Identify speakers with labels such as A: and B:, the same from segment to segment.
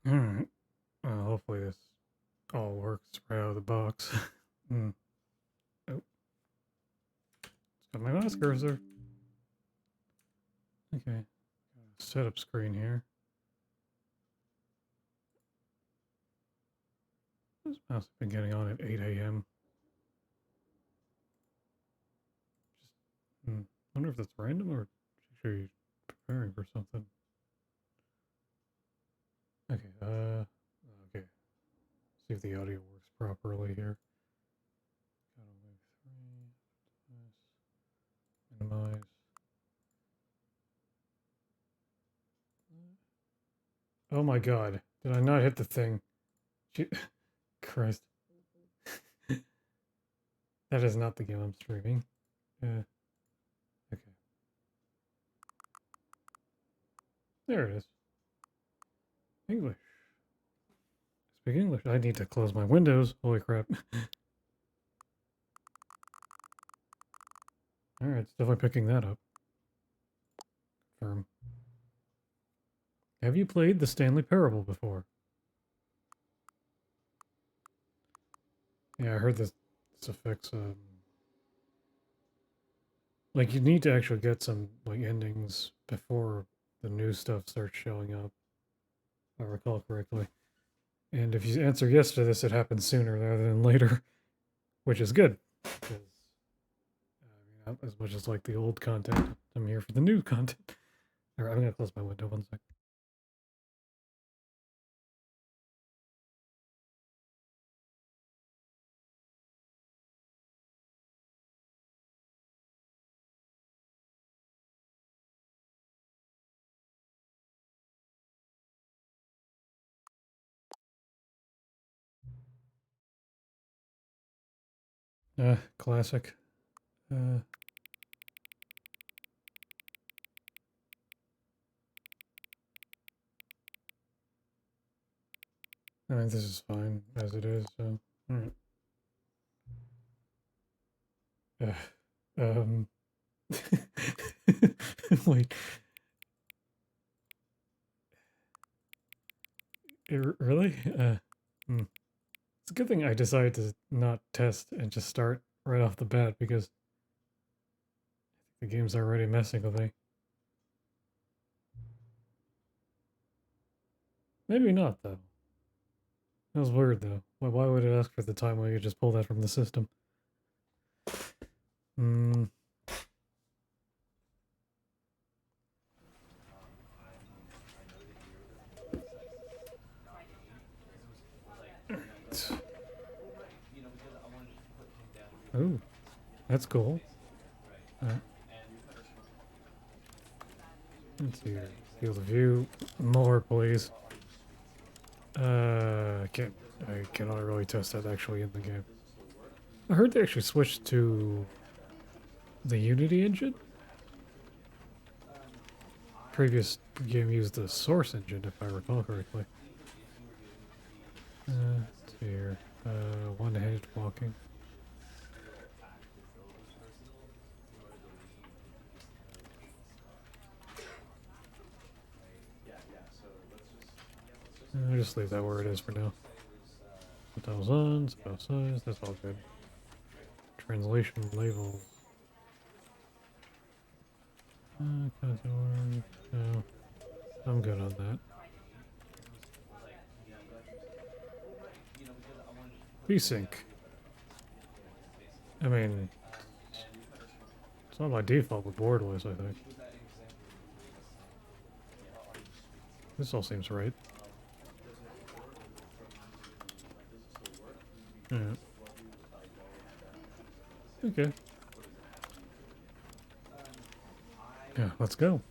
A: Alright. Hopefully this all works right out of the box. Mm. Oh, it's got my mouse cursor. Okay. Setup screen here. This mouse has been getting on at 8 a.m. Just wonder if that's random or she's preparing for something. Okay, okay. See if the audio works properly here. Minimize. Oh my god. Did I not hit the thing? Christ. That is not the game I'm streaming. Okay. There it is. English. Speak English. I need to close my windows. Holy crap. Alright, it's definitely picking that up. Confirm. Have you played the Stanley Parable before? Yeah, I heard this affects, like, you need to actually get some, like, endings before the new stuff starts showing up, if I recall correctly. And if you answer yes to this, it happens sooner rather than later, which is good. Because, not as much as like the old content. I'm here for the new content. Alright, I'm gonna close my window 1 sec. Classic. I mean, this is fine as it is, so. Alright. Um. Wait. Really? Hmm. It's a good thing I decided to not test and just start right off the bat because the game's already messing with me. Maybe not, though. That was weird, though. Why would it ask for the time when you just pull that from the system? Hmm. Oh, that's cool. Let's see here. Field of view. More, please. I cannot really test that actually in the game. I heard they actually switched to the Unity engine. Previous game used the Source engine, if I recall correctly. Let's see here. One-handed walking. I'll just leave that where it is for now. Subtitles on, spouse size, that's all good. Translation labels. No, I'm good on that. VSync. I mean, it's not by default with borderless, I think. This all seems right. Yeah. Okay. Yeah, let's go.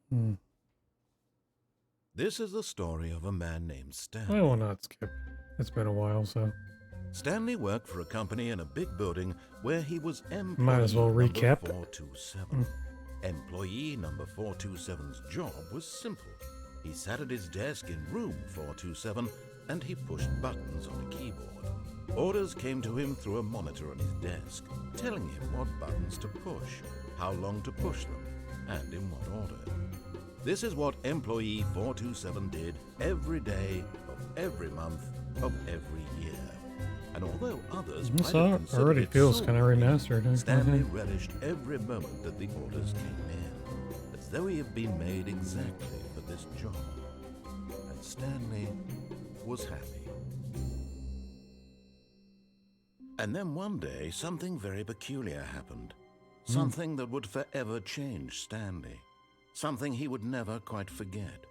A: Hmm.
B: This is the story of a man named Stanley.
A: I will not skip. It's been a while, so.
B: Stanley worked for a company in a big building where he was employee
A: Might as well recap.
B: number 427. Employee number 427's job was simple. He sat at his desk in room 427 and he pushed buttons on a keyboard. Orders came to him through a monitor on his desk, telling him what buttons to push, how long to push them, and in what order. This is what employee 427 did every day of every month of every year. And although others might
A: This
B: have considered
A: already
B: it
A: feels
B: soul
A: kind of
B: breaking,
A: remastered.
B: Stanley relished every moment that the orders came in, as though he had been made exactly for this job. And Stanley was happy. And then one day, something very peculiar happened. Something that would forever change Stanley. Something he would never quite forget.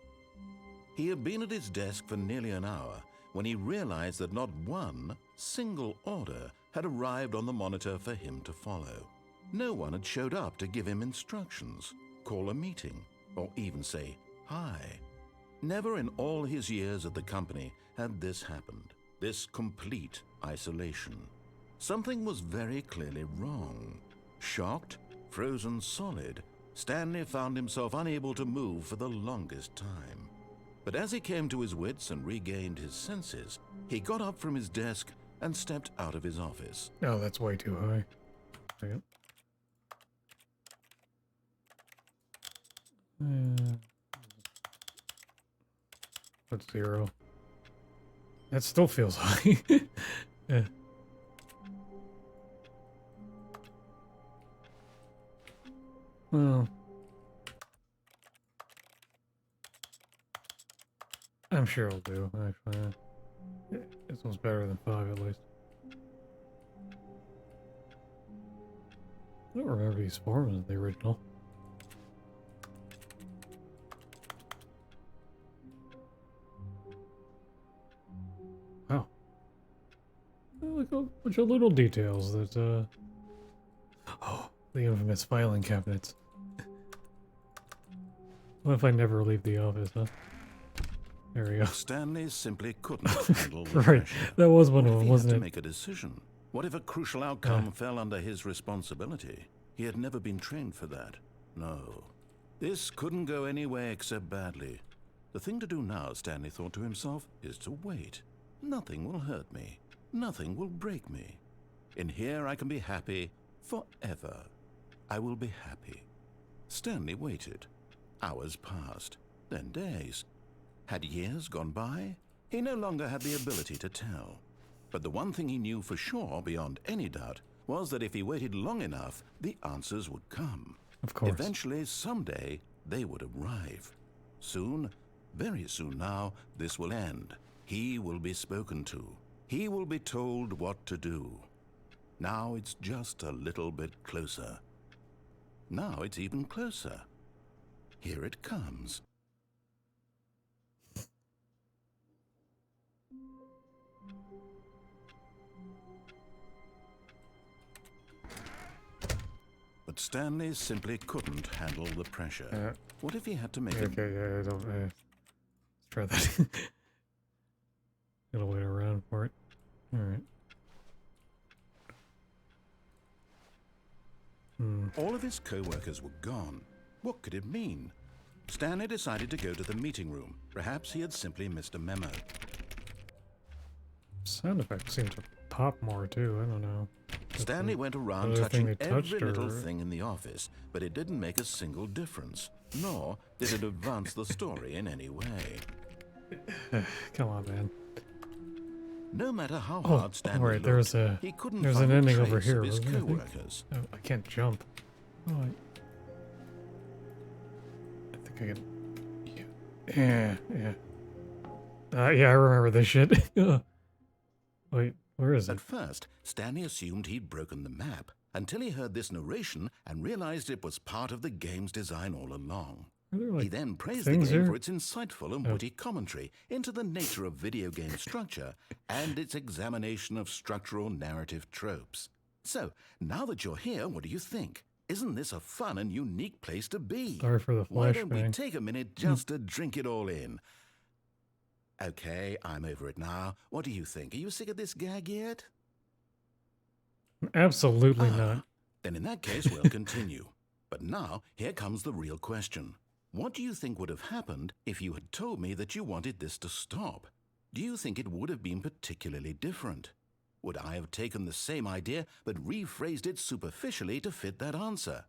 B: He had been at his desk for nearly an hour when he realized that not one single order had arrived on the monitor for him to follow. No one had showed up to give him instructions, call a meeting, or even say hi. Never in all his years at the company had this happened, this complete isolation. Something was very clearly wrong. Shocked, frozen solid, Stanley found himself unable to move for the longest time. But as he came to his wits and regained his senses, he got up from his desk and stepped out of his office.
A: Oh, that's way too high. Yep. What's 0? That still feels high. Yeah. Well, I'm sure it'll do, actually. Yeah, this one's better than 5, at least. I don't remember these forms in the original. Wow. Like a bunch of little details that, oh, the infamous filing cabinets. What if I never leave the office, huh? There we go.
B: Stanley simply couldn't handle the
A: Right,
B: pressure.
A: that was one
B: What
A: of
B: if
A: them,
B: he
A: wasn't
B: had
A: it?
B: to make a decision? What if a crucial outcome fell under his responsibility? He had never been trained for that. No. This couldn't go any way except badly. The thing to do now, Stanley thought to himself, is to wait. Nothing will hurt me. Nothing will break me. In here I can be happy forever. I will be happy. Stanley waited. Hours passed, then days. Had years gone by? He no longer had the ability to tell. But the one thing he knew for sure, beyond any doubt, was that if he waited long enough, the answers would come.
A: Of course.
B: Eventually, someday, they would arrive. Soon, very soon now, this will end. He will be spoken to. He will be told what to do. Now it's just a little bit closer. Now it's even closer. Here it comes. But Stanley simply couldn't handle the pressure. What if he had to make a...
A: Okay, yeah, I don't... let's try that. Gotta wait around for it. Alright.
B: All of his co-workers were gone. What could it mean? Stanley decided to go to the meeting room. Perhaps he had simply missed a memo.
A: Sound effects seem to pop more too, I don't know.
B: Stanley went around
A: other thing
B: touching
A: they
B: every
A: touched,
B: little
A: or-
B: thing in the office, but it didn't make a single difference, nor did it advance the story in any way.
A: Come on, man.
B: No matter how
A: Oh,
B: hard Stanley
A: alright,
B: looked,
A: there's
B: he couldn't
A: an
B: find a
A: ending
B: trace
A: over here,
B: of his
A: wasn't there, I think?
B: co-workers.
A: Oh, I can't jump. Oh, I think I can... Yeah, yeah. Yeah, I remember this shit. Wait, where is it?
B: At first, Stanley assumed he'd broken the map, until he heard this narration and realized it was part of the game's design all along.
A: Are there,
B: He
A: like,
B: then praised the
A: things
B: game
A: here?
B: for its insightful and witty commentary into the nature of video game structure and its examination of structural narrative tropes. So, now that you're here, what do you think? Isn't this a fun and unique place to be?
A: Sorry for the
B: Why don't we
A: flashbang.
B: take a minute just to drink it all in? Okay, I'm over it now. What do you think? Are you sick of this gag yet?
A: Absolutely not.
B: Then in that case, we'll continue. But now, here comes the real question. What do you think would have happened if you had told me that you wanted this to stop? Do you think it would have been particularly different? Would I have taken the same idea but rephrased it superficially to fit that answer?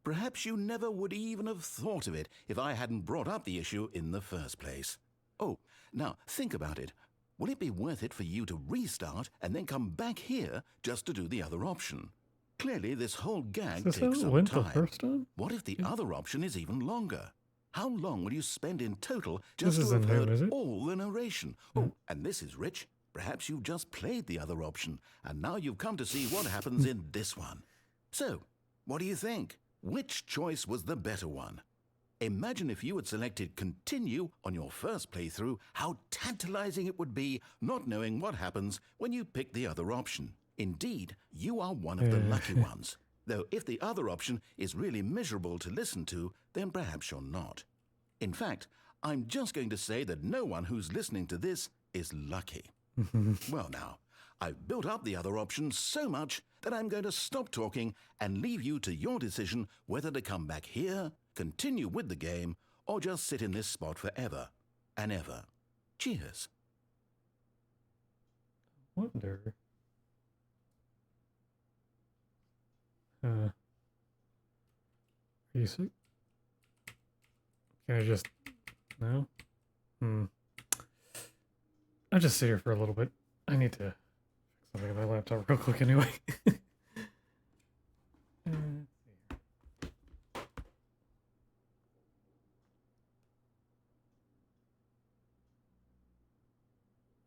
B: Perhaps you never would even have thought of it if I hadn't brought up the issue in the first place. Oh, now think about it. Will it be worth it for you to restart and then come back here just to do the other option? Clearly, this whole gag
A: Is this how
B: takes
A: it
B: some
A: went the
B: time.
A: first time?
B: What if the other option is even longer? How long will you spend in total
A: This
B: just to
A: isn't
B: have
A: new,
B: heard
A: is it?
B: all the narration? Oh, and this is rich. Perhaps you've just played the other option, and now you've come to see what happens in this one. So, what do you think? Which choice was the better one? Imagine if you had selected continue on your first playthrough, how tantalizing it would be not knowing what happens when you pick the other option. Indeed, you are one of the lucky ones. Though if the other option is really miserable to listen to, then perhaps you're not. In fact, I'm just going to say that no one who's listening to this is lucky. Well now, I've built up the other option so much that I'm going to stop talking and leave you to your decision whether to come back here, continue with the game, or just sit in this spot forever and ever. Cheers.
A: Wonder. Are you sick? Can I just... No? I'll just sit here for a little bit. I need to fix something on my laptop real quick anyway.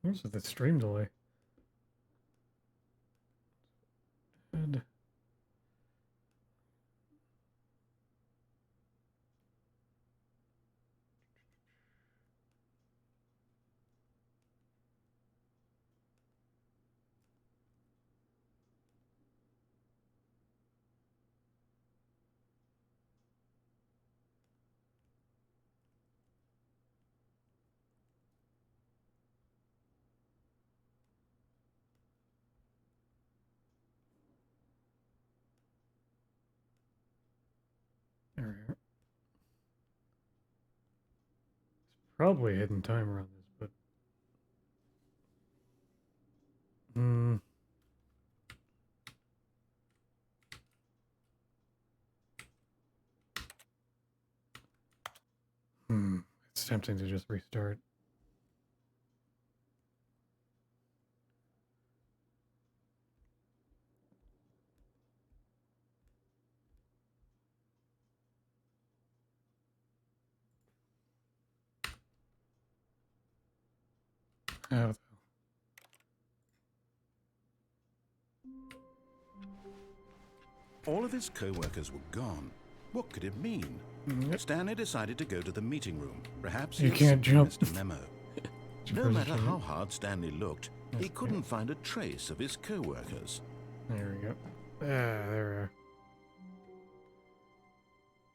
A: Where's the stream delay? And there we are. There's probably a hidden timer on this, but it's tempting to just restart. Oh,
B: All of his co-workers were gone. What could it mean?
A: Yep.
B: Stanley decided to go to the meeting room. Perhaps
A: You
B: he
A: can't jump.
B: missed a memo. No matter how hard Stanley looked, he couldn't find a trace of his co-workers.
A: There we go. There we are.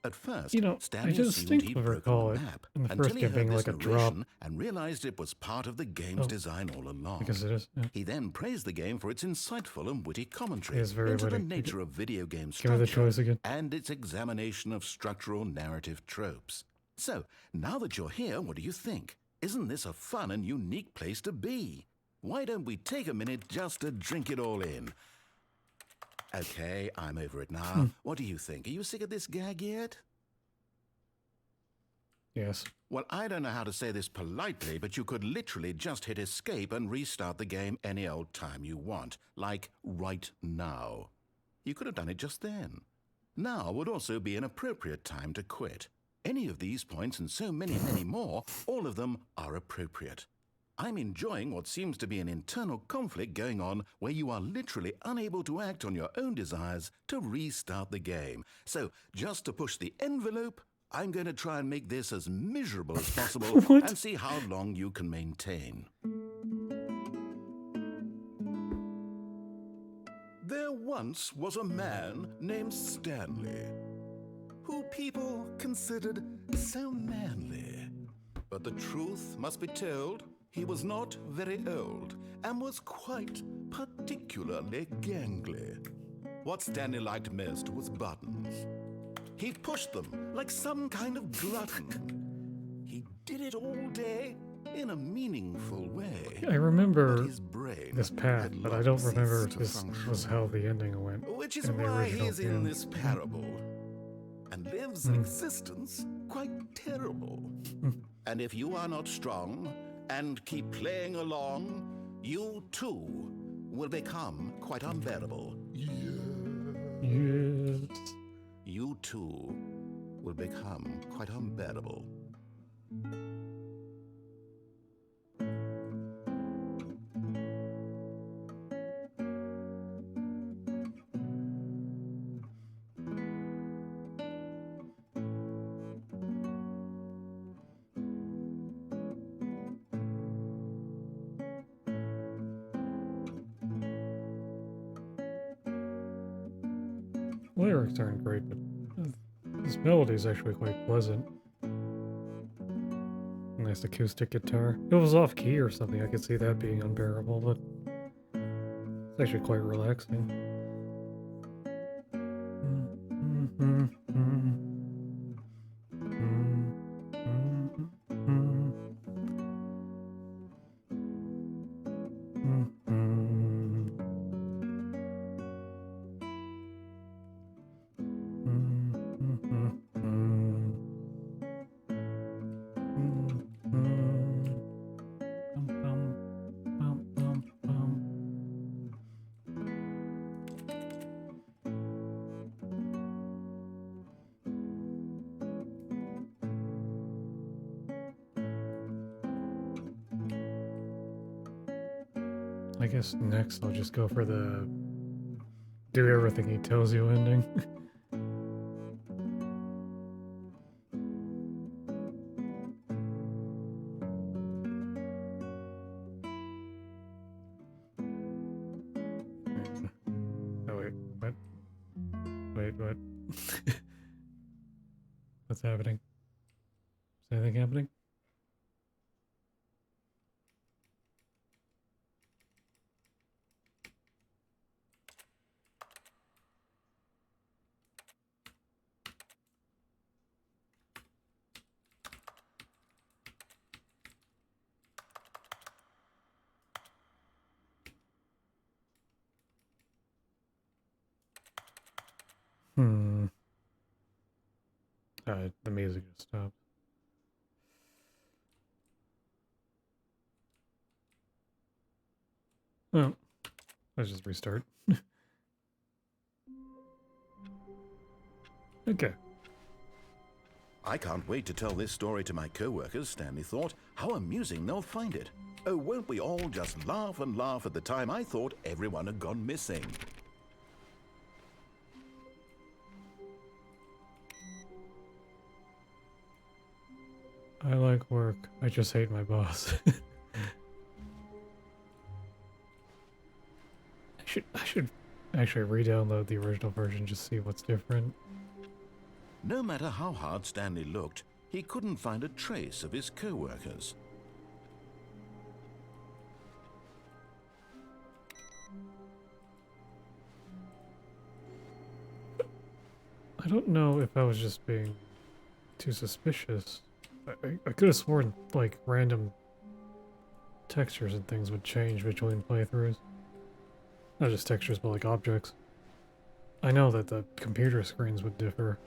B: At first,
A: You know, I
B: Stanley
A: just
B: assumed
A: distinctly
B: he'd broken
A: recall
B: the
A: it
B: map
A: in the
B: until
A: first
B: he
A: game
B: heard
A: being
B: this
A: like a
B: narration
A: drop.
B: and realized it was part of the game's design all along.
A: Because it is. Yeah.
B: He then praised the game for its insightful and witty commentary
A: It is very
B: into the
A: witty.
B: nature of video game
A: Give me the
B: structure
A: choice again.
B: and its examination of structural narrative tropes. So, now that you're here, what do you think? Isn't this a fun and unique place to be? Why don't we take a minute just to drink it all in? Okay, I'm over it now. What do you think? Are you sick of this gag yet?
A: Yes.
B: Well, I don't know how to say this politely, but you could literally just hit escape and restart the game any old time you want, like right now. You could have done it just then. Now would also be an appropriate time to quit. Any of these points and so many, many more, all of them are appropriate. I'm enjoying what seems to be an internal conflict going on where you are literally unable to act on your own desires to restart the game. So, just to push the envelope, I'm going to try and make this as miserable as possible
A: What?
B: and see how long you can maintain. There once was a man named Stanley, who people considered so manly. But the truth must be told, he was not very old and was quite particularly gangly. What Stanley liked most was buttons. He pushed them like some kind of glutton. He did it all day in a meaningful way.
A: I remember
B: But his brain
A: this path,
B: had
A: but I
B: long
A: don't remember
B: ceased
A: if
B: to
A: this
B: function.
A: was how the ending went.
B: Which is
A: in the
B: why
A: original
B: he's in
A: game.
B: this parable. and lives an existence quite terrible. And if you are not strong and keep playing along, you too will become quite unbearable.
A: Yes.
B: You too will become quite unbearable.
A: Lyrics aren't great, but this melody is actually quite pleasant. Nice acoustic guitar. If it was off key or something, I could see that being unbearable, but it's actually quite relaxing. I guess next I'll just go for the do everything he tells you ending. Oh wait, what? Wait, what? What's happening? Is anything happening? The music just stopped. Oh, let's just restart. Okay.
B: I can't wait to tell this story to my co-workers, Stanley thought. How amusing they'll find it. Oh, won't we all just laugh and laugh at the time I thought everyone had gone missing.
A: I like work. I just hate my boss. I should actually re-download the original version, just see what's different.
B: No matter how hard Stanley looked, he couldn't find a trace of his co-workers.
A: I don't know if I was just being too suspicious. I could have sworn, like, random textures and things would change between playthroughs. Not just textures, but like objects. I know that the computer screens would differ.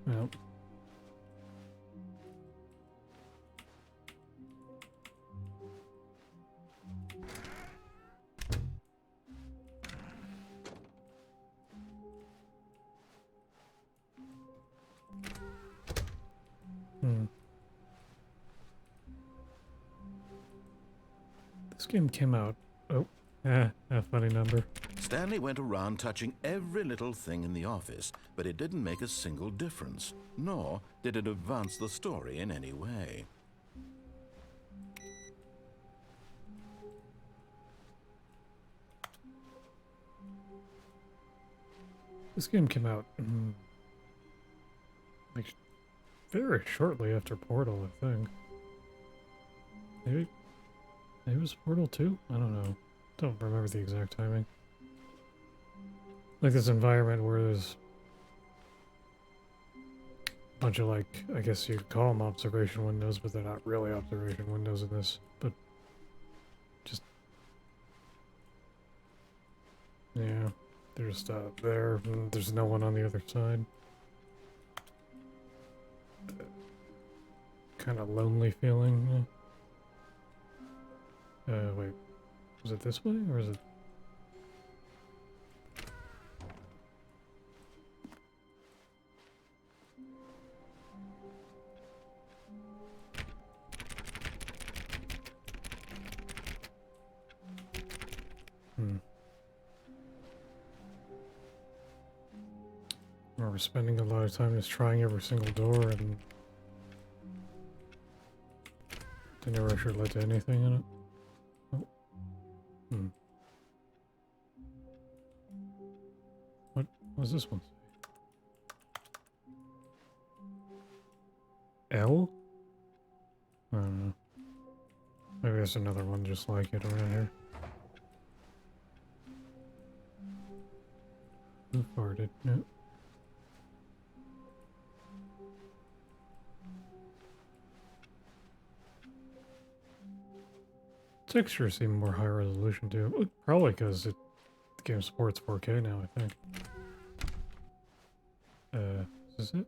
A: Well. This game came out. Oh, a funny number.
B: Stanley went around touching every little thing in the office, but it didn't make a single difference, nor did it advance the story in any way.
A: This game came out like very shortly after Portal, I think. Maybe it was Portal 2? I don't know. Don't remember the exact timing. Like this environment where there's a bunch of, like, I guess you could call them observation windows, but they're not really observation windows in this, but just, yeah. They're just there, and there's no one on the other side. Kind of lonely feeling. Wait. Was it this way, or is it... Or we're spending a lot of time just trying every single door and they never actually led to anything in it. Oh. What was this one? L? I don't know. Maybe there's another one just like it around here. Who farted? No. Textures seem more high resolution too. Well, probably because the game supports 4K now, I think. Is this it?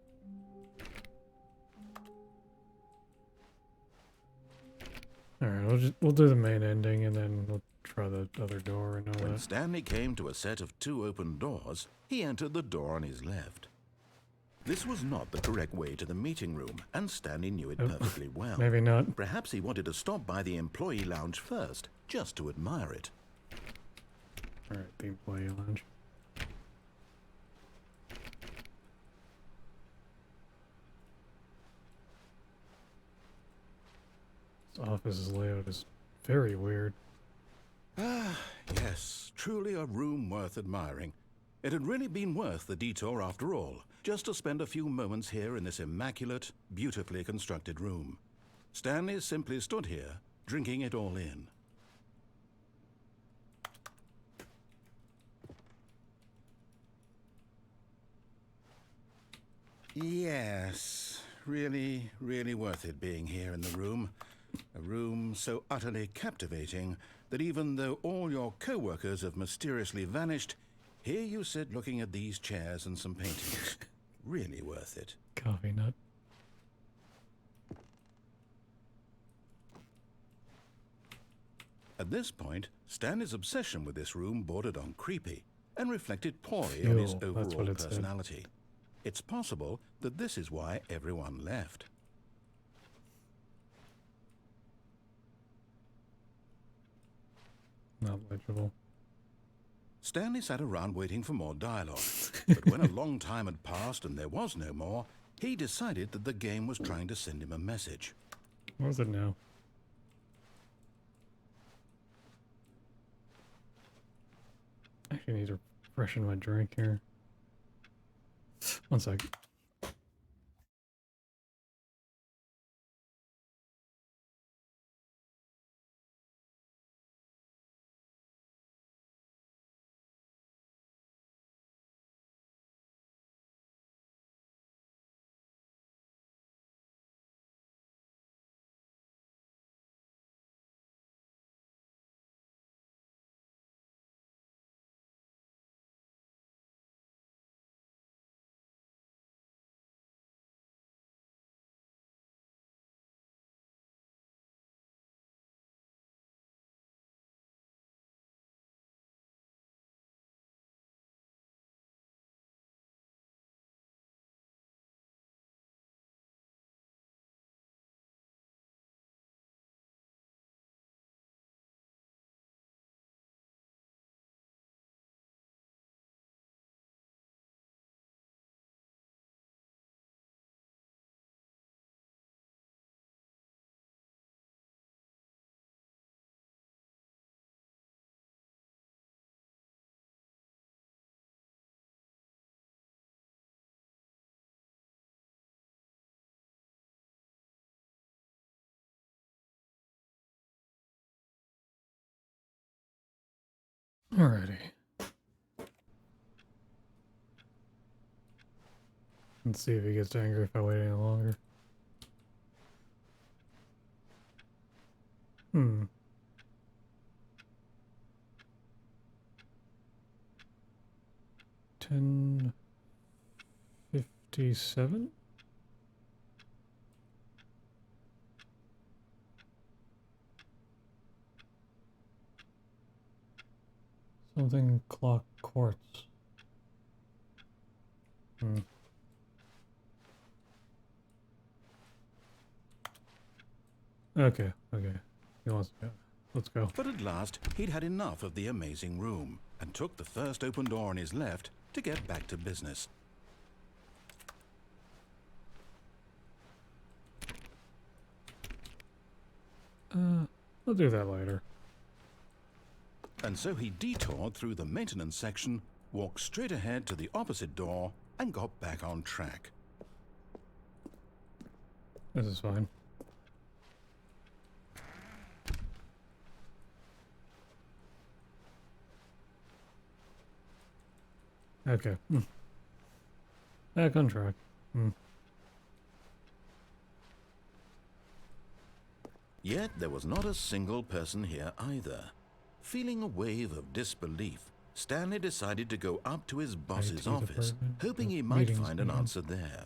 A: Alright, we'll do the main ending and then we'll try the other door and all
B: When
A: that.
B: Stanley came to a set of 2 open doors, he entered the door on his left. This was not the correct way to the meeting room, and Stanley knew it perfectly well.
A: Maybe not.
B: Perhaps he wanted to stop by the employee lounge first, just to admire it.
A: Alright, the employee lounge. This office's layout is very weird.
B: Ah, yes, truly a room worth admiring. It had really been worth the detour after all, just to spend a few moments here in this immaculate, beautifully constructed room. Stanley simply stood here, drinking it all in. Yes, really, really worth it being here in the room. A room so utterly captivating that even though all your co-workers have mysteriously vanished, here you sit looking at these chairs and some paintings. Really worth it.
A: Coffee nut.
B: At this point, Stanley's obsession with this room bordered on creepy and reflected poorly on his
A: Ew, that's what
B: overall
A: it said.
B: personality. It's possible that this is why everyone left.
A: Not legible.
B: Stanley sat around waiting for more dialogue, but when a long time had passed and there was no more, he decided that the game was trying to send him a message.
A: What is it now? I actually need to freshen my drink here. One sec. Alrighty. Let's see if he gets angry if I wait any longer. 10:57. Something clock quartz. Okay. He wants to go. Let's go.
B: But at last, he'd had enough of the amazing room and took the first open door on his left to get back to business.
A: I'll do that later.
B: And so he detoured through the maintenance section, walked straight ahead to the opposite door, and got back on track.
A: This is fine. Okay. Back on track.
B: Yet there was not a single person here either. Feeling a wave of disbelief, Stanley decided to go up to his boss's
A: IT
B: office,
A: department.
B: hoping he
A: Oh,
B: might
A: meetings,
B: find an
A: meetings.
B: answer there.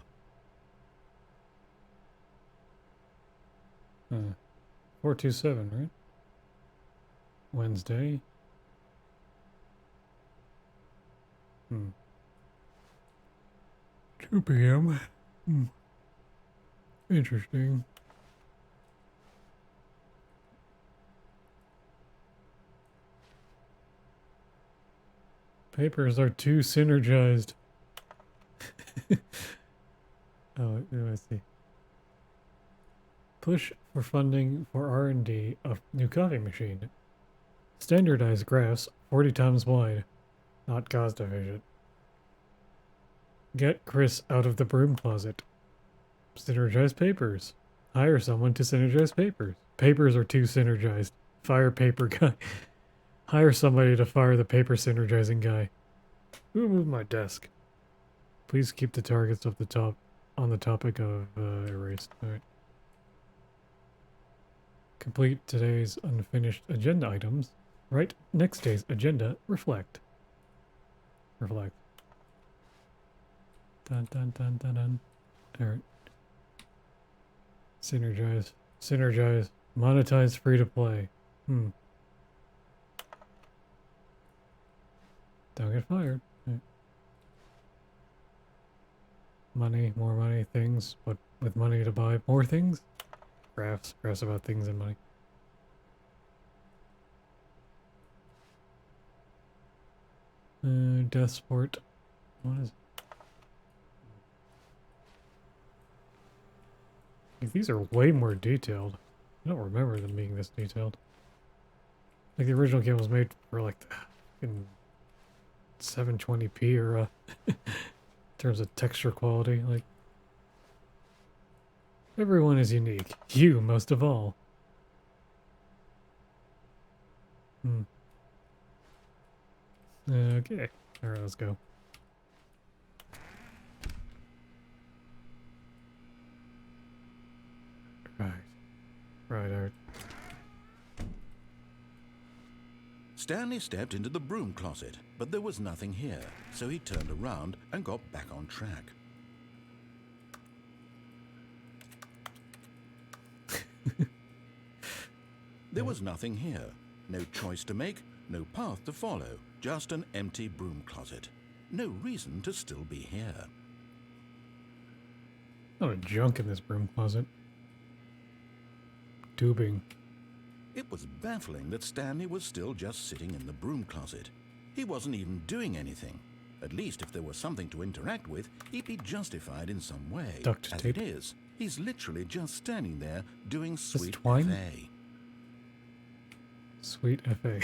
A: 427, right? Wednesday. 2 p.m. Interesting. Papers are too synergized. Oh, I see. Push for funding for R&D of new coffee machine. Standardized graphs 40 times wide. Not cost efficient. Get Chris out of the broom closet. Synergize papers. Hire someone to synergize papers. Papers are too synergized. Fire paper guy. Hire somebody to fire the paper synergizing guy. Who moved my desk? Please keep the targets of the top on the topic of erased. Alright. Complete today's unfinished agenda items. Write next day's agenda. Reflect. Reflect. Dun dun dun dun dun. Alright. Synergize. Synergize. Monetize free to play. Don't get fired. Right. Money, more money, things, but with money to buy more things? Graphs. Graphs about things and money. Death sport. What is it? Like, these are way more detailed. I don't remember them being this detailed. Like the original game was made for like in 720p or in terms of texture quality. Like everyone is unique. You most of all. Okay. Alright, let's go. Right.
B: Stanley stepped into the broom closet, but there was nothing here, so he turned around and got back on track. There was nothing here. No choice to make, no path to follow, just an empty broom closet. No reason to still be here.
A: A lot of junk in this broom closet. Tubing.
B: It was baffling that Stanley was still just sitting in the broom closet. He wasn't even doing anything. At least if there was something to interact with, he'd be justified in some way.
A: Duct
B: As
A: tape.
B: it is, he's literally just standing there doing sweet
A: twine?
B: FA.
A: Sweet FA.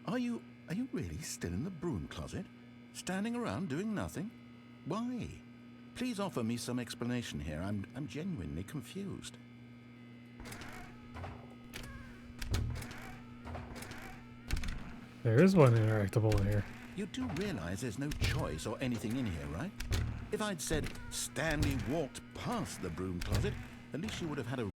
B: Are you really still in the broom closet? Standing around doing nothing? Why? Please offer me some explanation here. I'm genuinely confused.
A: There is one interactable in here.
B: You do realize there's no choice or anything in here, right? If I'd said Stanley walked past the broom closet, at least you would have had a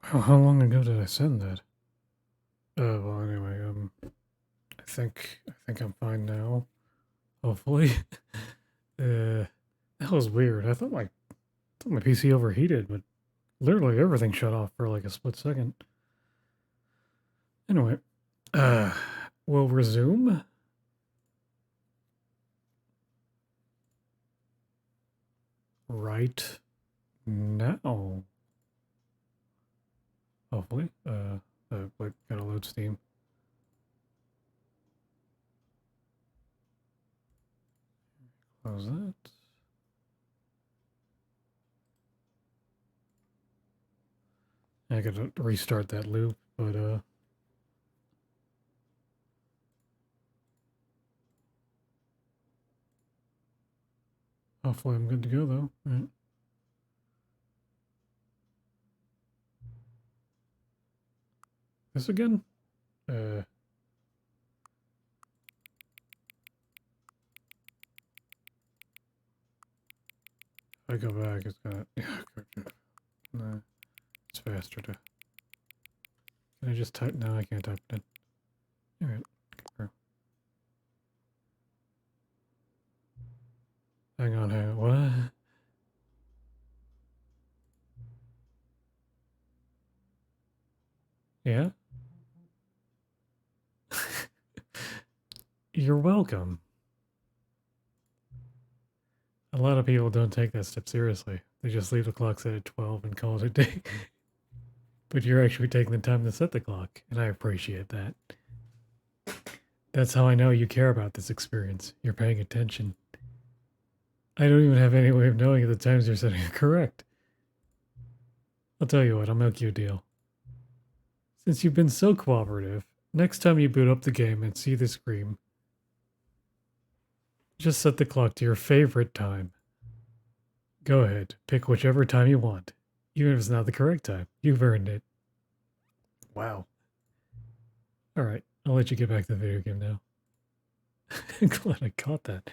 A: How long ago did I send that? Well, anyway, I think I'm fine now. Hopefully. That was weird. I thought my PC overheated, but literally everything shut off for like a split second. Anyway, uh, we'll resume. Right now. Hopefully. Wait, gotta load Steam. Close that. I gotta restart that loop, but hopefully I'm good to go though. Right. This again? If I go back, it's gonna. Yeah, no, it's faster to. Can I just type? No, I can't type it in. Alright. Hang on, what? Yeah? You're welcome. A lot of people don't take that step seriously. They just leave the clock set at 12 and call it a day. But you're actually taking the time to set the clock, and I appreciate that. That's how I know you care about this experience. You're paying attention. I don't even have any way of knowing if the times you're setting are correct. I'll tell you what, I'll make you a deal. Since you've been so cooperative, next time you boot up the game and see the screen, just set the clock to your favorite time. Go ahead, pick whichever time you want. Even if it's not the correct time, you've earned it. Wow. Alright, I'll let you get back to the video game now. Glad I caught that.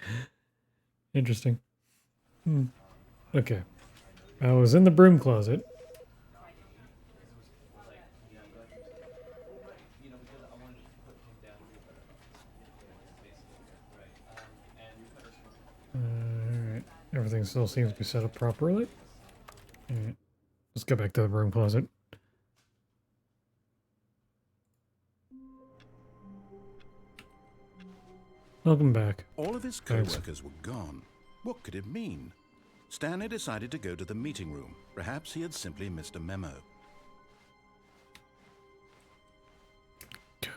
A: Interesting. Okay. I was in the broom closet. Alright. Everything still seems to be set up properly. Alright. Let's go back to the broom closet. Welcome back.
B: All of his co-workers were gone. What could it mean? Stanley decided to go to the meeting room. Perhaps he had simply missed a memo.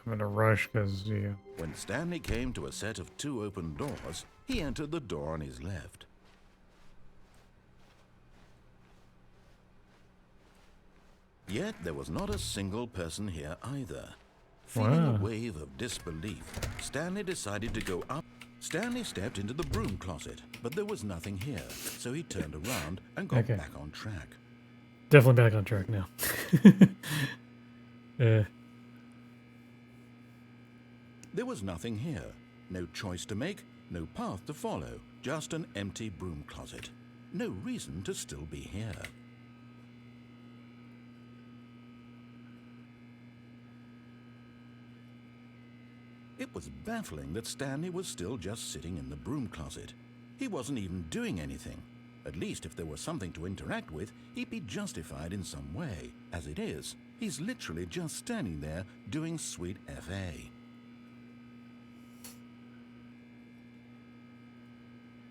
A: I'm in a rush because, yeah.
B: When Stanley came to a set of 2 open doors, he entered the door on his left. Yet there was not a single person here either. Feeling a wave of disbelief, Stanley decided to go up. Stanley stepped into the broom closet, but there was nothing here, so he turned around and got back on track.
A: Definitely back on track now.
B: There was nothing here. No choice to make, no path to follow, just an empty broom closet. No reason to still be here. It was baffling that Stanley was still just sitting in the broom closet. He wasn't even doing anything. At least if there was something to interact with, he'd be justified in some way. As it is, he's literally just standing there doing sweet FA.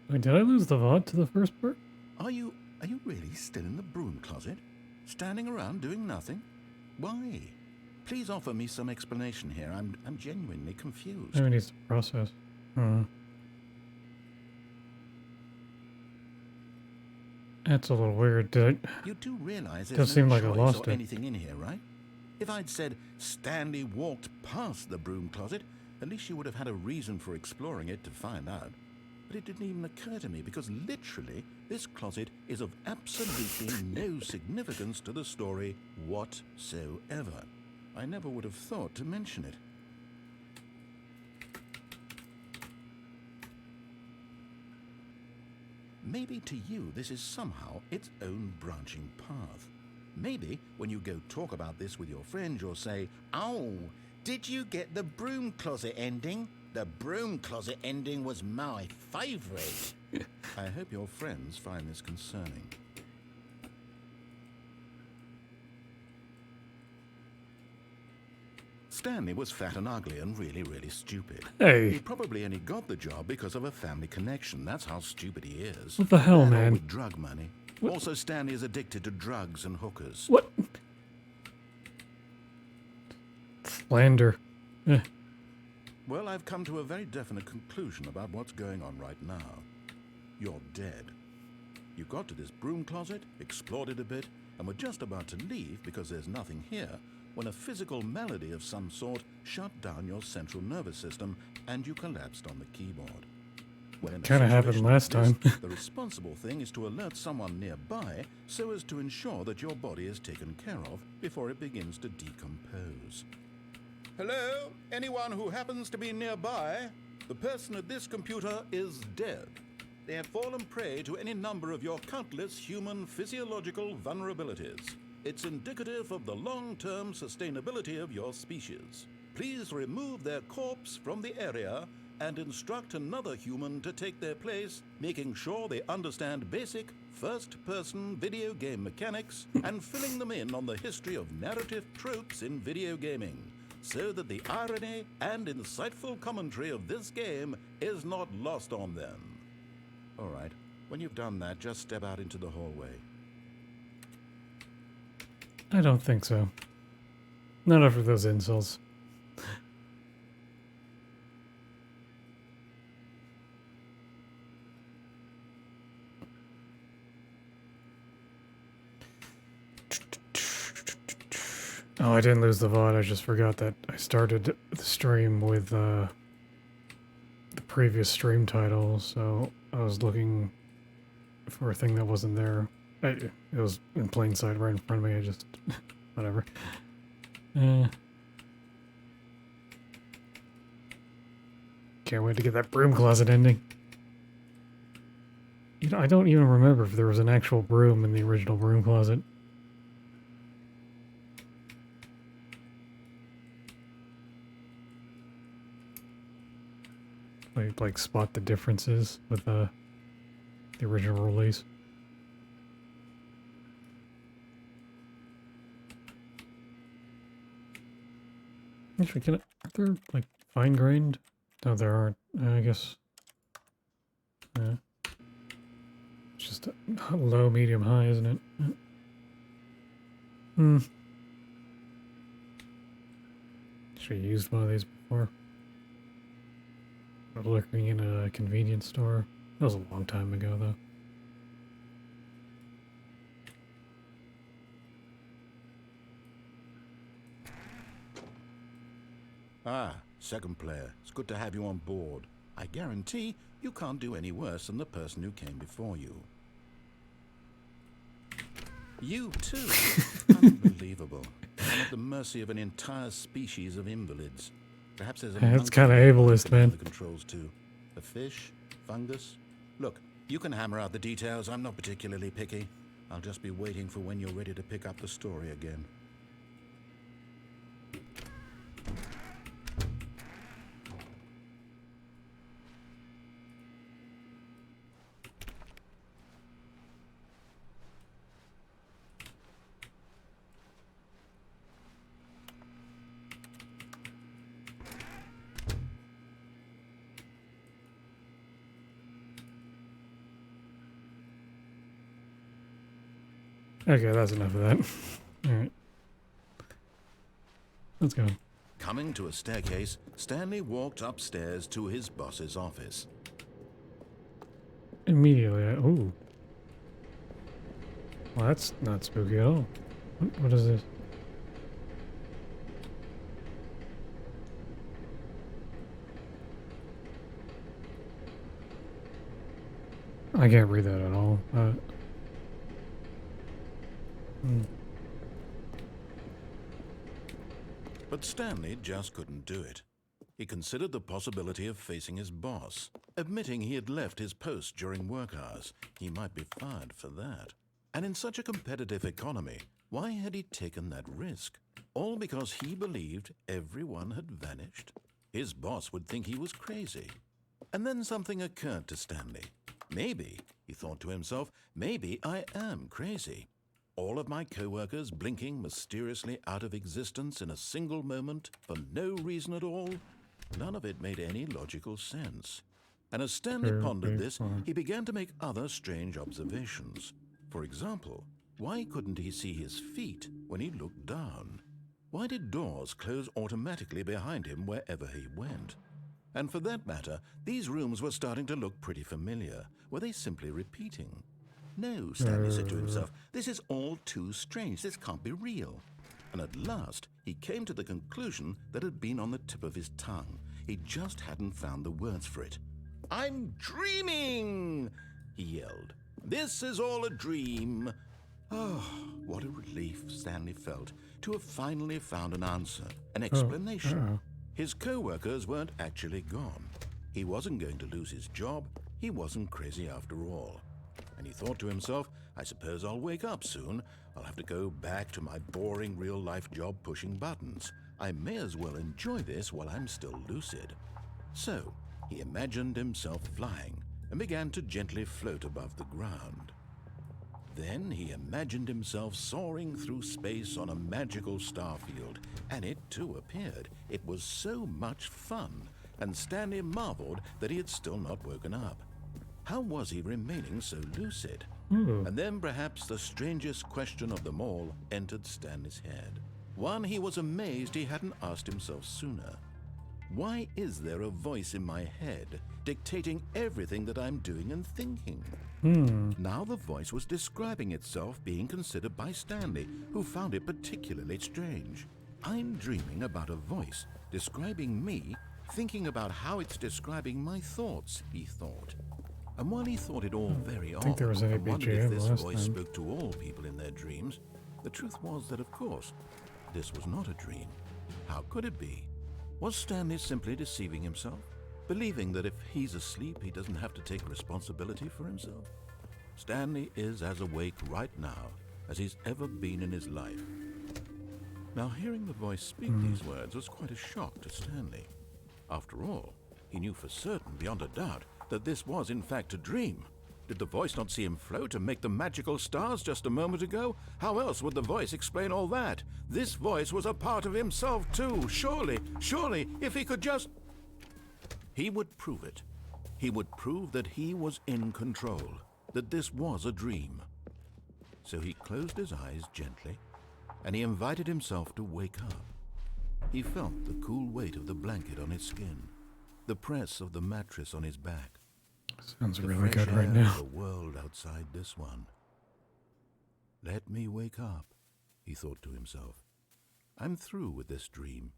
A: Wait, did I lose the VOD to the first part?
B: Are you really still in the broom closet? Standing around doing nothing? Why? Please offer me some explanation here. I'm genuinely confused.
A: I need to process. That's a little weird.
B: You do realize
A: Does
B: there's
A: seem
B: no
A: like I
B: choice
A: lost
B: or
A: it.
B: anything in here, right? If I'd said Stanley walked past the broom closet, at least you would have had a reason for exploring it to find out. But it didn't even occur to me because literally this closet is of absolutely no significance to the story whatsoever. I never would have thought to mention it. Maybe to you this is somehow its own branching path. Maybe when you go talk about this with your friend, you'll say, "Oh, did you get the broom closet ending? The broom closet ending was my favorite." I hope your friends find this concerning. Stanley was fat and ugly and really, really stupid.
A: Hey.
B: He probably only got the job because of a family connection. That's how stupid he is.
A: What the hell,
B: That or
A: man?
B: with drug money.
A: What?
B: Also, Stanley is addicted to drugs and hookers.
A: What? Slander. Eh.
B: Well, I've come to a very definite conclusion about what's going on right now. You're dead. You got to this broom closet, explored it a bit, and were just about to leave because there's nothing here, when a physical malady of some sort shut down your central nervous system and you collapsed on the keyboard.
A: Kind of happened last time.
B: The responsible thing is to alert someone nearby so as to ensure that your body is taken care of before it begins to decompose. Hello? Anyone who happens to be nearby? The person at this computer is dead. They have fallen prey to any number of your countless human physiological vulnerabilities. It's indicative of the long-term sustainability of your species. Please remove their corpse from the area and instruct another human to take their place, making sure they understand basic first-person video game mechanics and filling them in on the history of narrative tropes in video gaming, so that the irony and insightful commentary of this game is not lost on them. All right, when you've done that, just step out into the hallway.
A: I don't think so. Not after those insults. Oh, I didn't lose the VOD. I just forgot that I started the stream with the previous stream title, so I was looking for a thing that wasn't there. It was in plain sight right in front of me. I just... whatever. Can't wait to get that broom closet ending. You know, I don't even remember if there was an actual broom in the original broom closet. Like spot the differences with the original release. Actually, are there like fine grained? No, there aren't. I guess. Yeah. It's just a low, medium, high, isn't it? Hmm. Should have used one of these before. Looking in a convenience store. That was a long time ago, though.
B: Ah, second player. It's good to have you on board. I guarantee you can't do any worse than the person who came before you. You too? Unbelievable. I'm at the mercy of an entire species of invalids. Perhaps there's a
A: That's kind of ableist, man.
B: The controls too. A fish? Fungus? Look, you can hammer out the details. I'm not particularly picky. I'll just be waiting for when you're ready to pick up the story again.
A: Okay, that's enough of that. Alright. Let's go.
B: Coming to a staircase, Stanley walked upstairs to his boss's office.
A: Immediately, ooh. Well, that's not spooky at all. What is this? I can't read that at all.
B: But Stanley just couldn't do it. He considered the possibility of facing his boss. Admitting he had left his post during work hours, he might be fired for that. And in such a competitive economy, Why had he taken that risk? All because he believed everyone had vanished? His boss would think he was crazy. And then something occurred to Stanley. Maybe, he thought to himself, maybe I am crazy. All of my co-workers blinking mysteriously out of existence in a single moment for no reason at all? None of it made any logical sense. And as Stanley pondered this, he began to make other strange observations. For example, why couldn't he see his feet when he looked down? Why did doors close automatically behind him wherever he went? And for that matter, these rooms were starting to look pretty familiar. Were they simply repeating? No, Stanley said to himself, this is all too strange. This can't be real. And at last, he came to the conclusion that had been on the tip of his tongue. He just hadn't found the words for it. "I'm dreaming!" he yelled. "This is all a dream." Oh, what a relief Stanley felt to have finally found an answer, an explanation. His co-workers weren't actually gone. He wasn't going to lose his job. He wasn't crazy after all. And he thought to himself, I suppose I'll wake up soon. I'll have to go back to my boring real-life job pushing buttons. I may as well enjoy this while I'm still lucid. So, he imagined himself flying and began to gently float above the ground. Then he imagined himself soaring through space on a magical starfield, and it too appeared. It was so much fun, and Stanley marveled that he had still not woken up. How was he remaining so lucid? And then perhaps the strangest question of them all entered Stanley's head. One he was amazed he hadn't asked himself sooner. Why is there a voice in my head dictating everything that I'm doing and thinking? Now the voice was describing itself being considered by Stanley, who found it particularly strange. I'm dreaming about a voice describing me, thinking about how it's describing my thoughts, he thought. And while he thought it all very odd,
A: there was an
B: and wondered if
A: ABGM
B: this
A: last
B: voice
A: time.
B: spoke to all people in their dreams, the truth was that, of course, this was not a dream. How could it be? Was Stanley simply deceiving himself, believing that if he's asleep, he doesn't have to take responsibility for himself? Stanley is as awake right now as he's ever been in his life. Now, hearing the voice speak these words was quite a shock to Stanley. After all, he knew for certain, beyond a doubt, that this was in fact a dream. Did the voice not see him float and make the magical stars just a moment ago? How else would the voice explain all that? This voice was a part of himself too. Surely, if he could just... He would prove it. He would prove that he was in control, that this was a dream. So he closed his eyes gently, and he invited himself to wake up. He felt the cool weight of the blanket on his skin, the press of the mattress on his back.
A: Sounds
B: The
A: really
B: fresh
A: good right
B: air
A: now.
B: of the world outside this one. Let me wake up, he thought to himself. I'm through with this dream.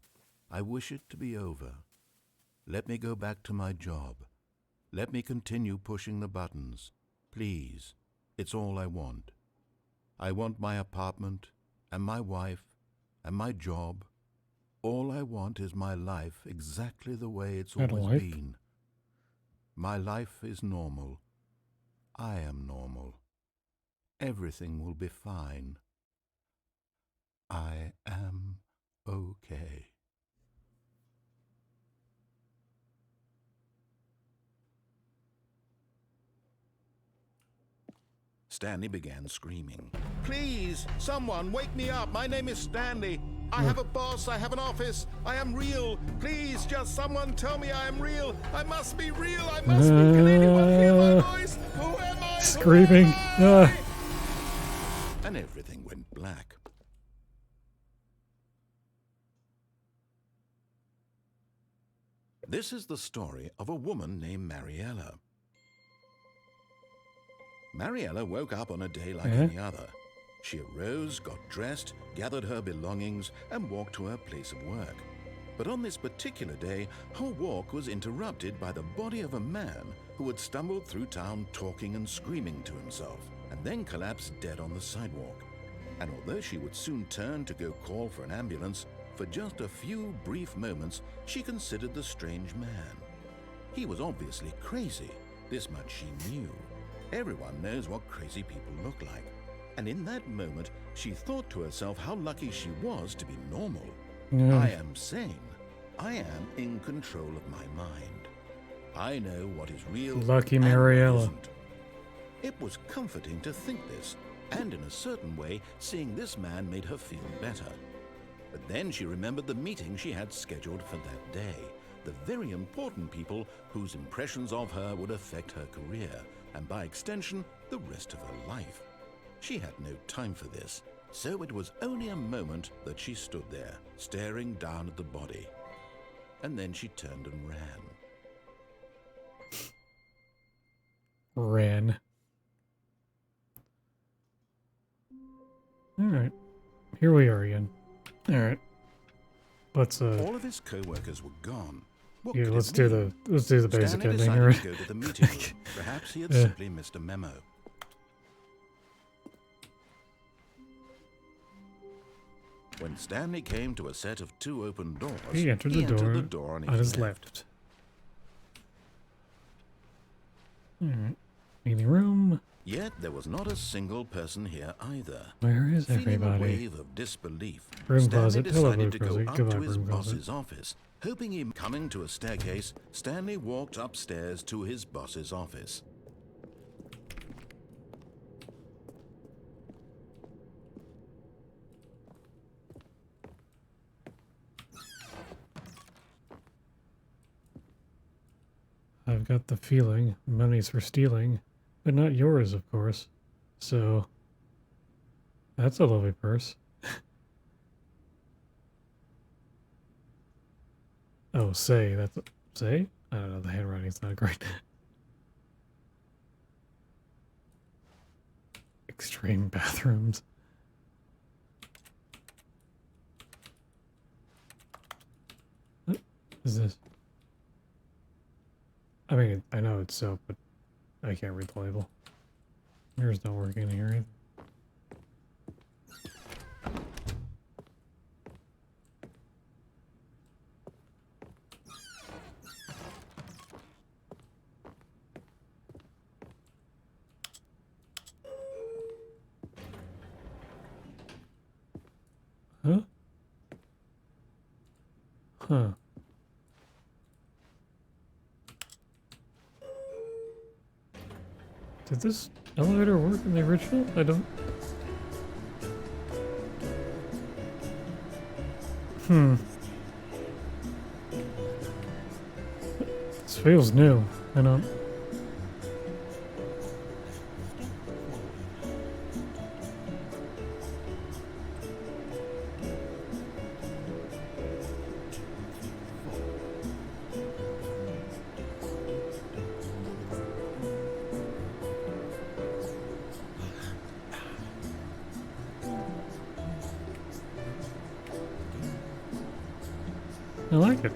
B: I wish it to be over. Let me go back to my job. Let me continue pushing the buttons. Please, it's all I want. I want my apartment and my wife and my job. All I want is my life exactly the way it's always been. My life is normal. I am normal. Everything will be fine. I am okay. Stanley began screaming. Please, someone, wake me up. My name is Stanley. I have a boss. I have an office. I am real. Please, just someone tell me I am real. I must be real. I must be. Can anyone hear my voice? Who am I?
A: Screaming.
B: Who am I? And everything went black. This is the story of a woman named Mariella. Mariella woke up on a day like any other. She arose, got dressed, gathered her belongings, and walked to her place of work. But on this particular day, her walk was interrupted by the body of a man who had stumbled through town talking and screaming to himself, and then collapsed dead on the sidewalk. And although she would soon turn to go call for an ambulance, for just a few brief moments, she considered the strange man. He was obviously crazy. This much she knew. Everyone knows what crazy people look like. And in that moment, she thought to herself how lucky she was to be normal.
A: Yeah.
B: I am sane. I am in control of my mind. I know what is real
A: Lucky
B: and what
A: Mariella.
B: isn't. It was comforting to think this, and in a certain way, seeing this man made her feel better. But then she remembered the meeting she had scheduled for that day, the very important people whose impressions of her would affect her career, and by extension, the rest of her life. She had no time for this, so it was only a moment that she stood there, staring down at the body. And then she turned and ran.
A: Ran. Alright. Here we are again. Alright. Let's
B: All of his co-workers were gone. What
A: yeah,
B: could
A: let's
B: it
A: do
B: mean?
A: the basic
B: Stanley
A: ending
B: decided
A: here.
B: to go to the meeting room. Perhaps he had
A: Yeah.
B: simply missed a memo. When Stanley came to a set of 2 open doors,
A: He entered the door
B: on
A: on his left. Alright. Meeting room.
B: Yet there was not a single person here either.
A: Where is
B: Feeling a
A: everybody?
B: wave of disbelief,
A: Broom
B: Stanley
A: closet. Hello,
B: decided
A: broom
B: to go
A: closet.
B: up
A: Goodbye,
B: to his
A: broom closet.
B: boss's office. Hoping he coming to a staircase, Stanley walked upstairs to his boss's office.
A: I've got the feeling money's for stealing, but not yours, of course. So, that's a lovely purse. Oh, say, that's... Say? I don't know, the handwriting's not great. Extreme bathrooms. What is this? I mean, I know it's soap, but I can't read the label. Mirror's not working here either. Huh? Huh. Did this elevator work in the original? I don't... This feels new. I don't... I like it.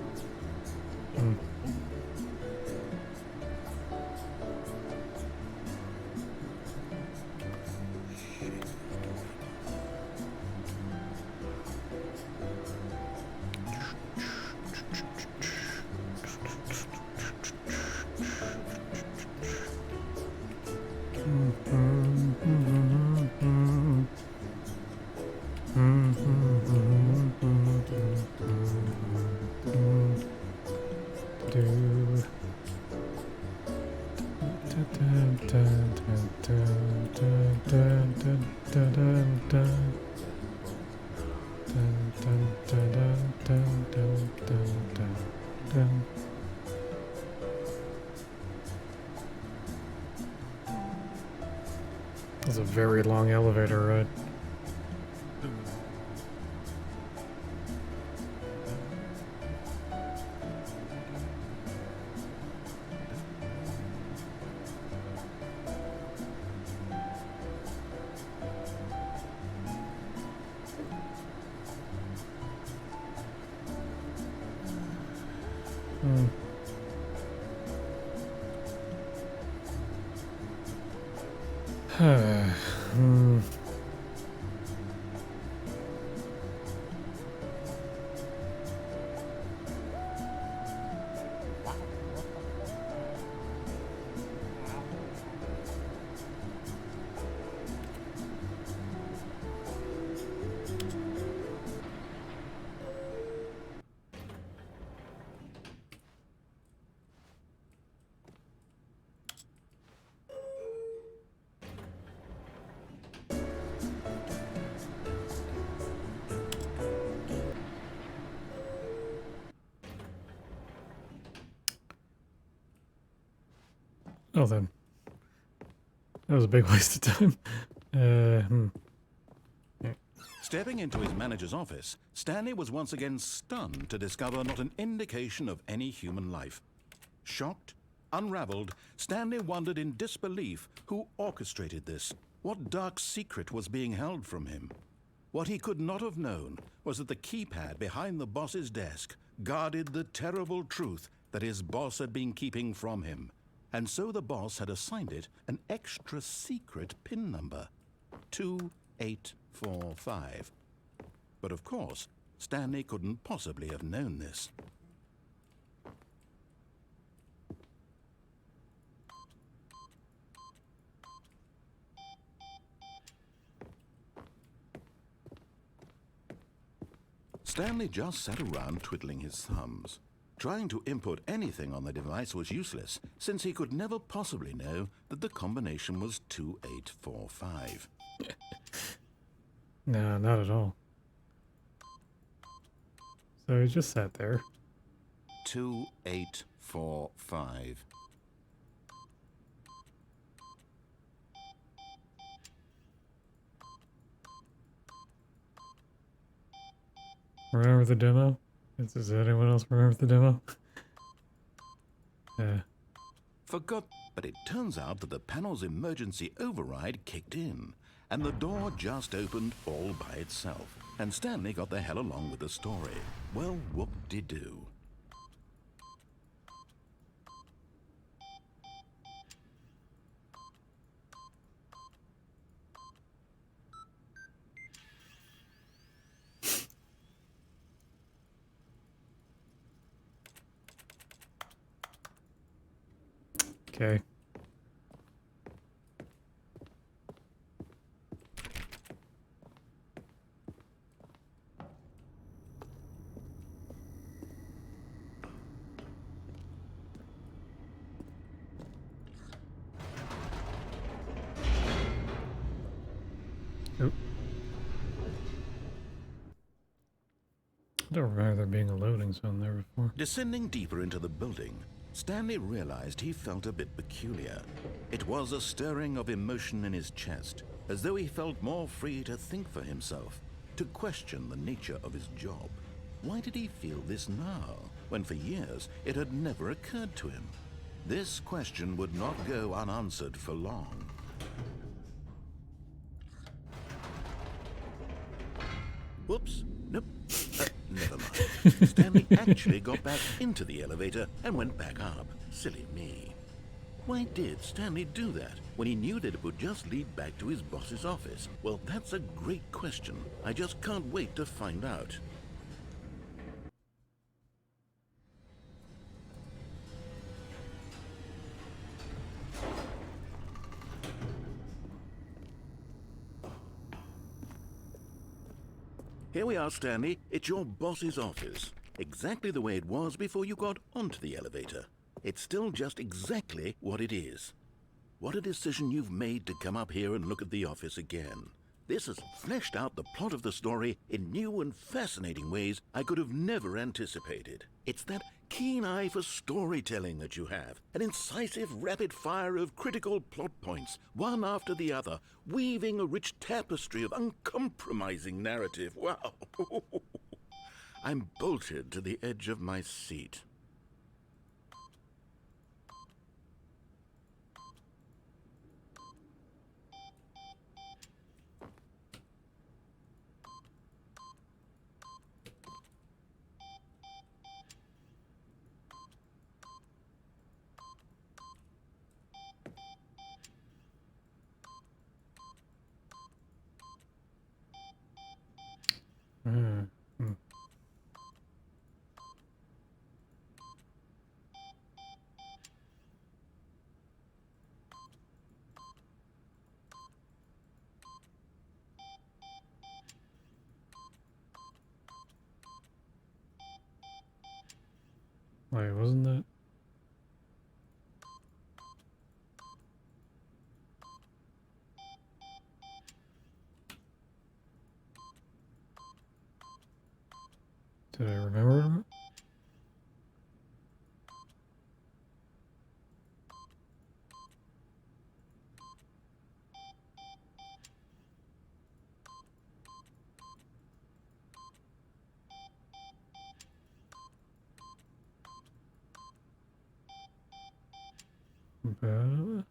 A: That's a very long elevator ride. Oh, then. That was a big waste of time.
B: Stepping into his manager's office, Stanley was once again stunned to discover not an indication of any human life. Shocked, unraveled, Stanley wondered in disbelief who orchestrated this. What dark secret was being held from him? What he could not have known was that the keypad behind the boss's desk guarded the terrible truth that his boss had been keeping from him. And so the boss had assigned it an extra secret PIN number, 2845. But of course, Stanley couldn't possibly have known this. Stanley just sat around twiddling his thumbs. Trying to input anything on the device was useless, since he could never possibly know that the combination was 2845.
A: No, not at all. So he just sat there.
B: 2845.
A: Remember the demo? Does anyone else remember the demo? Yeah.
B: Forgot, but it turns out that the panel's emergency override kicked in, and the door just opened all by itself. And Stanley got the hell along with the story. Well, whoop-de-doo.
A: Okay. Oop. I don't remember there being a loading zone there before.
B: Descending deeper into the building, Stanley realized he felt a bit peculiar. It was a stirring of emotion in his chest, as though he felt more free to think for himself, to question the nature of his job. Why did he feel this now, when for years it had never occurred to him? This question would not go unanswered for long. Whoops. Nope. Never mind. Stanley actually got back into the elevator and went back up. Silly me. Why did Stanley do that when he knew that it would just lead back to his boss's office? Well, that's a great question. I just can't wait to find out. Here we are, Stanley. It's your boss's office. Exactly the way it was before you got onto the elevator. It's still just exactly what it is. What a decision you've made to come up here and look at the office again. This has fleshed out the plot of the story in new and fascinating ways I could have never anticipated. It's that keen eye for storytelling that you have, an incisive rapid fire of critical plot points, one after the other, weaving a rich tapestry of uncompromising narrative. Wow! I'm bolted to the edge of my seat.
A: Wait, wasn't that? Did I remember it? But...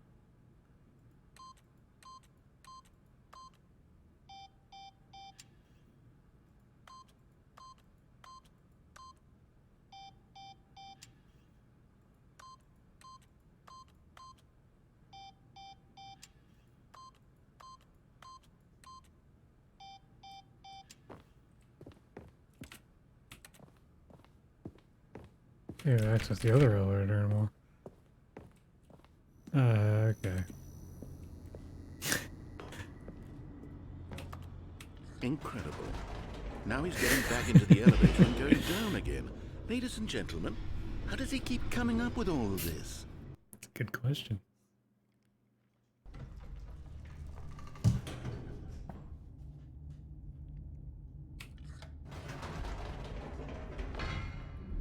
A: Yeah, access the other elevator anymore. Okay.
B: Incredible. Now he's getting back into the elevator and going down again. Ladies and gentlemen, how does he keep coming up with all of this?
A: That's a good question.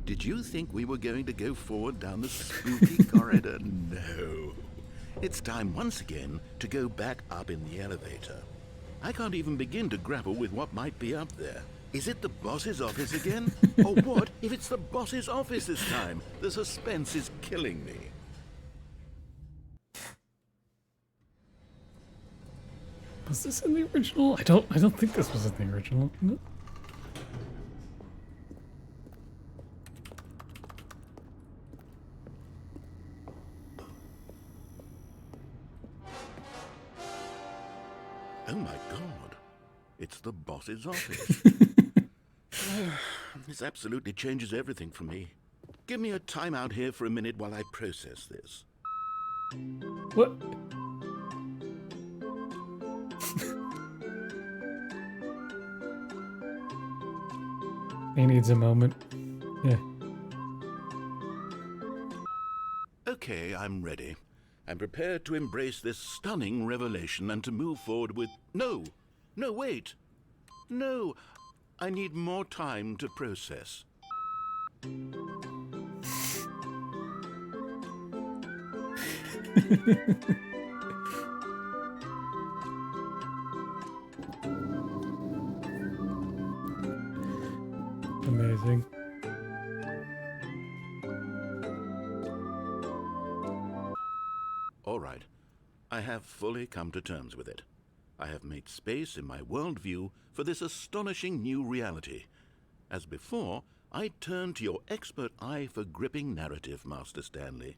B: Did you think we were going to go forward down the spooky corridor? No. It's time once again to go back up in the elevator. I can't even begin to grapple with what might be up there. Is it the boss's office again? Or what if it's the boss's office this time? The suspense is killing me.
A: Was this in the original? I don't think this was in the original. No.
B: Oh my god. It's the boss's office. This absolutely changes everything for me. Give me a timeout here for a minute while I process this.
A: What? He needs a moment. Yeah.
B: Okay, I'm ready. I'm prepared to embrace this stunning revelation and to move forward with... No! No, wait! No! I need more time to process.
A: Amazing.
B: All right. I have fully come to terms with it. I have made space in my worldview for this astonishing new reality. As before, I turn to your expert eye for gripping narrative, Master Stanley.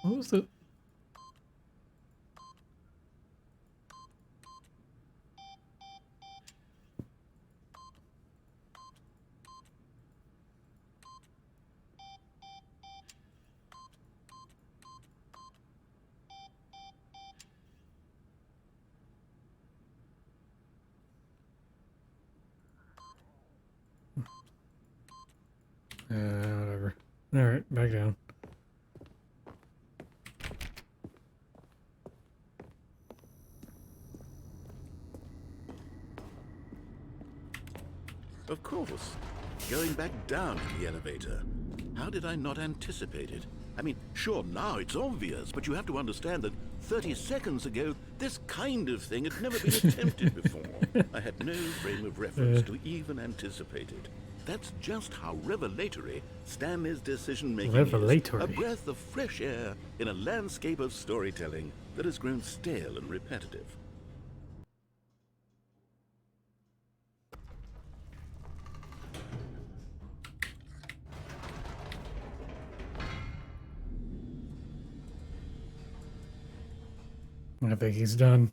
A: What was the... whatever. Alright, back down.
B: Of course. Going back down in the elevator. How did I not anticipate it? I mean, sure, now it's obvious, but you have to understand that 30 seconds ago, this kind of thing had never been attempted before. I had no frame of reference to even anticipate it. That's just how revelatory Stanley's decision-making is. A breath of fresh air in a landscape of storytelling that has grown stale and repetitive.
A: I think he's done.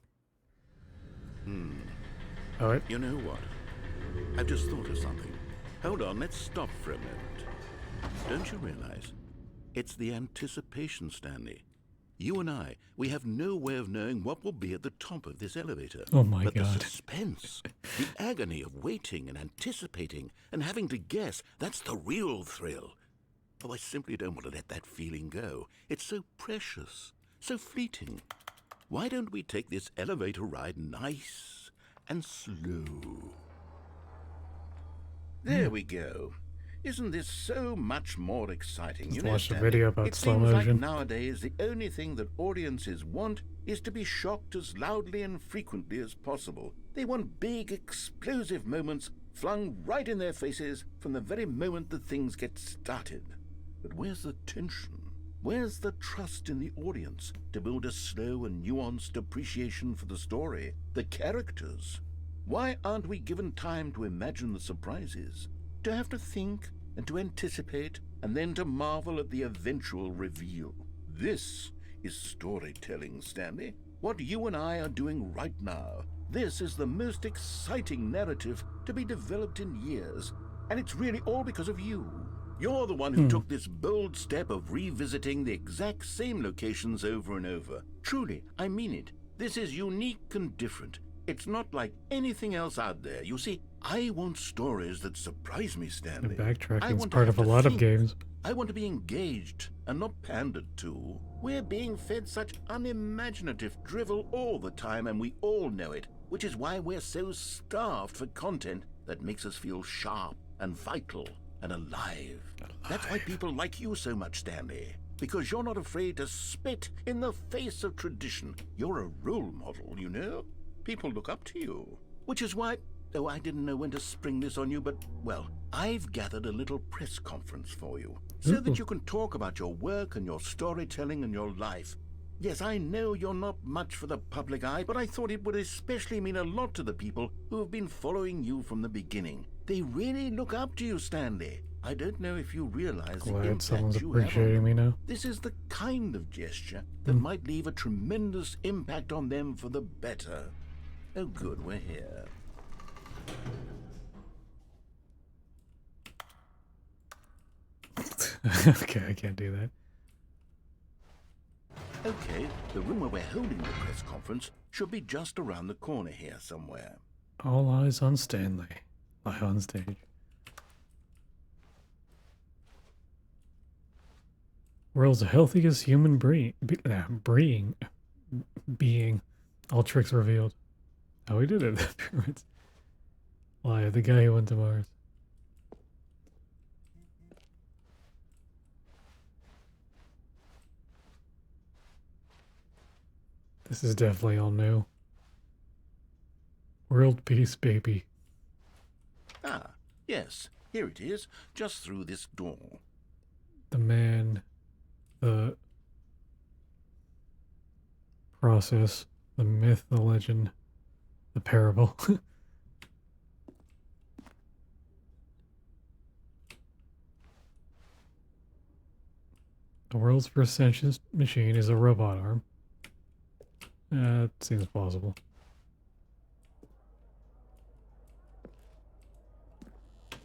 A: Alright.
B: You know what? I've just thought of something. Hold on, let's stop for a moment. Don't you realize? It's the anticipation, Stanley. You and I, we have no way of knowing what will be at the top of this elevator.
A: Oh my
B: but
A: god.
B: The suspense, the agony of waiting and anticipating and having to guess, that's the real thrill. Oh, I simply don't want to let that feeling go. It's so precious, so fleeting. Why don't we take this elevator ride nice and slow? There we go. Isn't this so much more exciting?
A: Just
B: You know,
A: watched a
B: Stanley,
A: video about
B: it
A: slow
B: seems like
A: motion.
B: nowadays the only thing that audiences want is to be shocked as loudly and frequently as possible. They want big, explosive moments flung right in their faces from the very moment that things get started. But where's the tension? Where's the trust in the audience to build a slow and nuanced appreciation for the story, the characters? Why aren't we given time to imagine the surprises, to have to think and to anticipate, and then to marvel at the eventual reveal? This is storytelling, Stanley. What you and I are doing right now. This is the most exciting narrative to be developed in years, and it's really all because of you. You're the one who took this bold step of revisiting the exact same locations over and over. Truly, I mean it. This is unique and different. It's not like anything else out there. You see, I want stories that surprise me, Stanley.
A: The backtracking is
B: want to
A: part of
B: have
A: a
B: to
A: lot of
B: think.
A: games.
B: I want to be engaged and not pandered to. We're being fed such unimaginative drivel all the time, and we all know it, which is why we're so starved for content that makes us feel sharp and vital and alive. That's why people like you so much, Stanley. Because you're not afraid to spit in the face of tradition. You're a role model, you know? People look up to you. Which is why, oh, I didn't know when to spring this on you, but, well, I've gathered a little press conference for you so that you can talk about your work and your storytelling and your life. Yes, I know you're not much for the public eye, but I thought it would especially mean a lot to the people who have been following you from the beginning. They really look up to you, Stanley. I don't know if you realize the
A: Glad someone's
B: impact you have on
A: appreciating
B: them.
A: me now.
B: This is the kind of gesture that might leave a tremendous impact on them for the better. Oh good, we're here.
A: Okay, I can't do that.
B: Okay, the room where we're holding the press conference should be just around the corner here somewhere.
A: All eyes on Stanley. Live on stage. World's healthiest human being. All tricks revealed. Oh, he did it. The pyramids. Why, the guy who went to Mars. This is definitely all new. World peace, baby.
B: Ah, yes, here it is, just through this door.
A: The man, the process, the myth, the legend, the parable. The world's first sentient machine is a robot arm. It seems possible.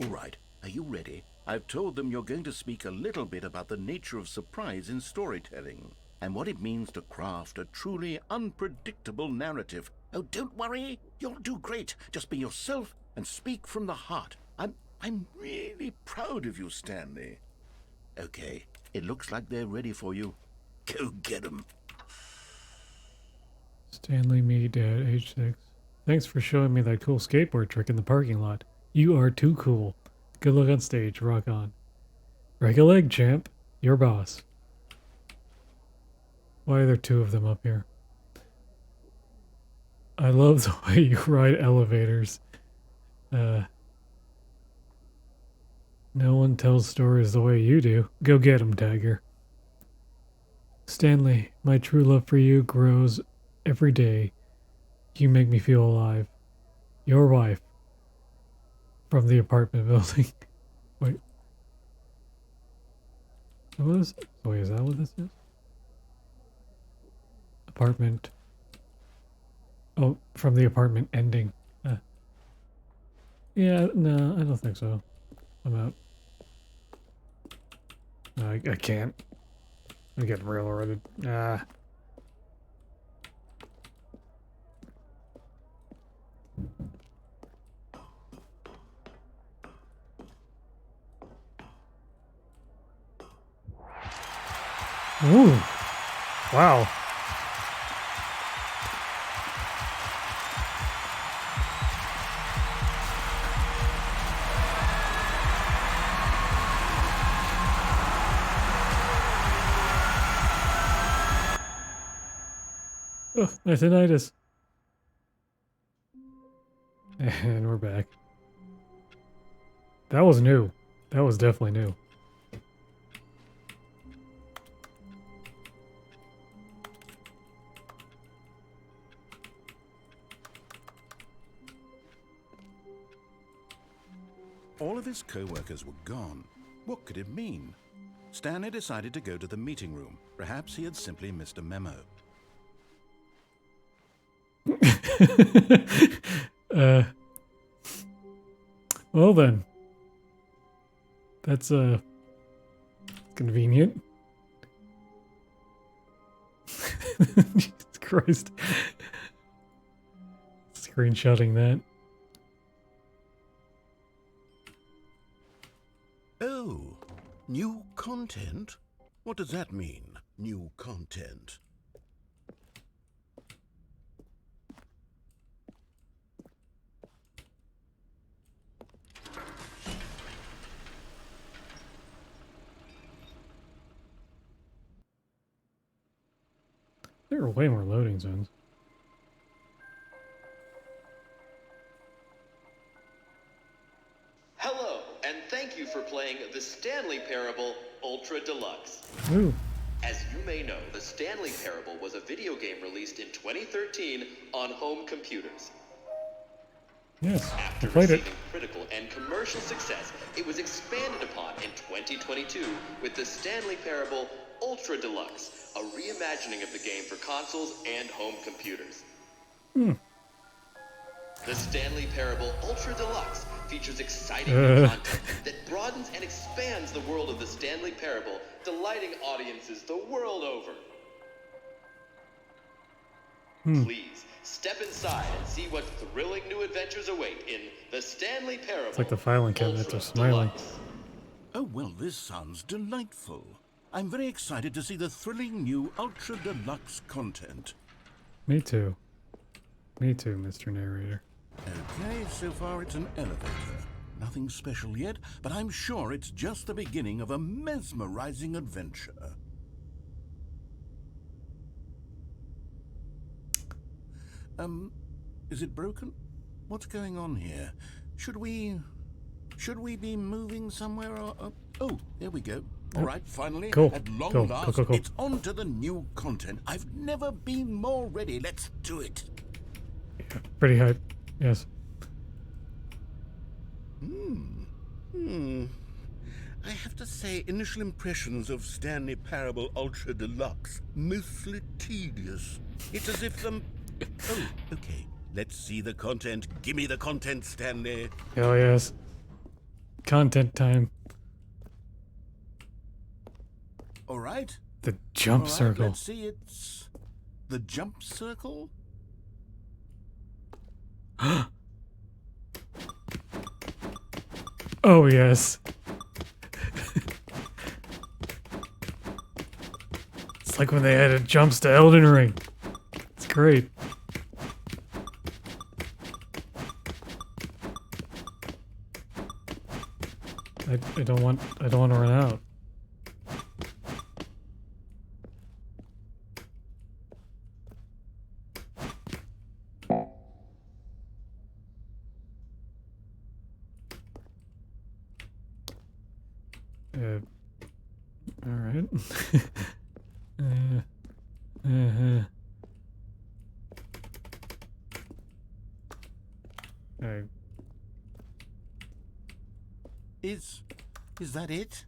B: All right, are you ready? I've told them you're going to speak a little bit about the nature of surprise in storytelling and what it means to craft a truly unpredictable narrative. Oh, don't worry, you'll do great. Just be yourself and speak from the heart. I'm really proud of you, Stanley. Okay, it looks like they're ready for you. Go get 'em.
A: Stanley, me, Dad, age 6. Thanks for showing me that cool skateboard trick in the parking lot. You are too cool. Good luck on stage. Rock on. Break a leg, champ. Your boss. Why are there two of them up here? I love the way you ride elevators. No one tells stories the way you do. Go get 'em, Tiger. Stanley, my true love for you grows every day. You make me feel alive. Your wife. From the apartment building. Wait. What is it? Wait, is that what this is? Apartment. Oh, from the apartment ending. Yeah, no, I don't think so. I'm out. No, I can't. I'm getting railroaded. Ah. Ooh. Wow. Oh, my tinnitus. And we're back. That was new. That was definitely new.
B: All of his co-workers were gone. What could it mean? Stanley decided to go to the meeting room. Perhaps he had simply missed a memo.
A: Well then. That's convenient. Jesus Christ. Screenshotting that.
B: Oh, new content? What does that mean, new content?
A: There are way more loading zones.
C: Hello, and thank you for playing the Stanley Parable Ultra Deluxe.
A: Ooh.
C: As you may know, the Stanley Parable was a video game released in 2013 on home computers.
A: Yes,
C: After
A: I played it.
C: receiving critical and commercial success, it was expanded upon in 2022 with the Stanley Parable Ultra Deluxe, a reimagining of the game for consoles and home computers. The Stanley Parable Ultra Deluxe features exciting new content that broadens and expands the world of the Stanley Parable, delighting audiences the world over. Please, step inside and see what thrilling new adventures await in the Stanley Parable.
A: It's like the filing cabinets
C: Ultra
A: are smiling.
C: Deluxe.
B: Oh, well, this sounds delightful. I'm very excited to see the thrilling new Ultra Deluxe content.
A: Me too. Me too, Mr. Narrator.
B: Okay, so far it's an elevator. Nothing special yet, but I'm sure it's just the beginning of a mesmerizing adventure. Is it broken? What's going on here? Should we be moving somewhere or... oh, there we go. All right, finally,
A: Cool.
B: at long
A: Cool.
B: last,
A: Cool.
B: it's on to the new content. I've never been more ready. Let's do it.
A: Yeah, pretty hype. Yes.
B: I have to say, initial impressions of Stanley Parable Ultra Deluxe, mostly tedious. It's as if oh, okay. Let's see the content. Give me the content, Stanley.
A: Hell yes. Content time.
B: All right.
A: The jump
B: All right,
A: circle.
B: let's see. It's the jump circle.
A: Oh yes. It's like when they added jumps to Elden Ring. It's great. I don't want to run out. All right.
B: Is that it?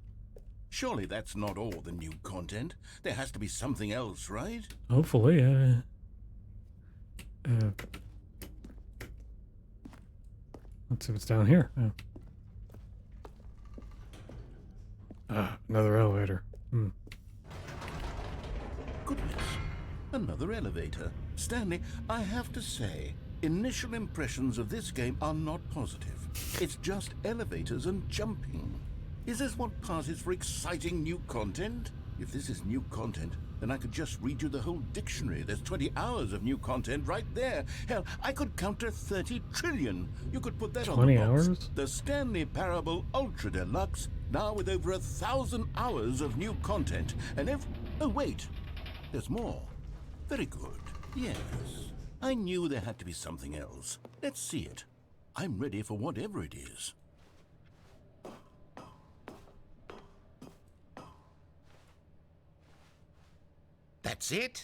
B: Surely that's not all the new content. There has to be something else, right?
A: Hopefully, let's see what's down here. Another elevator.
B: Goodness, another elevator. Stanley, I have to say, initial impressions of this game are not positive. It's just elevators and jumping. Is this what passes for exciting new content? If this is new content, then I could just read you the whole dictionary. There's 20 hours of new content right there. Hell, I could counter 30 trillion. You could put that on the
A: 20
B: box.
A: hours?
B: The Stanley Parable Ultra Deluxe, now with over 1,000 hours of new content. And oh wait, there's more. Very good. Yes, I knew there had to be something else. Let's see it. I'm ready for whatever it is. That's it?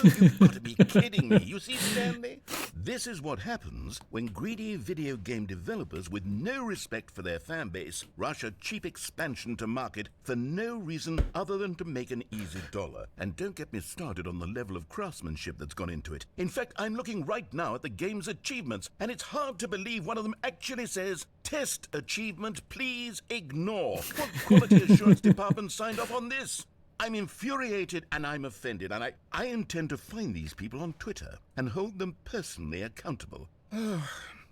B: Oh, you've got to be kidding me. You see, Stanley? This is what happens when greedy video game developers with no respect for their fan base rush a cheap expansion to market for no reason other than to make an easy dollar. And don't get me started on the level of craftsmanship that's gone into it. In fact, I'm looking right now at the game's achievements, and it's hard to believe one of them actually says, "Test achievement, please ignore." What quality assurance department signed off on this? I'm infuriated and I'm offended, and I intend to find these people on Twitter and hold them personally accountable.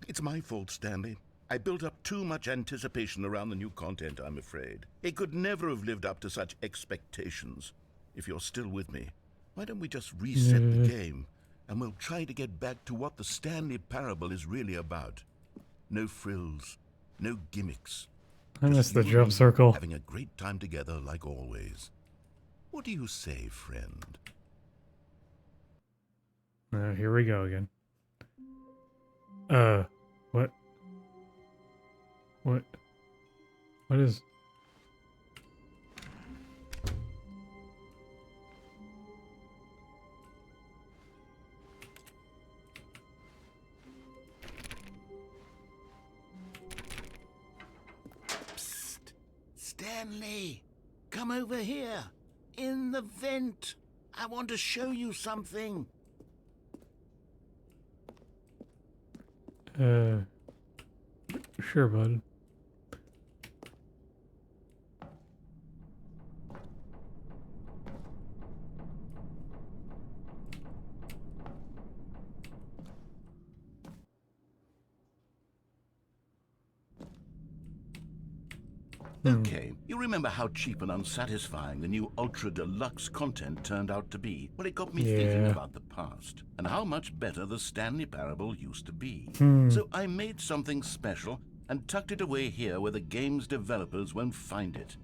B: It's my fault, Stanley. I built up too much anticipation around the new content, I'm afraid. It could never have lived up to such expectations. If you're still with me, why don't we just reset the game, and we'll try to get back to what the Stanley Parable is really about. No frills, no gimmicks.
A: I missed the
B: Just you
A: jump
B: and me
A: circle.
B: having a great time together like always. What do you say, friend?
A: Here we go again. What? What? What is...
B: Psst! Stanley! Come over here! In the vent! I want to show you something!
A: Sure, bud.
B: Okay, you remember how cheap and unsatisfying the new Ultra Deluxe content turned out to be? Well, it got me thinking about the past, and how much better the Stanley Parable used to be. So I made something special and tucked it away here where the game's developers won't find it.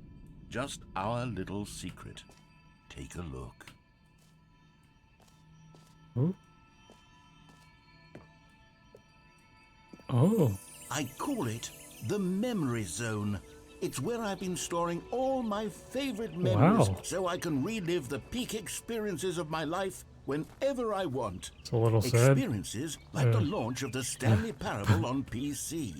B: Just our little secret. Take a look.
A: Ooh. Oh.
B: I call it the Memory Zone. It's where I've been storing all my favorite memories so I can relive the peak experiences of my life whenever I want.
A: It's a little sad.
B: Experiences like the launch of the Stanley Parable on PC.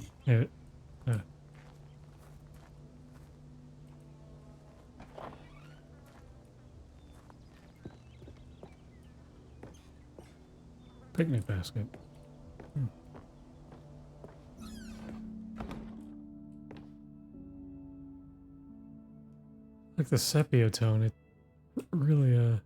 A: Picnic basket. Like the sepia tone, it really,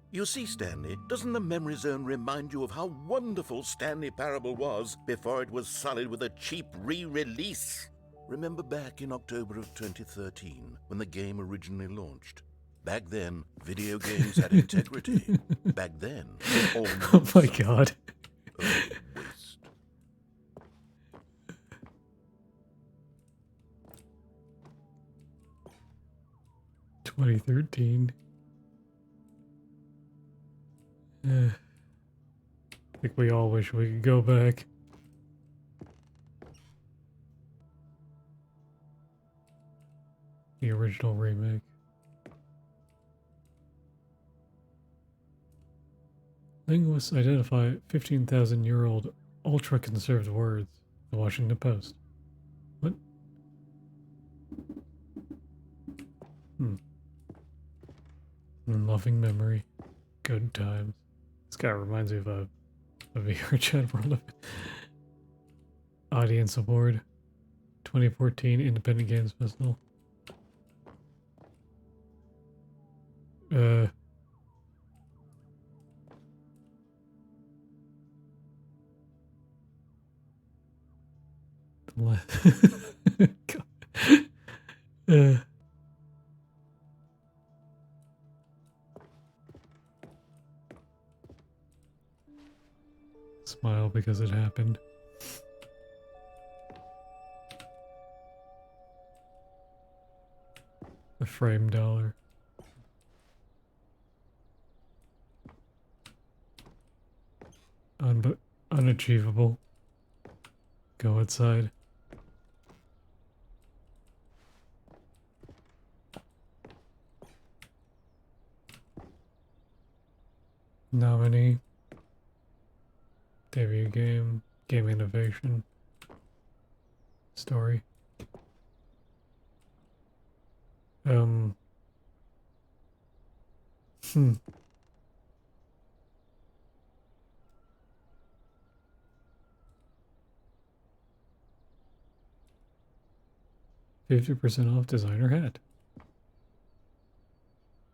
B: You see, Stanley, doesn't the Memory Zone remind you of how wonderful Stanley Parable was before it was sullied with a cheap re-release? Remember back in October of 2013, when the game originally launched? Back then, video games had integrity. Back then, all
A: oh my god.
B: waste.
A: 2013. I think we all wish we could go back. The original remake. Linguists identify 15,000-year-old ultra-conserved words. The Washington Post. What? In loving memory. Good times. This guy reminds me of a VR chat world. Audience Award. 2014 Independent Games Festival. God. Smile because it happened. The frame dollar. unachievable. Go outside. Nominee. Debut game. Game innovation. Story. 50% off designer hat.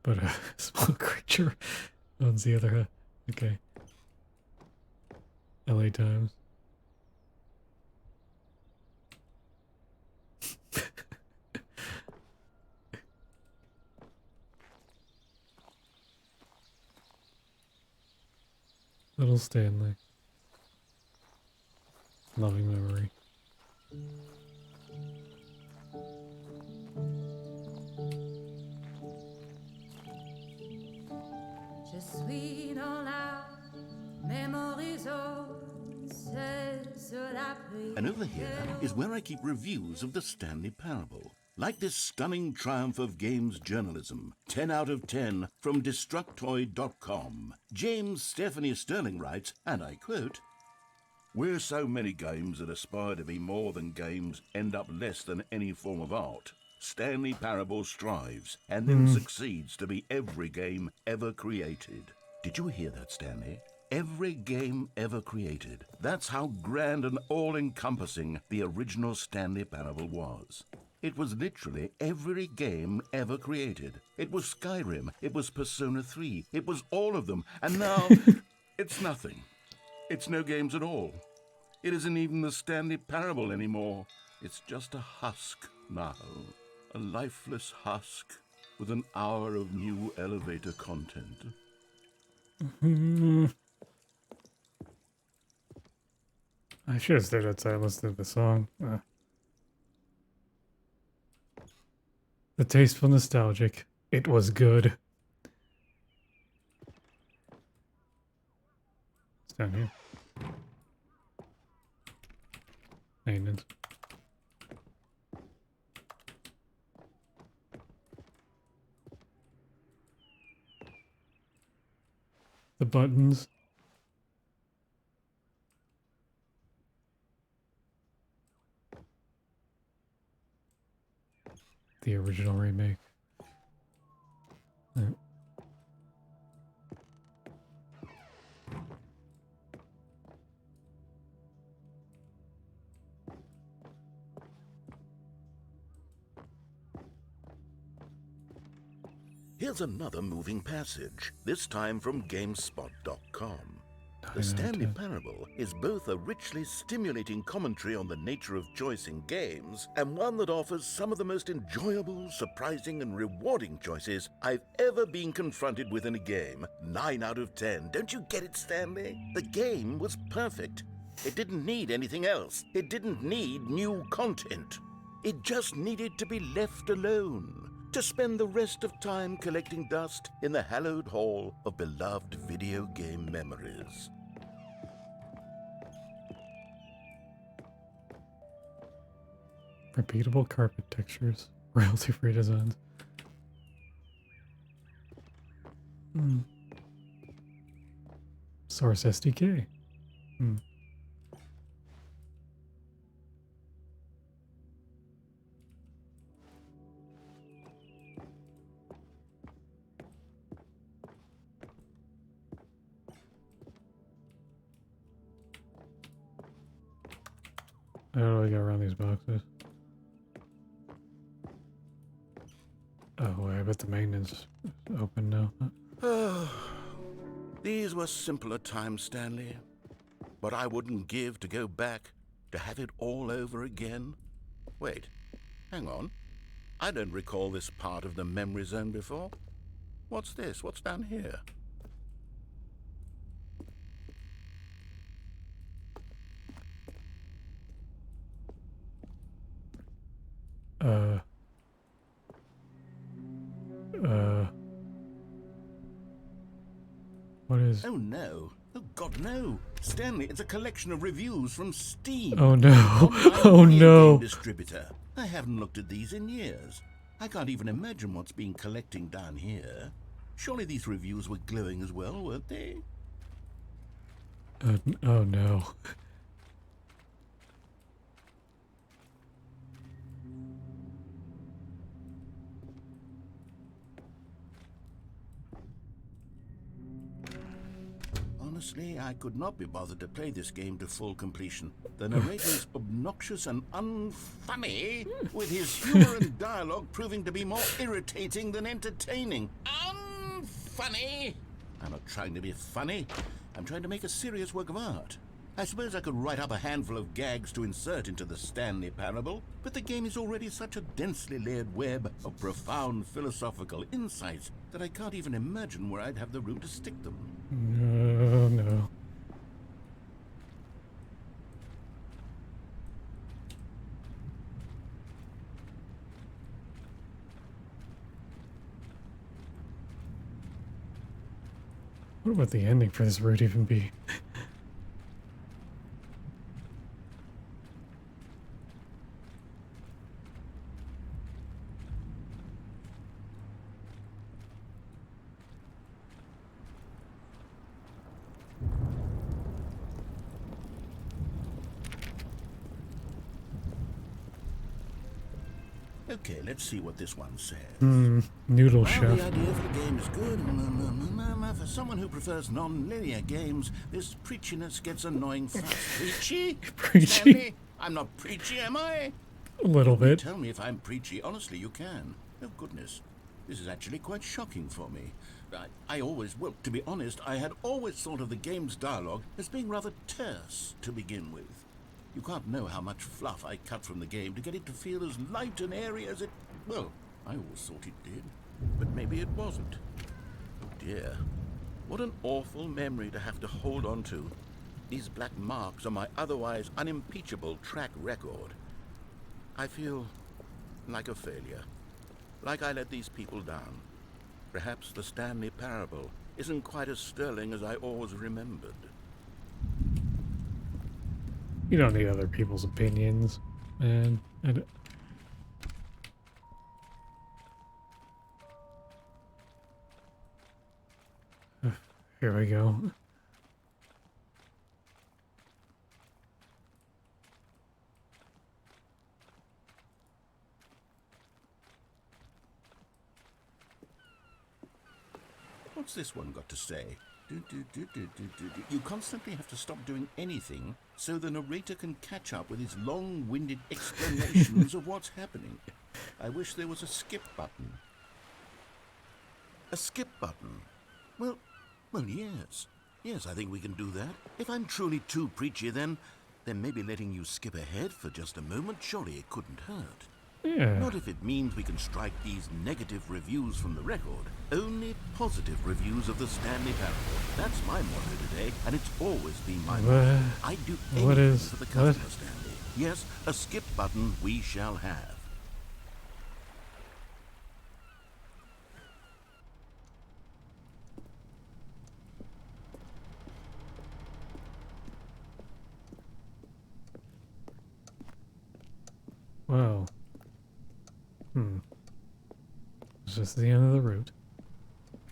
A: But a small creature owns the other hat. Okay. LA Times. Little Stanley. Loving memory.
D: Je suis dans la mémorisation, sur la
B: And over here is where I keep reviews of the Stanley Parable. Like this stunning triumph of games journalism, 10 out of 10 from Destructoid.com. James Stephanie Sterling writes, and I quote, "Where so many games that aspire to be more than games end up less than any form of art, Stanley Parable strives and then succeeds to be every game ever created." Did you hear that, Stanley? Every game ever created. That's how grand and all-encompassing the original Stanley Parable was. It was literally every game ever created. It was Skyrim, it was Persona 3, it was all of them, and now it's nothing. It's no games at all. It isn't even the Stanley Parable anymore. It's just a husk now. A lifeless husk with an hour of new elevator content.
A: I should have stayed outside and listened to the song. The tasteful nostalgic. It was good. It's down here. Maintenance. The buttons. The original remake. Yeah.
B: Here's another moving passage, this time from GameSpot.com. The
A: 9 out of
B: Stanley
A: 10.
B: Parable is both a richly stimulating commentary on the nature of choice in games and one that offers some of the most enjoyable, surprising, and rewarding choices I've ever been confronted with in a game. 9 out of 10. Don't you get it, Stanley? The game was perfect. It didn't need anything else. It didn't need new content. It just needed to be left alone, to spend the rest of time collecting dust in the hallowed hall of beloved video game memories.
A: Repeatable carpet textures. Royalty-free designs. Source SDK. How do I get around these boxes? Oh, I bet the maintenance is open now.
B: These were simpler times, Stanley. But I wouldn't give to go back to have it all over again. Wait, hang on. I don't recall this part of the memory zone before. What's this? What's down here?
A: What is...
B: Oh no. Oh God, no. Stanley, it's a collection of reviews from Steam.
A: Oh no.
B: Online
A: Oh
B: video
A: no.
B: game distributor. I haven't looked at these in years. I can't even imagine what's been collecting down here. Surely these reviews were glowing as well, weren't they?
A: Oh no.
B: Honestly, I could not be bothered to play this game to full completion. The narrator is obnoxious and unfunny, with his humor and dialogue proving to be more irritating than entertaining. Unfunny! I'm not trying to be funny. I'm trying to make a serious work of art. I suppose I could write up a handful of gags to insert into the Stanley parable, but the game is already such a densely layered web of profound philosophical insights that I can't even imagine where I'd have the room to stick them.
A: No, no. What would the ending for this route even be?
B: Okay, let's see what this one says.
A: Noodle
B: Well,
A: chef.
B: the idea for the game is good. For someone who prefers non-linear games, this preachiness gets annoying fast. Preachy?
A: Preachy.
B: Stanley? I'm not preachy, am I?
A: A little bit.
B: Tell me if I'm preachy. Honestly, you can. Oh, goodness. This is actually quite shocking for me. Well, to be honest, I had always thought of the game's dialogue as being rather terse to begin with. You can't know how much fluff I cut from the game to get it to feel as light and airy as it... Well, I always thought it did. But maybe it wasn't. Oh dear. What an awful memory to have to hold on to. These black marks on my otherwise unimpeachable track record. I feel like a failure. Like I let these people down. Perhaps the Stanley parable isn't quite as sterling as I always remembered.
A: You don't need other people's opinions, man. Here we go.
B: What's this one got to say? You constantly have to stop doing anything so the narrator can catch up with his long-winded explanations of what's happening. I wish there was a skip button. A skip button? Well, yes. Yes, I think we can do that. If I'm truly too preachy, then maybe letting you skip ahead for just a moment, surely it couldn't hurt.
A: Yeah.
B: Not if it means we can strike these negative reviews from the record. Only positive reviews of the Stanley parable. That's my motto today, and it's always been my motto. I'd do anything for the customer, Stanley. Yes, a skip button we shall have.
A: Wow. Is this the end of the route?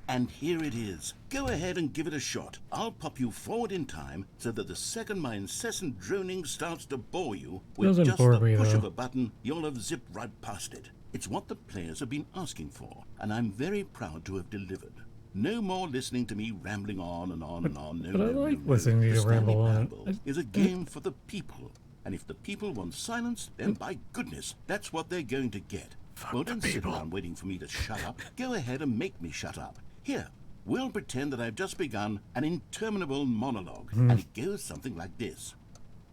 B: And here it is. Go ahead and give it a shot. I'll pop you forward in time so that the second my incessant droning starts to bore you, with
A: Doesn't
B: just
A: bore
B: the
A: me,
B: push
A: though.
B: of a button, you'll have zipped right past it. It's what the players have been asking for, and I'm very proud to have delivered. No more listening to me rambling on and on and on.
A: But I like listening to you
B: The
A: ramble
B: Stanley
A: on.
B: Parable is a game for the people. And if the people want silence, then by goodness, that's what they're going to get. Well, don't sit around waiting for me to shut up. Go ahead and make me shut up. Here, we'll pretend that I've just begun an interminable monologue, and it goes something like this.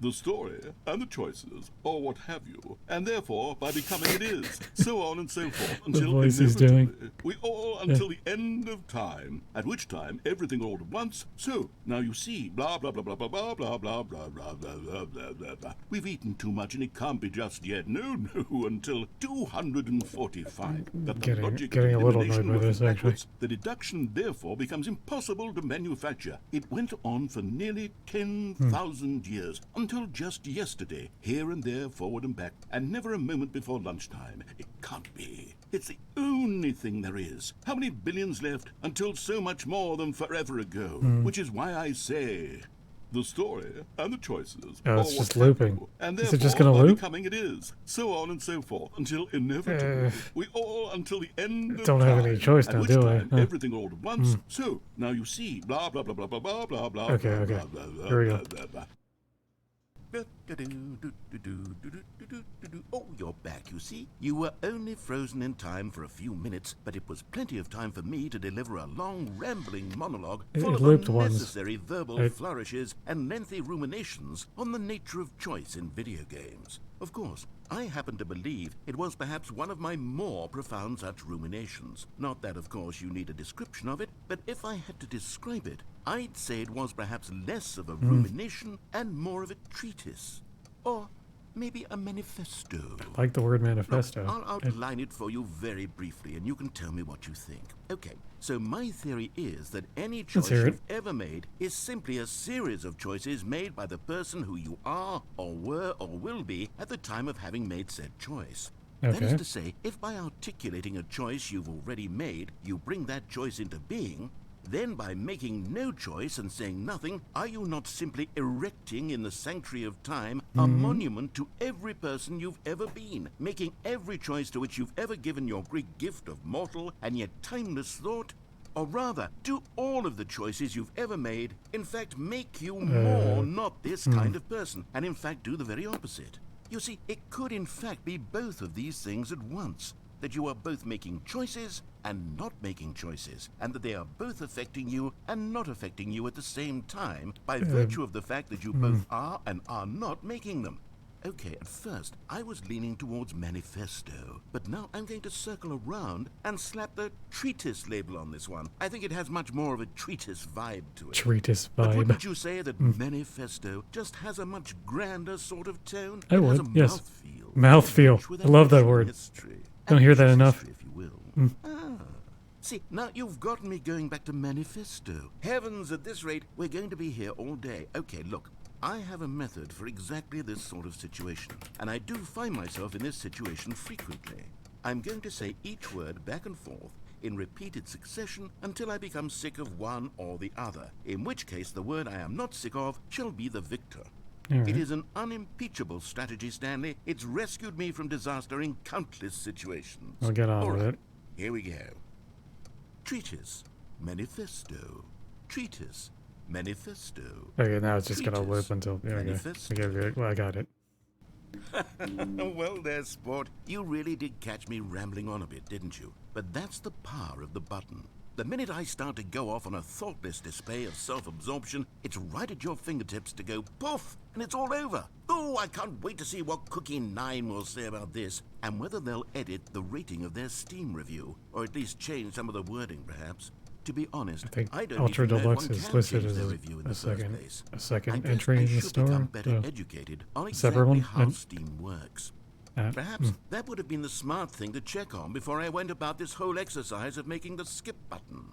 E: the story and the choices, or what have you, and therefore by becoming it is, so on and so forth, until
A: voice he's doing.
E: inevitably we all until the end of time, at which time everything all at once. So now you see, blah blah blah blah blah blah blah blah blah blah blah blah blah blah blah. We've eaten too much and it can't be just yet. No, until 245. That the logic
A: Getting
E: of
A: a little
E: elimination
A: annoyed by
E: working
A: this, actually.
E: backwards, the deduction therefore becomes impossible to manufacture. It went on for nearly 10,000 years, until just yesterday, here and there, forward and back, and never a moment before lunchtime. It can't be. It's the only thing there is. How many billions left until so much more than forever ago? Which is why I say, the story and the choices.
A: Oh,
E: or
A: it's just
E: what have
A: looping.
E: you, and
A: Is it
E: therefore
A: just gonna
E: by
A: loop?
E: becoming it is, so on and so forth, until inevitably we all until the end of
A: Don't have any
E: time,
A: choice
E: at
A: now,
E: which
A: do I?
E: time
A: Huh.
E: everything all at once. So now you see, blah blah blah blah blah blah blah blah.
A: Okay,
E: blah,
A: okay.
E: blah, blah, blah,
A: Here we go.
E: blah, blah, blah.
B: Oh, you're back, you see. You were only frozen in time for a few minutes, but it was plenty of time for me to deliver a long, rambling monologue
A: It
B: full of
A: looped once.
B: unnecessary verbal
A: Right.
B: flourishes and lengthy ruminations on the nature of choice in video games. Of course, I happen to believe it was perhaps one of my more profound such ruminations. Not that, of course, you need a description of it, but if I had to describe it, I'd say it was perhaps less of a rumination and more of a treatise. Or maybe a manifesto.
A: I like the word
B: Look,
A: manifesto.
B: I'll outline it for you very briefly, and you can tell me what you think. Okay, so my theory is that any choice
A: hear it.
B: you've ever made is simply a series of choices made by the person who you are, or were, or will be at the time of having made said choice. That is
A: Okay.
B: to say, if by articulating a choice you've already made, you bring that choice into being, then by making no choice and saying nothing, are you not simply erecting in the sanctuary of time a monument to every person you've ever been, making every choice to which you've ever given your great gift of mortal and yet timeless thought? Or rather, do all of the choices you've ever made, in fact, make you more not this kind of person, and in fact do the very opposite? You see, it could in fact be both of these things at once. That you are both making choices and not making choices, and that they are both affecting you and not affecting you at the same time by virtue of the fact that you both are and are not making them. Okay, at first I was leaning towards manifesto, but now I'm going to circle around and slap the treatise label on this one. I think it has much more of a treatise vibe to it.
A: Treatise
B: But
A: vibe.
B: wouldn't you say that manifesto just has a much grander sort of tone?
A: I
B: It has
A: would,
B: a
A: yes.
B: mouthfeel.
A: Mouthfeel.
B: Rich with
A: I love that
B: emotional
A: word.
B: history.
A: Don't hear that
B: Ambitious
A: enough.
B: history, if you will. See, now you've gotten me going back to manifesto. Heavens, at this rate, we're going to be here all day. Okay, look, I have a method for exactly this sort of situation, and I do find myself in this situation frequently. I'm going to say each word back and forth in repeated succession until I become sick of one or the other, in which case the word I am not sick of shall be the victor. It is an unimpeachable strategy, Stanley. It's rescued me from disaster in countless situations.
A: I'll get on
B: All
A: with
B: right,
A: it.
B: here we go. Treatise, manifesto. Treatise, manifesto.
A: Okay, now it's just gonna
B: Treatise,
A: loop until there we go.
B: manifesto.
A: Okay, well, I got it.
B: Well, there, sport. You really did catch me rambling on a bit, didn't you? But that's the power of the button. The minute I start to go off on a thoughtless display of self-absorption, it's right at your fingertips to go poof, and it's all over. Oh, I can't wait to see what Cookie 9 will say about this, and whether they'll edit the rating of their Steam review, or at least change some of the wording, perhaps. To be honest,
A: I think
B: don't
A: Ultra
B: even know if
A: Deluxe
B: one
A: is
B: can
A: listed
B: change
A: as
B: their review in the first place.
A: a
B: I
A: second
B: guess
A: entry
B: I
A: in the
B: should
A: store.
B: become better
A: So,
B: educated on
A: separate
B: exactly
A: one?
B: how
A: And-
B: Steam works.
A: uh,
B: Perhaps that would have been the smart thing to check on before I went about this whole exercise of making the skip button.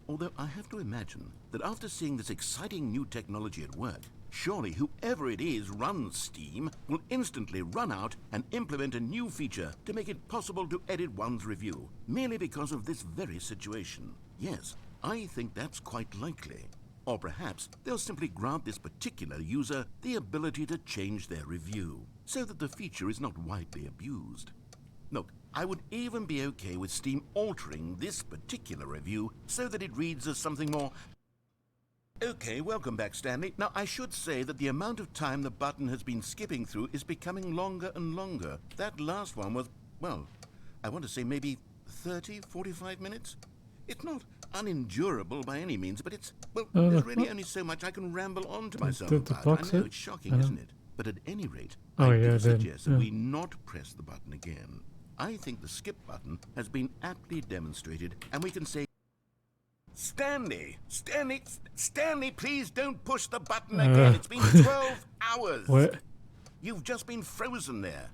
B: Although I have to imagine that after seeing this exciting new technology at work, surely whoever it is runs Steam will instantly run out and implement a new feature to make it possible to edit one's review, merely because of this very situation. Yes, I think that's quite likely. Or perhaps they'll simply grant this particular user the ability to change their review, so that the feature is not widely abused. Look, I would even be okay with Steam altering this particular review so that it reads as something more... Okay, welcome back, Stanley. Now, I should say that the amount of time the button has been skipping through is becoming longer and longer. That last one was, well, I want to say maybe 30, 45 minutes? It's not unendurable by any means, but it's, well, there's really only so much I can ramble on to myself
A: the
B: about.
A: box
B: I know
A: it?
B: it's shocking, isn't it? But at any rate,
A: Oh,
B: I
A: yeah,
B: do
A: it did.
B: suggest that we not press the button again. I think the skip button has been aptly demonstrated, and we can say, Stanley, please don't push the button again. It's been 12 hours.
A: What?
B: You've just been frozen there.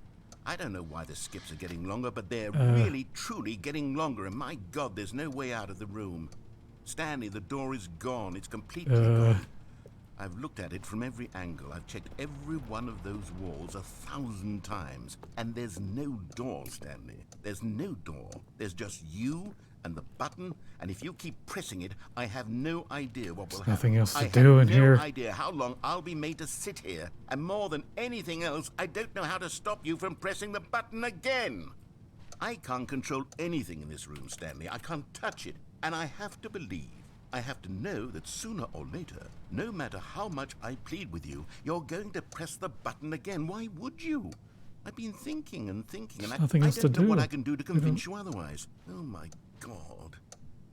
B: I don't know why the skips are getting longer, but they're really, truly getting longer, and my God, there's no way out of the room. Stanley, the door is gone. It's completely gone. I've looked at it from every angle. I've checked every one of those walls 1,000 times. And there's no door, Stanley. There's no door. There's just you and the button. And if you keep pressing it, I have no idea what will happen.
A: Nothing else to do in here.
B: I have no idea how long I'll be made to sit here. And more than anything else, I don't know how to stop you from pressing the button again. I can't control anything in this room, Stanley. I can't touch it. And I have to believe, I have to know that sooner or later, no matter how much I plead with you, you're going to press the button again. Why would you? I've been thinking and thinking, and I don't know what I can do to convince you otherwise. Oh my God.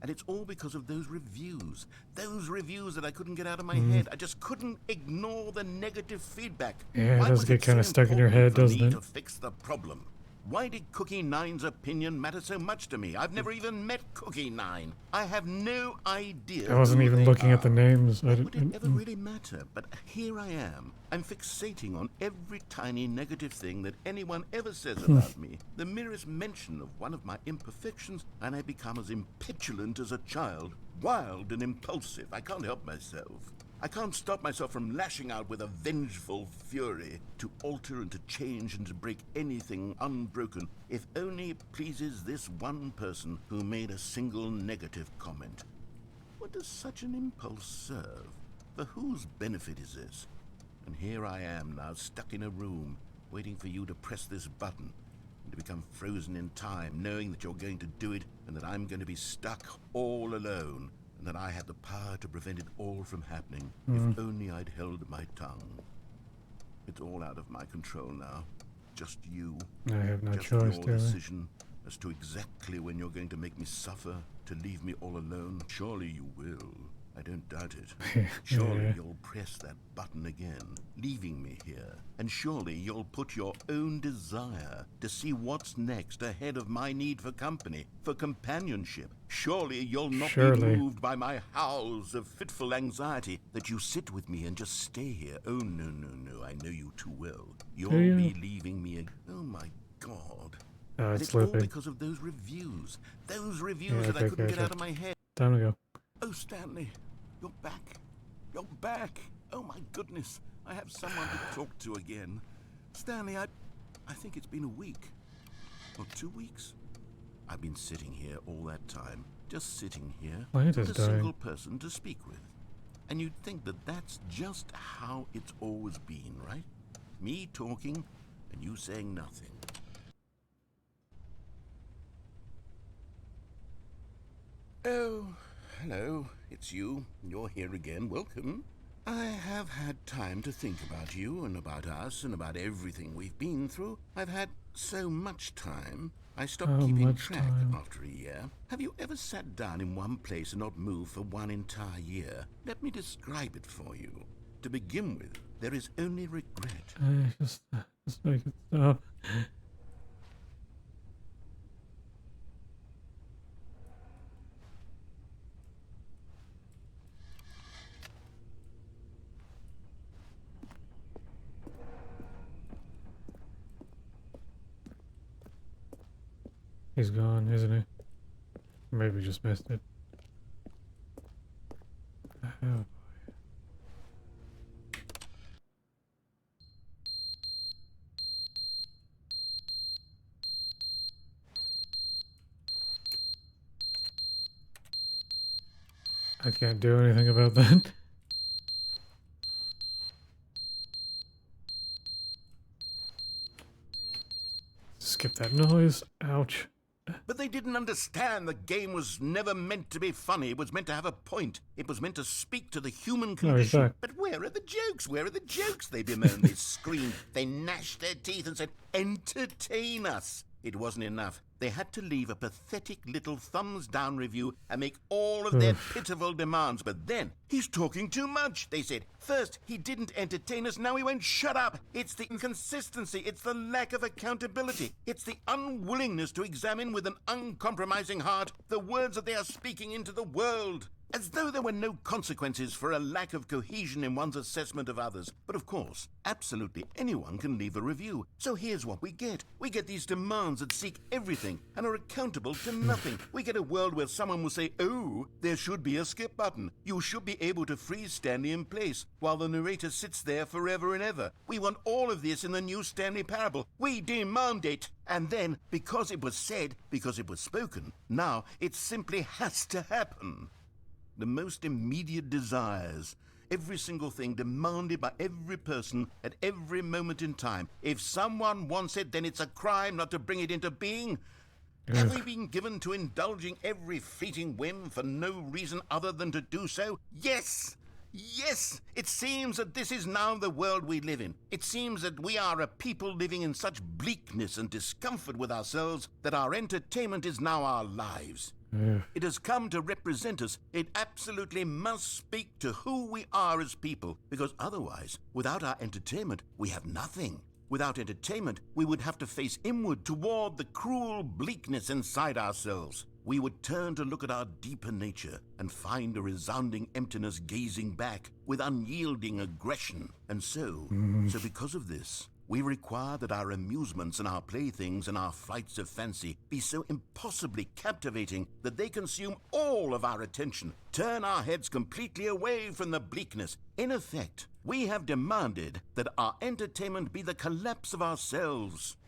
B: And it's all because of those reviews. Those reviews that I couldn't get out of my head. I just couldn't ignore the negative feedback.
A: Yeah, it does get kind of stuck in your head, doesn't it?
B: To fix the problem. Why did Cookie Nine's opinion matter so much to me? I've never even met Cookie Nine. I have no idea.
A: I wasn't even looking at the names.
B: Would it ever really matter? But here I am. I'm fixating on every tiny negative thing that anyone ever says about me. The merest mention of one of my imperfections, and I become as impetulant as a child. Wild and impulsive. I can't help myself. I can't stop myself from lashing out with a vengeful fury to alter and to change and to break anything unbroken, if only it pleases this one person who made a single negative comment. What does such an impulse serve? For whose benefit is this? And here I am now, stuck in a room, waiting for you to press this button, and to become frozen in time, knowing that you're going to do it, and that I'm going to be stuck all alone, and that I had the power to prevent it all from happening, if only I'd held my tongue. It's all out of my control now. Just you.
A: I have no
B: Just
A: choice,
B: your
A: do I?
B: decision as to exactly when you're going to make me suffer, to leave me all alone. Surely you will. I don't doubt it. Surely you'll press that button again, leaving me here. And surely you'll put your own desire to see what's next ahead of my need for company, for companionship. Surely you'll not be moved by my howls of fitful anxiety, that you sit with me and just stay here. Oh, no, no, no, I know you too well. You'll be leaving me oh, my God. And it's all because of those reviews. Those reviews that I couldn't get out of my head.
A: Time to go.
B: Oh, Stanley, you're back. You're back. Oh, my goodness. I have someone to talk to again. Stanley, I think it's been a week. Or 2 weeks. I've been sitting here all that time. Just sitting here.
A: Plant is
B: with a single person to speak with. And you'd think that that's just how it's always been, right? Me talking and you saying nothing. Oh, hello, it's you. You're here again. Welcome. I have had time to think about you and about us and about everything we've been through. I've had so much time. I stopped keeping track after a year. Have you ever sat down in one place and not moved for one entire year? Let me describe it for you. To begin with, there is only regret.
A: Just make it stop. He's gone, isn't he? Maybe just missed it. Oh. I can't do anything about that. Skip that noise. Ouch.
B: But they didn't understand the game was never meant to be funny. It was meant to have a point. It was meant to speak to the human condition. But where are the jokes? Where are the jokes? They bemoaned, they screamed, they gnashed their teeth and said, entertain us. It wasn't enough. they had to leave a pathetic little thumbs-down review and make all of their pitiful demands. But then, he's talking too much, they said. First, he didn't entertain us, now he won't shut up. It's the inconsistency, it's the lack of accountability, it's the unwillingness to examine with an uncompromising heart the words that they are speaking into the world. As though there were no consequences for a lack of cohesion in one's assessment of others. But of course, absolutely anyone can leave a review. So here's what we get. We get these demands that seek everything and are accountable to nothing. We get a world where someone will say, oh, there should be a skip button. You should be able to freeze Stanley in place while the narrator sits there forever and ever. We want all of this in the new Stanley parable. We demand it. And then, because it was said, because it was spoken, now it simply has to happen. The most immediate desires, every single thing demanded by every person at every moment in time. If someone wants it, then it's a crime not to bring it into being. Have we been given to indulging every fleeting whim for no reason other than to do so? Yes! Yes! It seems that this is now the world we live in. It seems that we are a people living in such bleakness and discomfort with ourselves that our entertainment is now our lives. It has come to represent us. It absolutely must speak to who we are as people, because otherwise, without our entertainment, we have nothing. Without entertainment, we would have to face inward toward the cruel bleakness inside ourselves. We would turn to look at our deeper nature and find a resounding emptiness gazing back with unyielding aggression. And so because of this, we require that our amusements and our playthings and our flights of fancy be so impossibly captivating that they consume all of our attention, turn our heads completely away from the bleakness. In effect, we have demanded that our entertainment be the collapse of ourselves.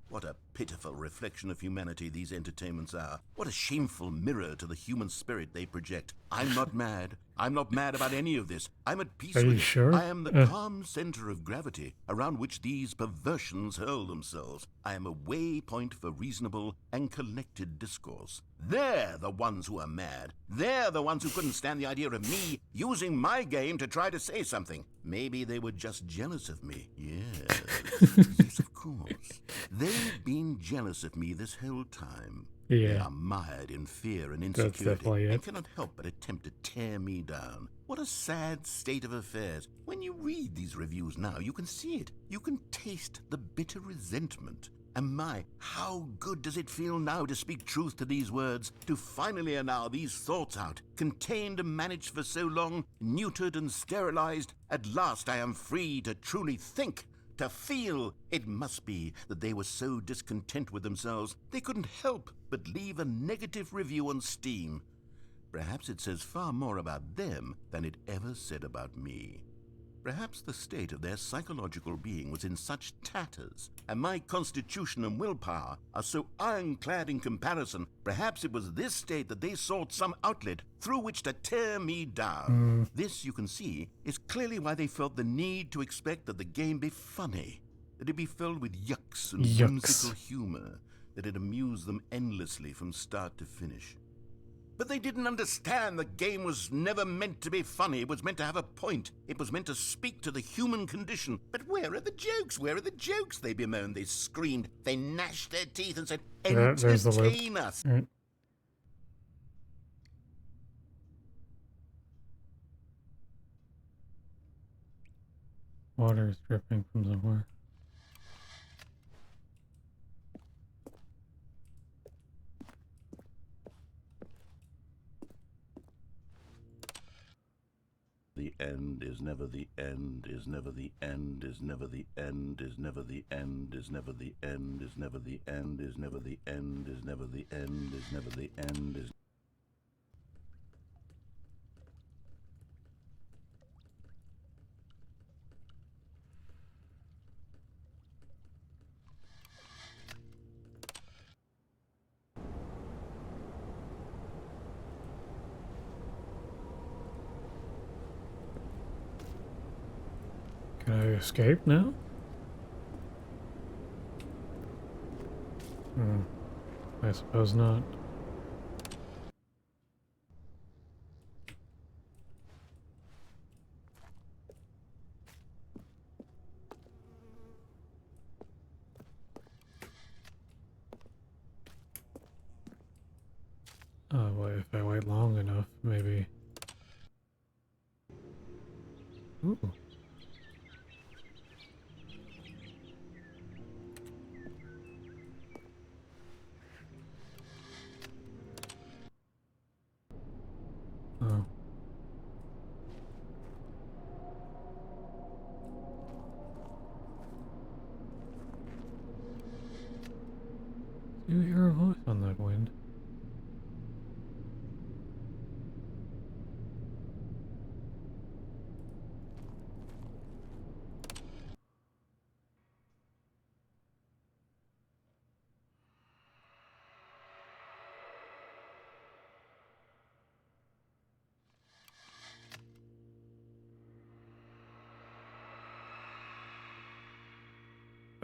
B: What a pitiful reflection of humanity these entertainments are. What a shameful mirror to the human spirit they project. I'm not mad. I'm not mad about any of this. I'm at peace with it.
A: Sure?
B: I am the calm center of gravity around which these perversions hurl themselves. I am a waypoint for reasonable and collected discourse. They're the ones who are mad. They're the ones who couldn't stand the idea of me using my game to try to say something. Maybe they were just jealous of me. Yes. Yes, of course. They've been jealous of me this whole time.
A: Yeah.
B: They are mired in fear and
A: That's
B: insecurity
A: definitely it.
B: and cannot help but attempt to tear me down. What a sad state of affairs. When you read these reviews now, you can see it. You can taste the bitter resentment. And my, how good does it feel now to speak truth to these words, to finally allow these thoughts out, contained and managed for so long, neutered and sterilized. At last I am free to truly think, to feel. It must be that they were so discontent with themselves, they couldn't help but leave a negative review on Steam. Perhaps it says far more about them than it ever said about me. Perhaps the state of their psychological being was in such tatters, and my constitution and willpower are so ironclad in comparison. Perhaps it was this state that they sought some outlet through which to tear me down. This, you can see, is clearly why they felt the need to expect that the game be funny, that it be filled with yucks and whimsical humor, that it amuse them endlessly from start to finish. But they didn't understand the game was never meant to be funny. It was meant to have a point. It was meant to speak to the human condition. But where are the jokes? Where are the jokes? They bemoaned, they screamed, they gnashed their teeth and said, entertain us.
A: Right. Water is dripping from somewhere.
B: The end is never the end, is never the end, is never the end, is never the end, is never the end, is never the end, is never the end, is never the end, is never the end, is
A: Can I escape now? I suppose not. Oh, well, if I wait long enough, maybe. Ooh. Oh. Do you hear a voice on that wind?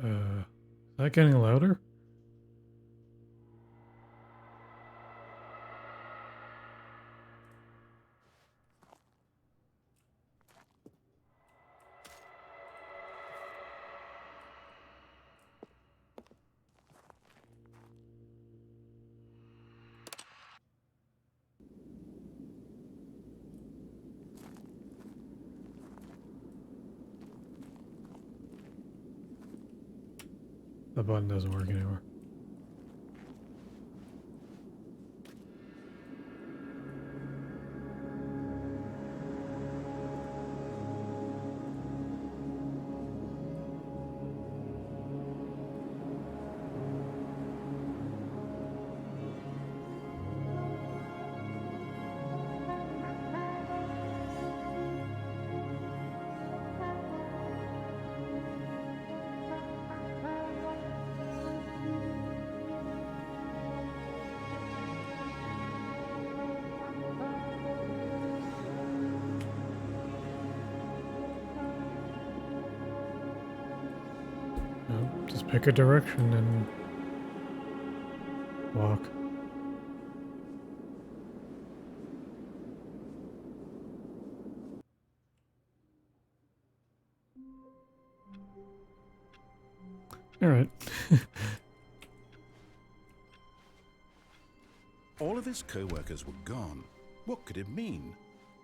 A: Is that getting louder? The button doesn't work anymore. No, just pick a direction and walk. Alright.
B: All of his co-workers were gone. What could it mean?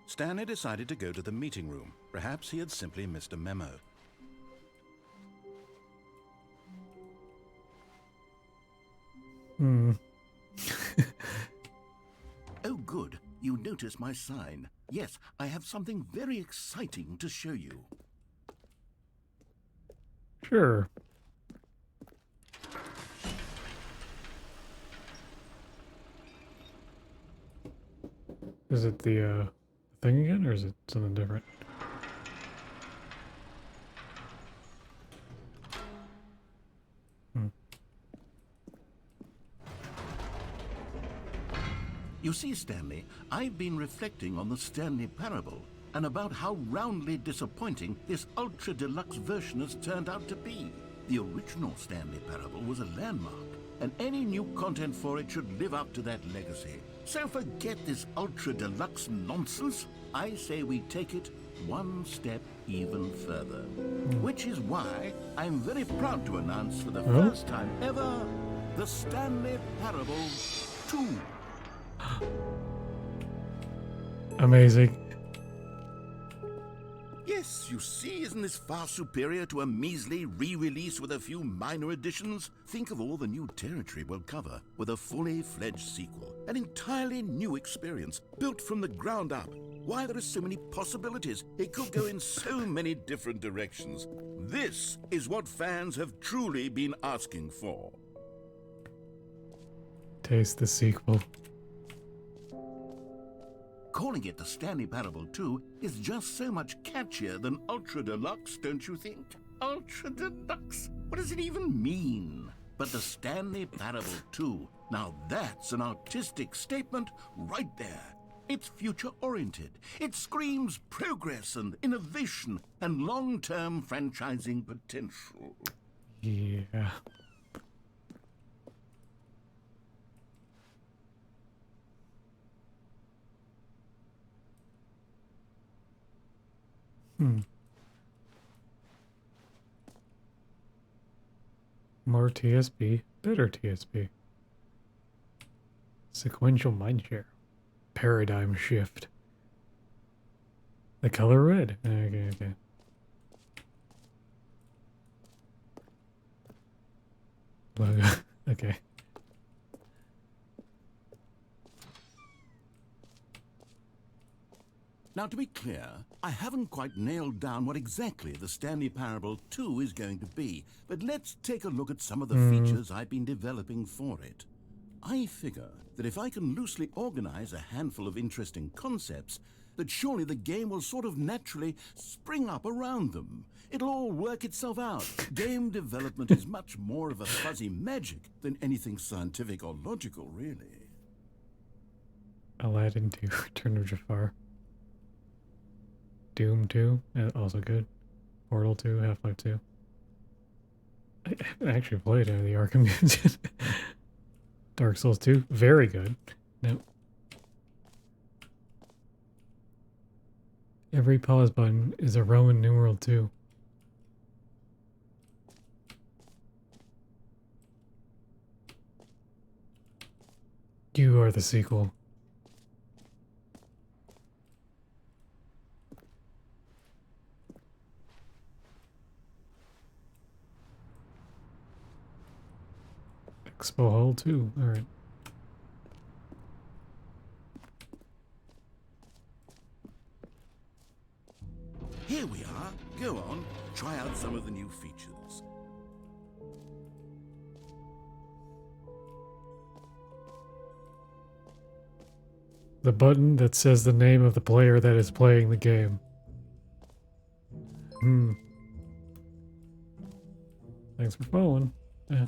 B: Stanley decided to go to the meeting room. Perhaps he had simply missed a memo.
A: Hmm.
E: Oh, good. You notice my sign. Yes, I have something very exciting to show you.
A: Sure. Is it the thing again, or is it something different? Hmm.
E: You see, Stanley, I've been reflecting on the Stanley Parable and about how roundly disappointing this ultra deluxe version has turned out to be. The original Stanley Parable was a landmark, and any new content for it should live up to that legacy. So forget this ultra deluxe nonsense. I say we take it one step even further. Which is why I'm very proud to announce for the first time ever, the Stanley Parable 2.
A: Amazing.
E: Yes, you see, isn't this far superior to a measly re-release with a few minor additions? Think of all the new territory we'll cover with a fully fledged sequel. An entirely new experience, built from the ground up. Why, there are so many possibilities. It could go in so many different directions. This is what fans have truly been asking for.
A: Taste the sequel.
E: Calling it the Stanley Parable 2 is just so much catchier than Ultra Deluxe, don't you think? Ultra Deluxe? What does it even mean? But the Stanley Parable 2, now that's an artistic statement right there. It's future-oriented. It screams progress and innovation and long-term franchising potential.
A: Yeah. More TSP, better TSP. Sequential mindshare. Paradigm shift. The color red. Okay, okay. Logo. Okay.
B: Now, to be clear, I haven't quite nailed down what exactly the Stanley Parable 2 is going to be, but let's take a look at some of the features I've been developing for it. I figure that if I can loosely organize a handful of interesting concepts, that surely the game will sort of naturally spring up around them. It'll all work itself out. Game development is much more of a fuzzy magic than anything scientific or logical, really.
A: Aladdin 2, Return of Jafar. Doom 2, also good. Portal 2, Half-Life 2. I haven't actually played any of the Arkham games. Dark Souls 2, very good. Nope. Every pause button is a Roman numeral 2. You are the sequel. Expo Hall 2, alright.
B: Here we are. Go on, try out some of the new features.
A: The button that says the name of the player that is playing the game. Thanks for following. Yeah.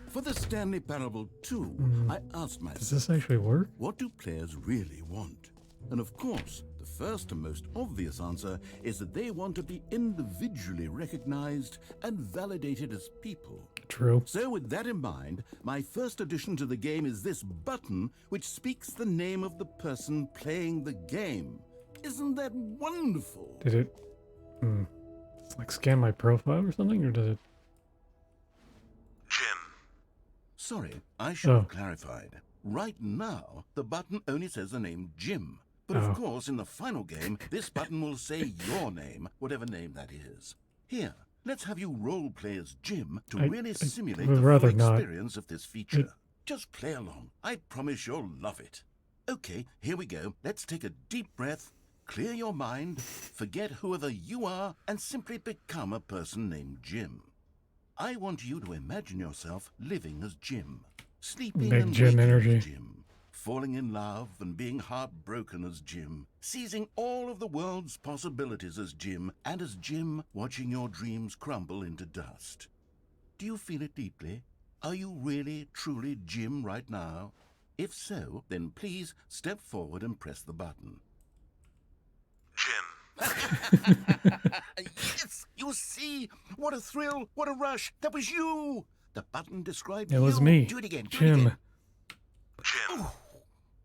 B: For the Stanley Parable 2, I asked myself,
A: Does this actually work?
B: what do players really want? And of course, the first and most obvious answer is that they want to be individually recognized and validated as people.
A: True.
B: So with that in mind, my first addition to the game is this button which speaks the name of the person playing the game. Isn't that wonderful?
A: Did it... It's like scan my profile or something, or does it...
B: Jim. Sorry, I should have clarified. Right now, the button only says the name Jim. But of course, in the final game, this button will say your name, whatever name that is. Here, let's have you role-play as Jim to really simulate
A: would
B: the
A: rather
B: full
A: not.
B: experience of this feature. Just play along. I promise you'll love it. Okay, here we go. Let's take a deep breath, clear your mind, forget whoever you are, and simply become a person named Jim. I want you to imagine yourself living as Jim, sleeping
A: Big
B: and
A: Jim
B: waking
A: energy.
B: as Jim, falling in love and being heartbroken as Jim, seizing all of the world's possibilities as Jim, and as Jim watching your dreams crumble into dust. Do you feel it deeply? Are you really, truly Jim right now? If so, then please step forward and press the button. Jim. Yes, you see? What a thrill, what a rush. That was you. The button described
A: It
B: you.
A: was me.
B: Do it again.
A: Jim.
B: Jim.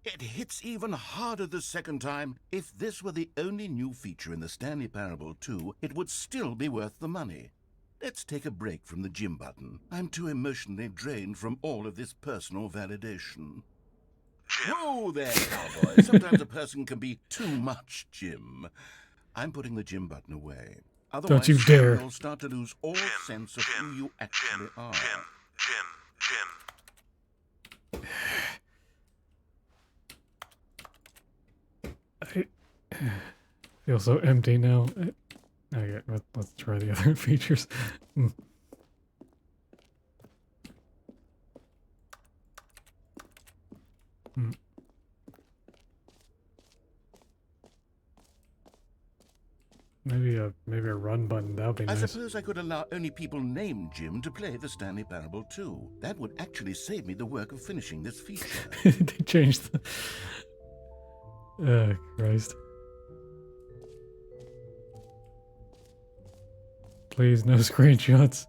B: It hits even harder the second time. If this were the only new feature in the Stanley Parable 2, it would still be worth the money. Let's take a break from the Jim button. I'm too emotionally drained from all of this personal validation. Jim. Whoa there, cowboy. Sometimes a person can be too much Jim. I'm putting the Jim button away. Otherwise,
A: Don't you dare.
B: you'll start to lose all sense of who you actually are.
A: I feel so empty now. Okay, let's try the other features. Maybe a run button. That would be
B: I
A: nice.
B: suppose I could allow only people named Jim to play the Stanley Parable 2. That would actually save me the work of finishing this feature.
A: They changed the... Christ. Please, no screenshots.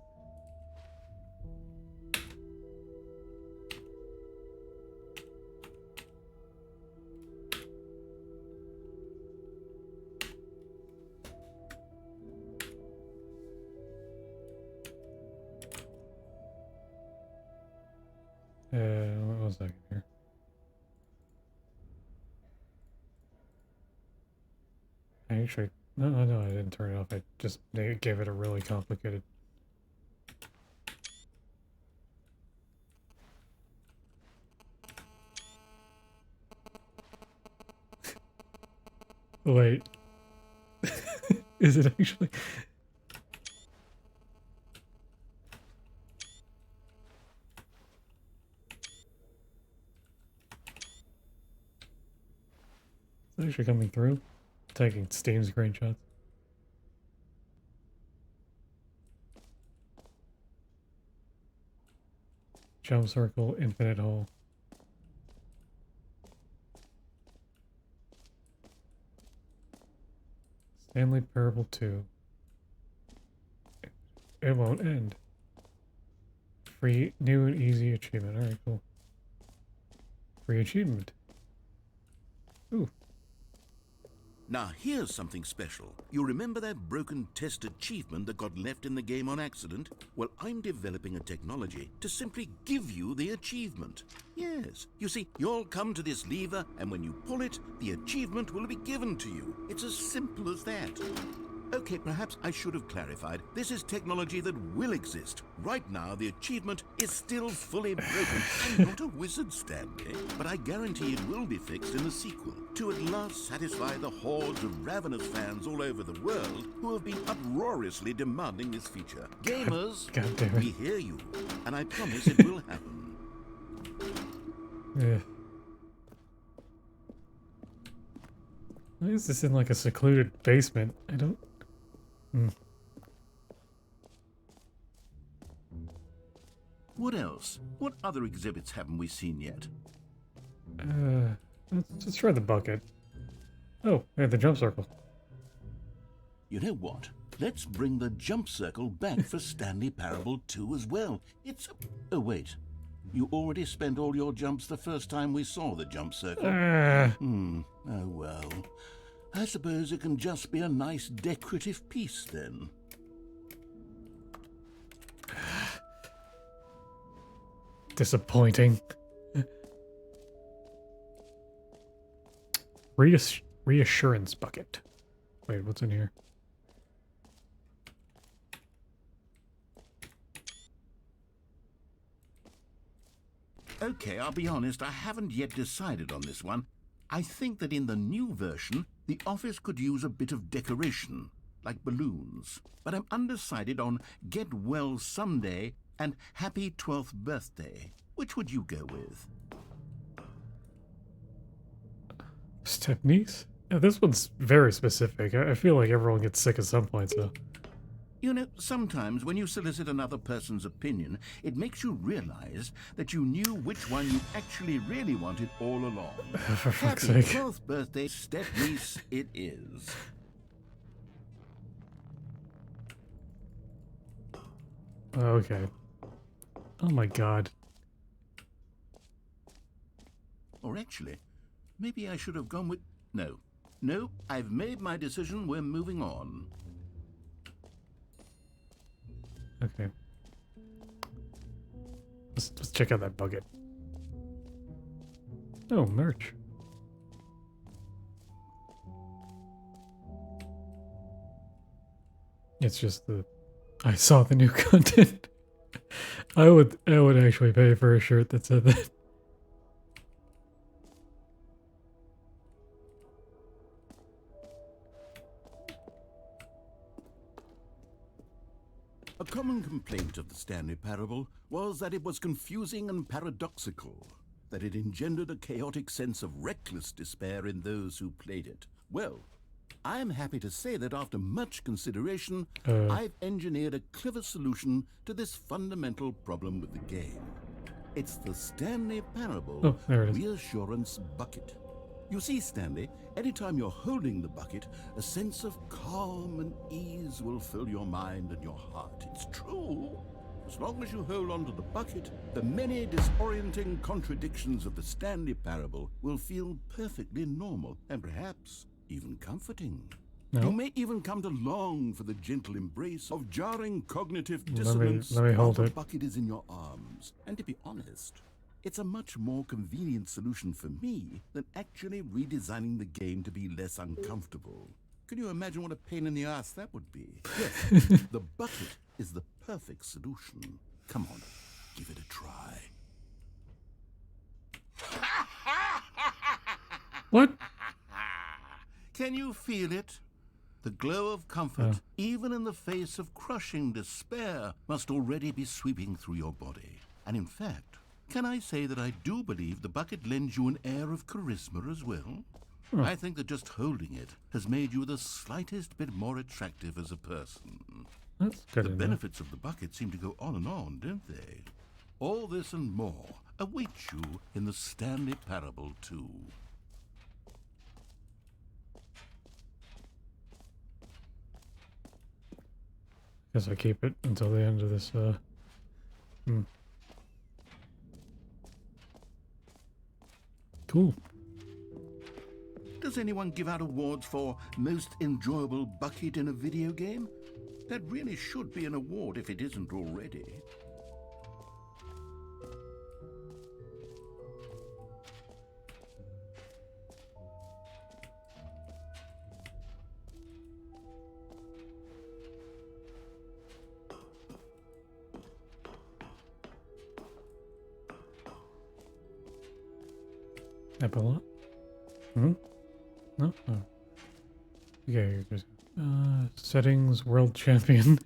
A: 1 second here. I actually... No, I didn't turn it off. I just gave it a really complicated... Wait. Is it actually... It's actually coming through. Taking Steam screenshots. Jump circle, infinite hole. Stanley Parable 2. It won't end. Free, new and easy achievement. Alright, cool. Free achievement. Ooh.
B: Now here's something special. You remember that broken test achievement that got left in the game on accident? Well, I'm developing a technology to simply give you the achievement. Yes. You see, you'll come to this lever, and when you pull it, the achievement will be given to you. It's as simple as that. Okay, perhaps I should have clarified. This is technology that will exist. Right now, the achievement is still fully broken. I'm not a wizard, Stanley, but I guarantee it will be fixed in the sequel to at last satisfy the hordes of ravenous fans all over the world who have been uproariously demanding this feature. Gamers,
A: God damn it.
B: we hear you, and I promise it will happen.
A: Yeah. Why is this in like a secluded basement? I don't...
B: What else? What other exhibits haven't we seen yet?
A: Let's try the bucket. Oh, yeah, the jump circle.
E: You know what? Let's bring the jump circle back for Stanley Parable 2 as well. It's a... Oh, wait. You already spent all your jumps the first time we saw the jump circle. Oh, well. I suppose it can just be a nice decorative piece, then.
A: Disappointing. Reassurance bucket. Wait, what's in here?
B: Okay, I'll be honest, I haven't yet decided on this one. I think that in the new version, the office could use a bit of decoration, like balloons. But I'm undecided on Get Well Someday and Happy 12th Birthday. Which would you go with?
A: Techniques? Yeah, this one's very specific. I feel like everyone gets sick at some point, so...
B: You know, sometimes when you solicit another person's opinion, it makes you realize that you knew which one you actually really wanted all along.
A: For fuck's
B: Happy
A: sake.
B: 12th birthday, Stepniece, it is.
A: Okay. Oh my god.
B: Or actually, maybe I should have gone with... No. No, I've made my decision. We're moving on.
A: Okay. Let's check out that bucket. Oh, merch. It's just the... I saw the new content. I would actually pay for a shirt that said that.
E: A common complaint of the Stanley Parable was that it was confusing and paradoxical, that it engendered a chaotic sense of reckless despair in those who played it. Well, I am happy to say that after much consideration, I've engineered a clever solution to this fundamental problem with the game. It's the Stanley Parable
A: Oh, there it is.
E: Reassurance Bucket. You see, Stanley, anytime you're holding the bucket, a sense of calm and ease will fill your mind and your heart. It's true. As long as you hold on to the bucket, the many disorienting contradictions of the Stanley Parable will feel perfectly normal and perhaps even comforting.
A: No.
E: You may even come to long for the gentle embrace of jarring cognitive
A: Let me
E: dissonance
A: hold
E: while the
A: it.
E: bucket is in your arms. And to be honest, It's a much more convenient solution for me than actually redesigning the game to be less uncomfortable. Can you imagine what a pain in the ass that would be? Yes, the bucket is the perfect solution. Come on, give it a try.
A: What?
E: Can you feel it? The glow of comfort, even in the face of crushing despair, must already be sweeping through your body. And in fact, can I say that I do believe the bucket lends you an air of charisma as well? I think that just holding it has made you the slightest bit more attractive as a person.
A: That's good
E: The
A: enough.
E: benefits of the bucket seem to go on, don't they? All this and more awaits you in the Stanley Parable 2.
A: Guess I keep it until the end of this. Cool.
E: Does anyone give out awards for most enjoyable bucket in a video game? That really should be an award if it isn't already.
A: Epilogue? Hmm? No? Oh. Okay, settings, world champion.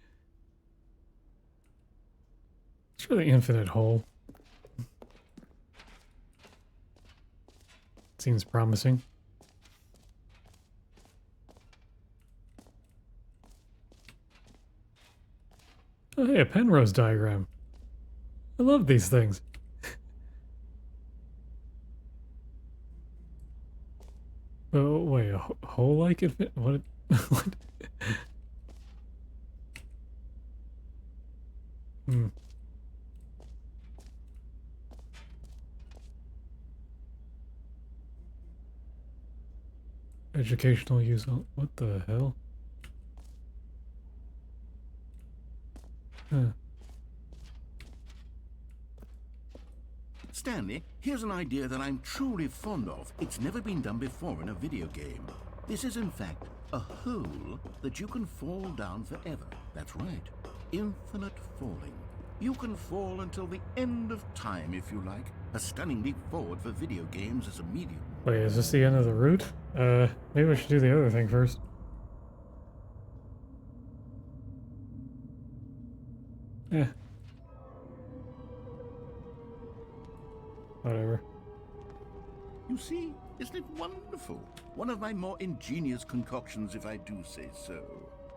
A: It's really infinite hole. Seems promising. Oh, hey, a Penrose diagram. I love these things. Oh, wait, a hole-like infinite? What? What? Hmm. Educational use. What the hell? Huh.
E: Stanley, here's an idea that I'm truly fond of. It's never been done before in a video game. This is, in fact, a hole that you can fall down forever. That's right. Infinite falling. You can fall until the end of time, if you like. A stunning leap forward for video games as a medium.
A: Wait, is this the end of the route? Maybe we should do the other thing first. Yeah. Whatever.
E: You see, isn't it wonderful? One of my more ingenious concoctions, if I do say so.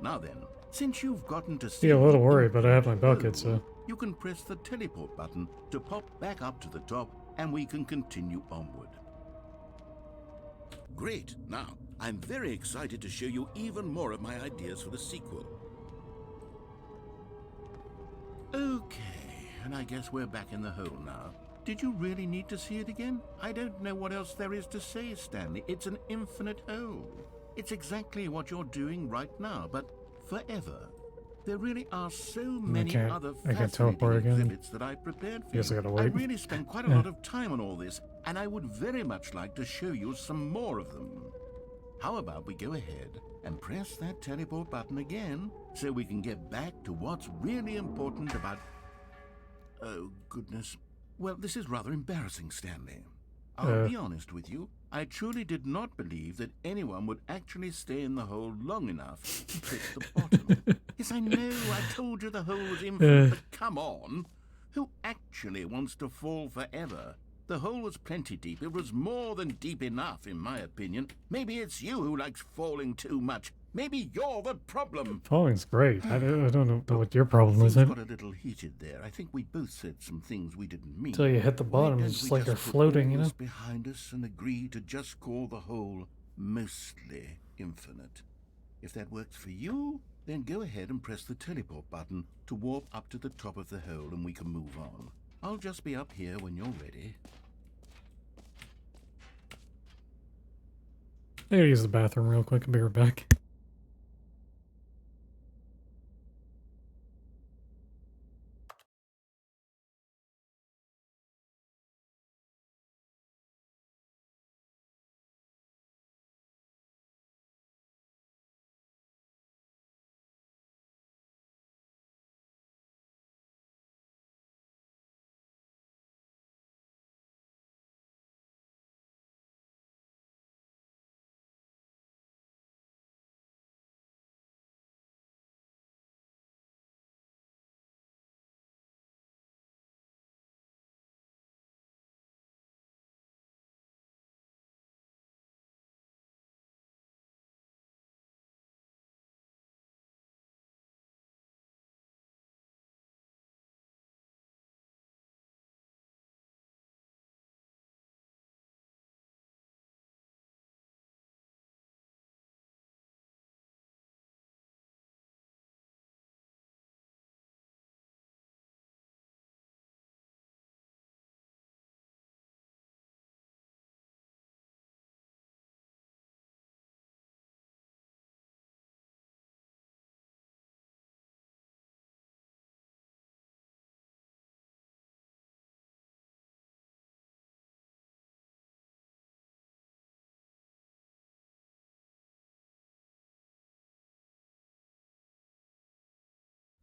E: Now then, since you've gotten to see
A: Be a little
E: the
A: worried, but I have my
E: infinite
A: bucket,
E: hole,
A: so...
E: you can press the teleport button to pop back up to the top, and we can continue onward. Great. Now, I'm very excited to show you even more of my ideas for the sequel. Okay, and I guess we're back in the hole now. Did you really need to see it again? I don't know what else there is to say, Stanley. It's an infinite hole. It's exactly what you're doing right now, but forever. There really are so many other
A: I can't
E: fascinating
A: teleport again.
E: exhibits that I prepared for
A: Guess I
E: you.
A: gotta
E: I
A: wait.
E: really spent quite a lot of time on all this, and I would very much like to show you some more of them. How about we go ahead and press that teleport button again so we can get back to what's really important about... Oh, goodness. Well, this is rather embarrassing, Stanley. I'll be honest with you. I truly did not believe that anyone would actually stay in the hole long enough to trick the bottom. Yes, I know, I told you the hole was infinite, but come on. Who actually wants to fall forever? The hole was plenty deep. It was more than deep enough, in my opinion. Maybe it's you who likes falling too much. Maybe you're the problem.
A: Falling's great. I don't know what your problem is.
E: Things got a little heated there. I think we both said some things we didn't mean.
A: Until you hit the
E: Why
A: bottom,
E: don't
A: it's just
E: we
A: like you're
E: put
A: floating,
E: all
A: you know?
E: this behind us and agree to just call the hole mostly infinite. If that works for you, then go ahead and press the teleport button to warp up to the top of the hole and we can move on. I'll just be up here when you're ready.
A: I gotta use the bathroom real quick. I'll be right back.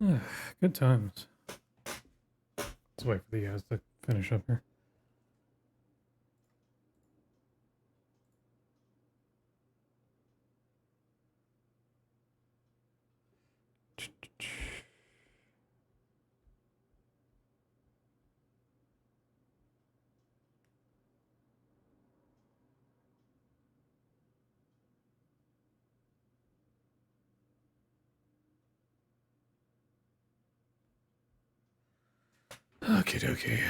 A: Good times. Let's wait for the guys to finish up here. Okie dokie.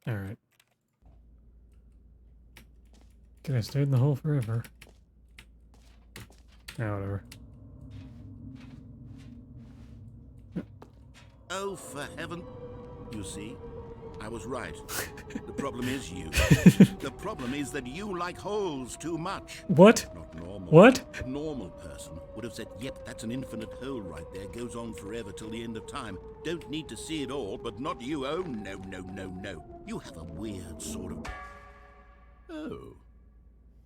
A: All right. Can I stay in the hole forever? Yeah, whatever.
B: Oh, for heaven. You see, I was right. The problem is you. The problem is that you like holes too much.
A: What?
B: Not normal.
A: What?
B: A normal person would have said, yep, that's an infinite hole right there. Goes on forever till the end of time. Don't need to see it all, but not you. Oh, no, no, no, no. You have a weird sort of... Oh.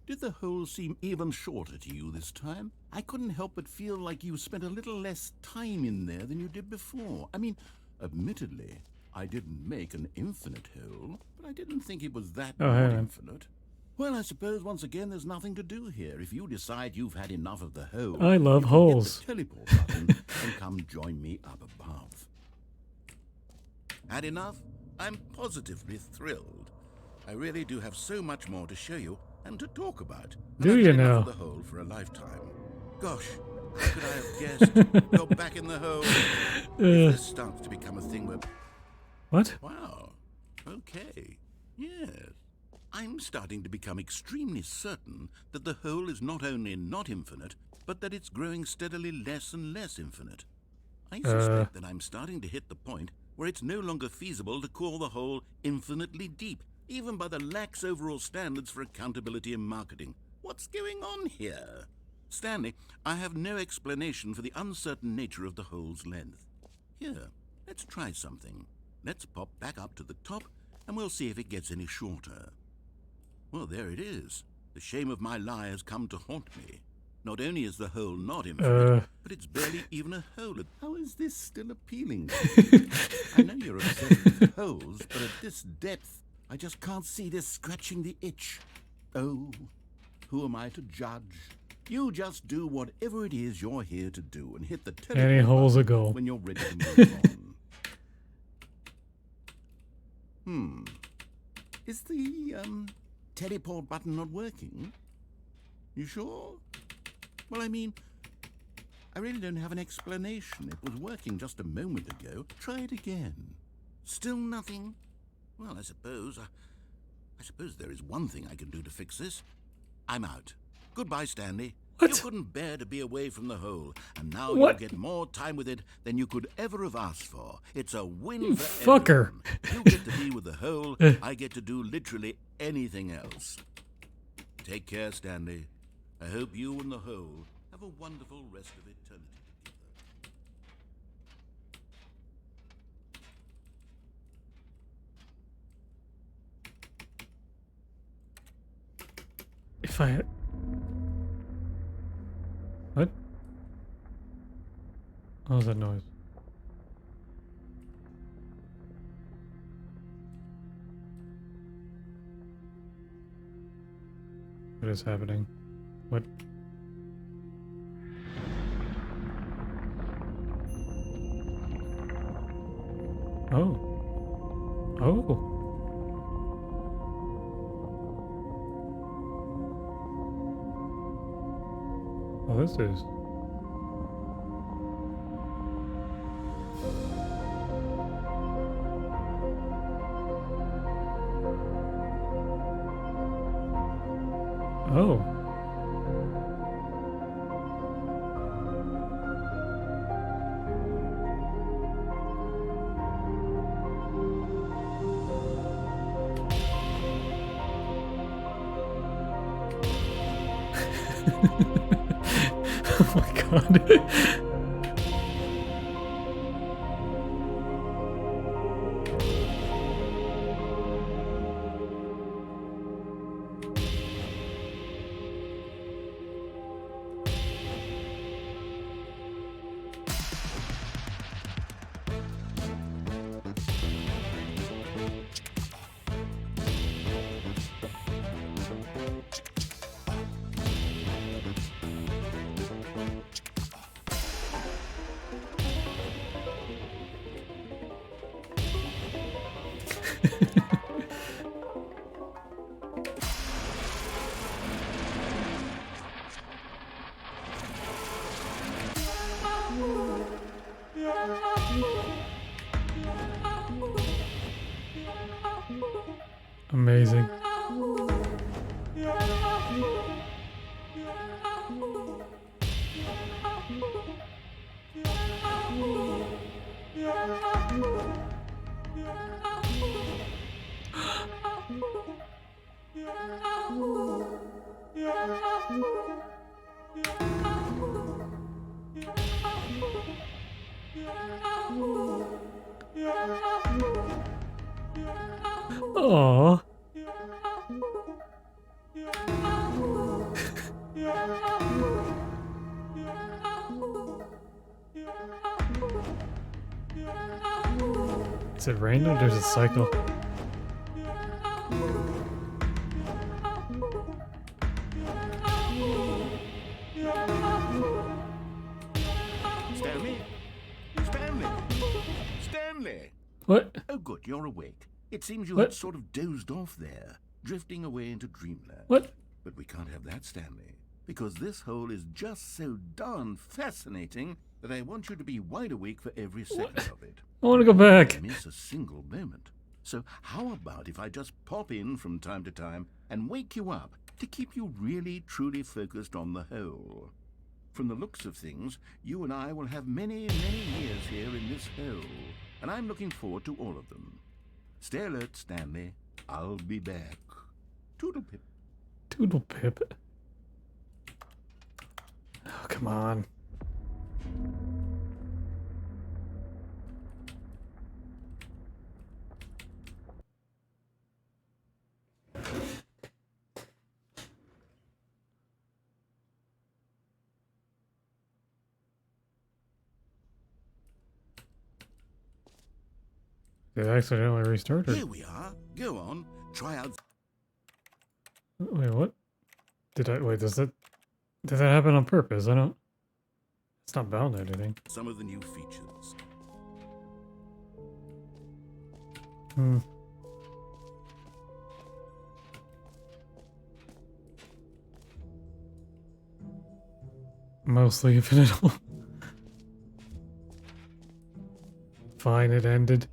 B: Did the hole seem even shorter to you this time? I couldn't help but feel like you spent a little less time in there than you did before. I mean, admittedly, I didn't make an infinite hole, but I didn't think it was that not infinite. Well, I suppose once again there's nothing to do here. If you decide you've had enough of the hole,
A: I love
B: you can
A: holes.
B: hit the teleport button and come join me up above. Had enough? I'm positively thrilled. I really do have so much more to show you and to talk about.
A: Do
B: I've
A: you
B: had enough
A: now?
B: of the hole for a lifetime. Gosh, how could I have guessed? You're back in the hole. If this starts to become a thing where...
A: What?
B: Wow. Okay. Yes. I'm starting to become extremely certain that the hole is not only not infinite, but that it's growing steadily less and less infinite. I suspect that I'm starting to hit the point where it's no longer feasible to call the hole infinitely deep, even by the lax overall standards for accountability in marketing. What's going on here? Stanley, I have no explanation for the uncertain nature of the hole's length. Here, let's try something. Let's pop back up to the top, and we'll see if it gets any shorter. Well, there it is. The shame of my lie has come to haunt me. Not only is the hole not infinite, but it's barely even a hole. How is this still appealing to you? I know you're obsessed with holes, but at this depth, I just can't see this scratching the itch. Oh, who am I to judge? You just do whatever it is you're here to do and hit the teleport
A: Any hole's a
B: button
A: goal.
B: when you're ready to move on. Is the, teleport button not working? You sure? Well, I mean, I really don't have an explanation. It was working just a moment ago. Try it again. Still nothing? Well, I suppose there is one thing I can do to fix this. I'm out. Goodbye, Stanley.
A: What?
B: You couldn't bear to be away from the hole, and now
A: What?
B: you'll get more time with it than you could ever have asked for. It's a win
A: You
B: for
A: fucker.
B: everyone. You get to be with the hole. I get to do literally anything else. Take care, Stanley. I hope you and the hole have a wonderful rest of eternity together.
A: If I... What? What was that noise? What is happening? What? Oh. Oh. Oh, this is... Oh. god. Amazing. Aww. Is it random? There's a cycle.
B: Stanley? Stanley? Stanley!
A: What?
B: Oh, good, you're awake. It seems you
A: What?
B: had sort of dozed off there, drifting away into dreamland.
A: What?
B: But we can't have that, Stanley, because this hole is just so darn fascinating that I want you to be wide awake for every second of it.
A: I want to go back.
B: Miss a single moment. So how about if I just pop in from time to time and wake you up to keep you really, truly focused on the hole? From the looks of things, you and I will have many, many years here in this hole, and I'm looking forward to all of them. Stay alert, Stanley. I'll be back. Toodle-pip.
A: Doodle pip. Oh, come on. It accidentally restarted.
B: Here we are. Go on. Try out.
A: Wait, what? Wait, did that happen on purpose? I don't... It's not bound to anything.
B: Some of the new features.
A: Mostly infinite. Fine, it ended.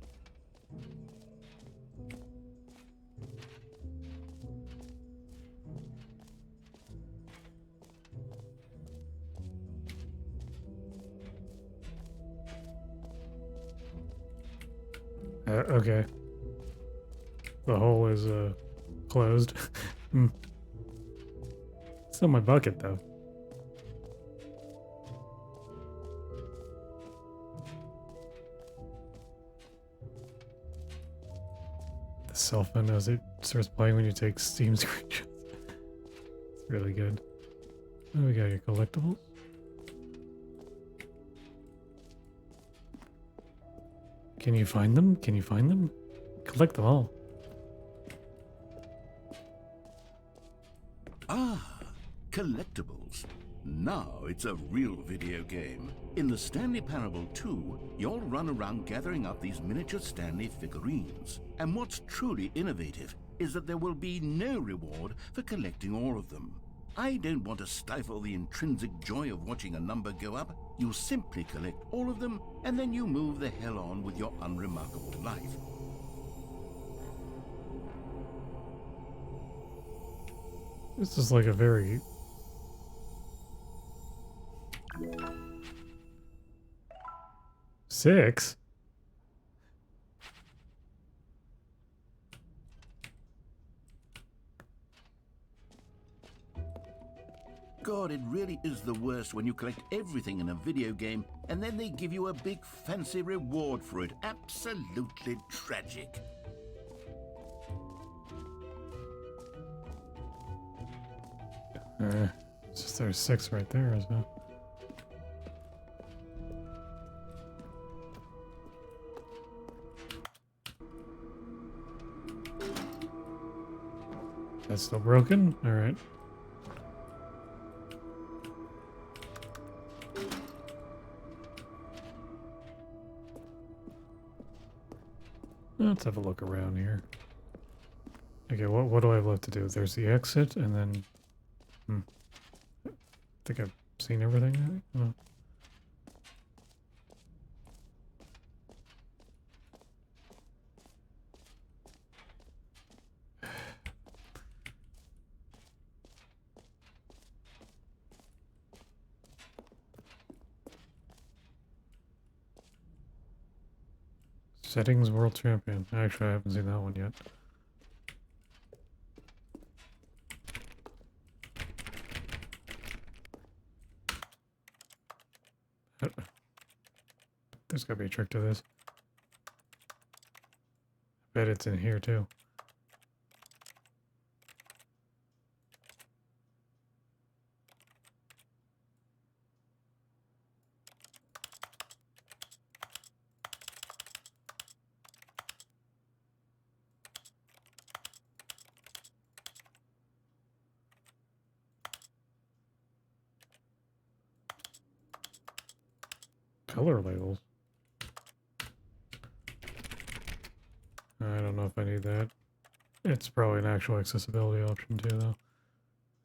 A: Okay. The hole is, closed. Still my bucket, though. The cell phone as it starts playing when you take Steam screenshots. It's really good. Oh, we got your collectibles. Can you find them? Can you find them? Collect them all.
B: Ah, collectibles. Now it's a real video game. In the Stanley Parable 2, you'll run around gathering up these miniature Stanley figurines. And what's truly innovative is that there will be no reward for collecting all of them. I don't want to stifle the intrinsic joy of watching a number go up. You simply collect all of them, and then you move the hell on with your unremarkable life.
A: This is like a very... Six?
B: God
E: God, it really is the worst when you collect everything in a video game and then they give you a big fancy reward for it. Absolutely tragic.
A: It's just there's 6 right there as well. That's still broken? Alright. Let's have a look around here. Okay, what do I have left to do? There's the exit, and then... I think I've seen everything. No. Settings World Champion. Actually, I haven't seen that one yet. There's gotta be a trick to this. I bet it's in here too. Color labels. I don't know if I need that. It's probably an actual accessibility option too,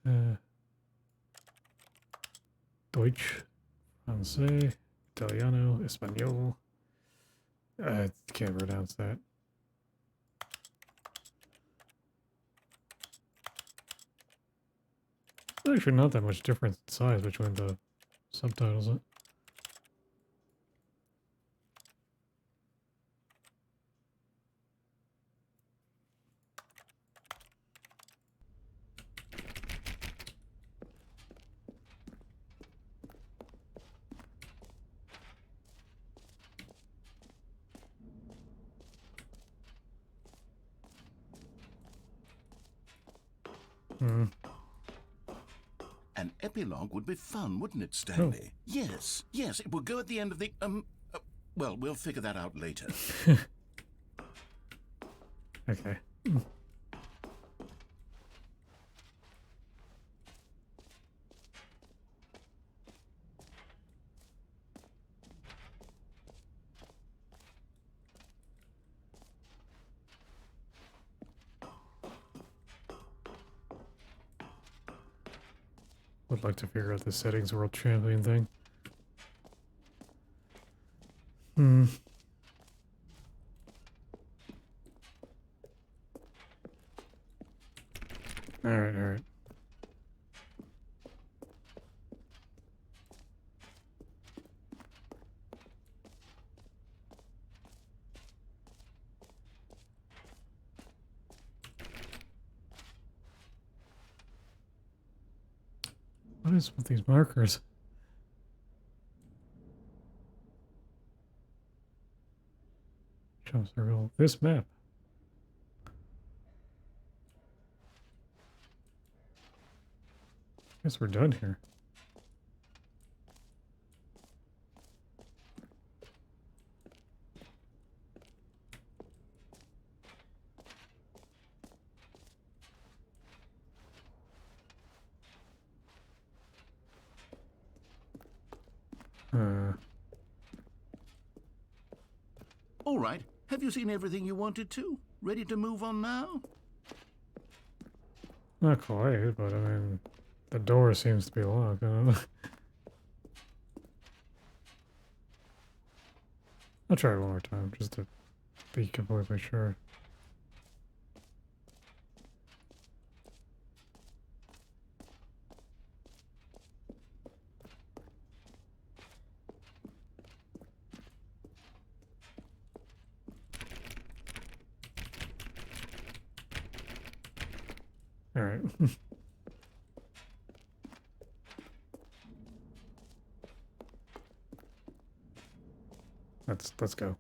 A: though. Deutsch, Francais, Italiano, Espanol. I can't pronounce that. There's actually not that much difference in size between the subtitles.
E: An epilogue would be fun, wouldn't it, Stanley? Oh. Yes, yes, it would go at the end of the, well, we'll figure that out later.
A: Okay. Would like to figure out the settings World Champion thing. Alright. What is with these markers? Jump circle. This map. Guess we're done here.
E: All right. Have you seen everything you wanted to? Ready to move on now?
A: Not quite, but I mean, the door seems to be locked. I don't know. I'll try it one more time just to be completely sure. All right. Let's go.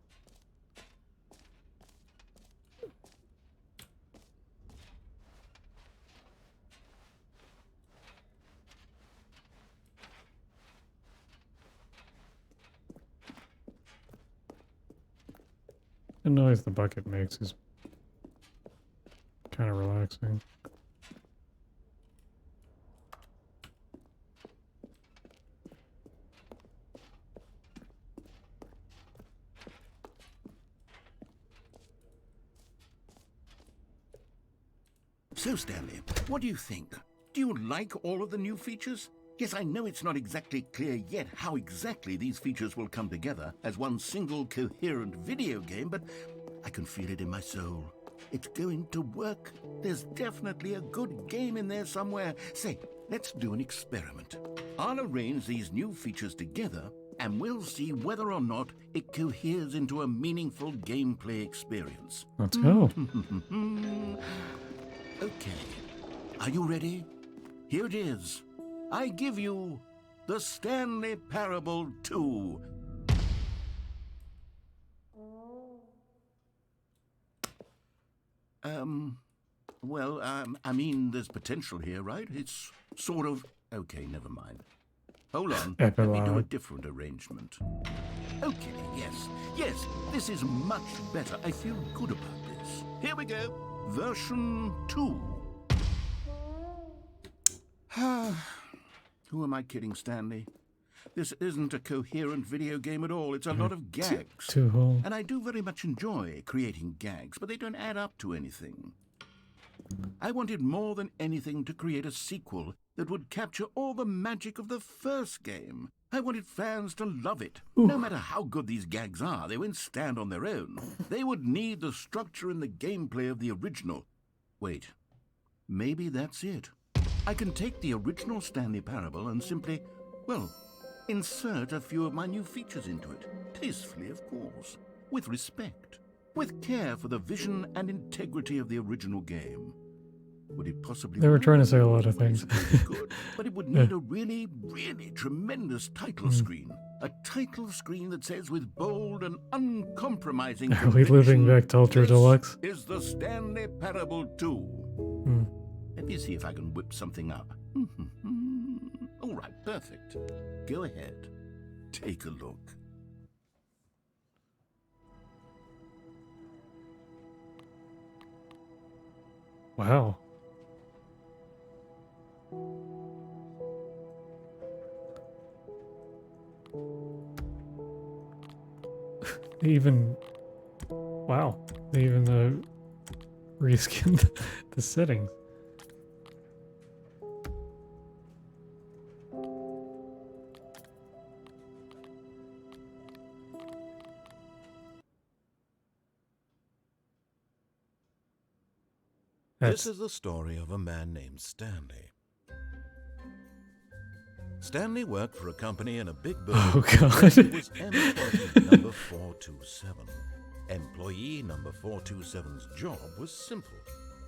A: The noise the bucket makes is kind of relaxing.
F: So, Stanley, what do you think? Do you like all of the new features? Yes, I know it's not exactly clear yet how exactly these features will come together as one single coherent video game, but I can feel it in my soul. It's going to work. There's definitely a good game in there somewhere. Say, let's do an experiment. I'll arrange these new features together, and we'll see whether or not it coheres into a meaningful gameplay experience.
A: Let's go.
F: Okay, are you ready? Here it is. I give you the Stanley Parable 2. I mean, there's potential here, right? It's sort of... Okay, never mind. Hold on, let me do a
A: Epilogue.
F: different arrangement. Okay, yes, this is much better. I feel good about this. Here we go. Version 2. Who am I kidding, Stanley? This isn't a coherent video game at all. It's a lot of gags.
A: Two hole.
F: And I do very much enjoy creating gags, but they don't add up to anything. I wanted more than anything to create a sequel that would capture all the magic of the first game. I wanted fans to love it. No matter how good these gags are, they won't stand on their own. They would need the structure and the gameplay of the original. Wait, maybe that's it. I can take the original Stanley Parable and simply, well, insert a few of my new features into it. Tastefully, of course. With respect. With care for the vision and integrity of the original game. Would it possibly...
A: They were trying to say a lot of things.
F: Good, but it would need a really, really tremendous title screen. A title screen that says with bold and uncompromising
A: Are we living
F: conviction,
A: back to Ultra
F: "This
A: Deluxe?
F: is the Stanley Parable 2.
A: Hmm.
F: Let me see if I can whip something up. All right, perfect. Go ahead. Take a look.
A: Wow. They even... Wow. They even reskinned the settings.
B: This is the story of a man named Stanley. Stanley worked for a company in a big building.
A: Oh, God.
B: It was employee number 427. Employee number 427's job was simple.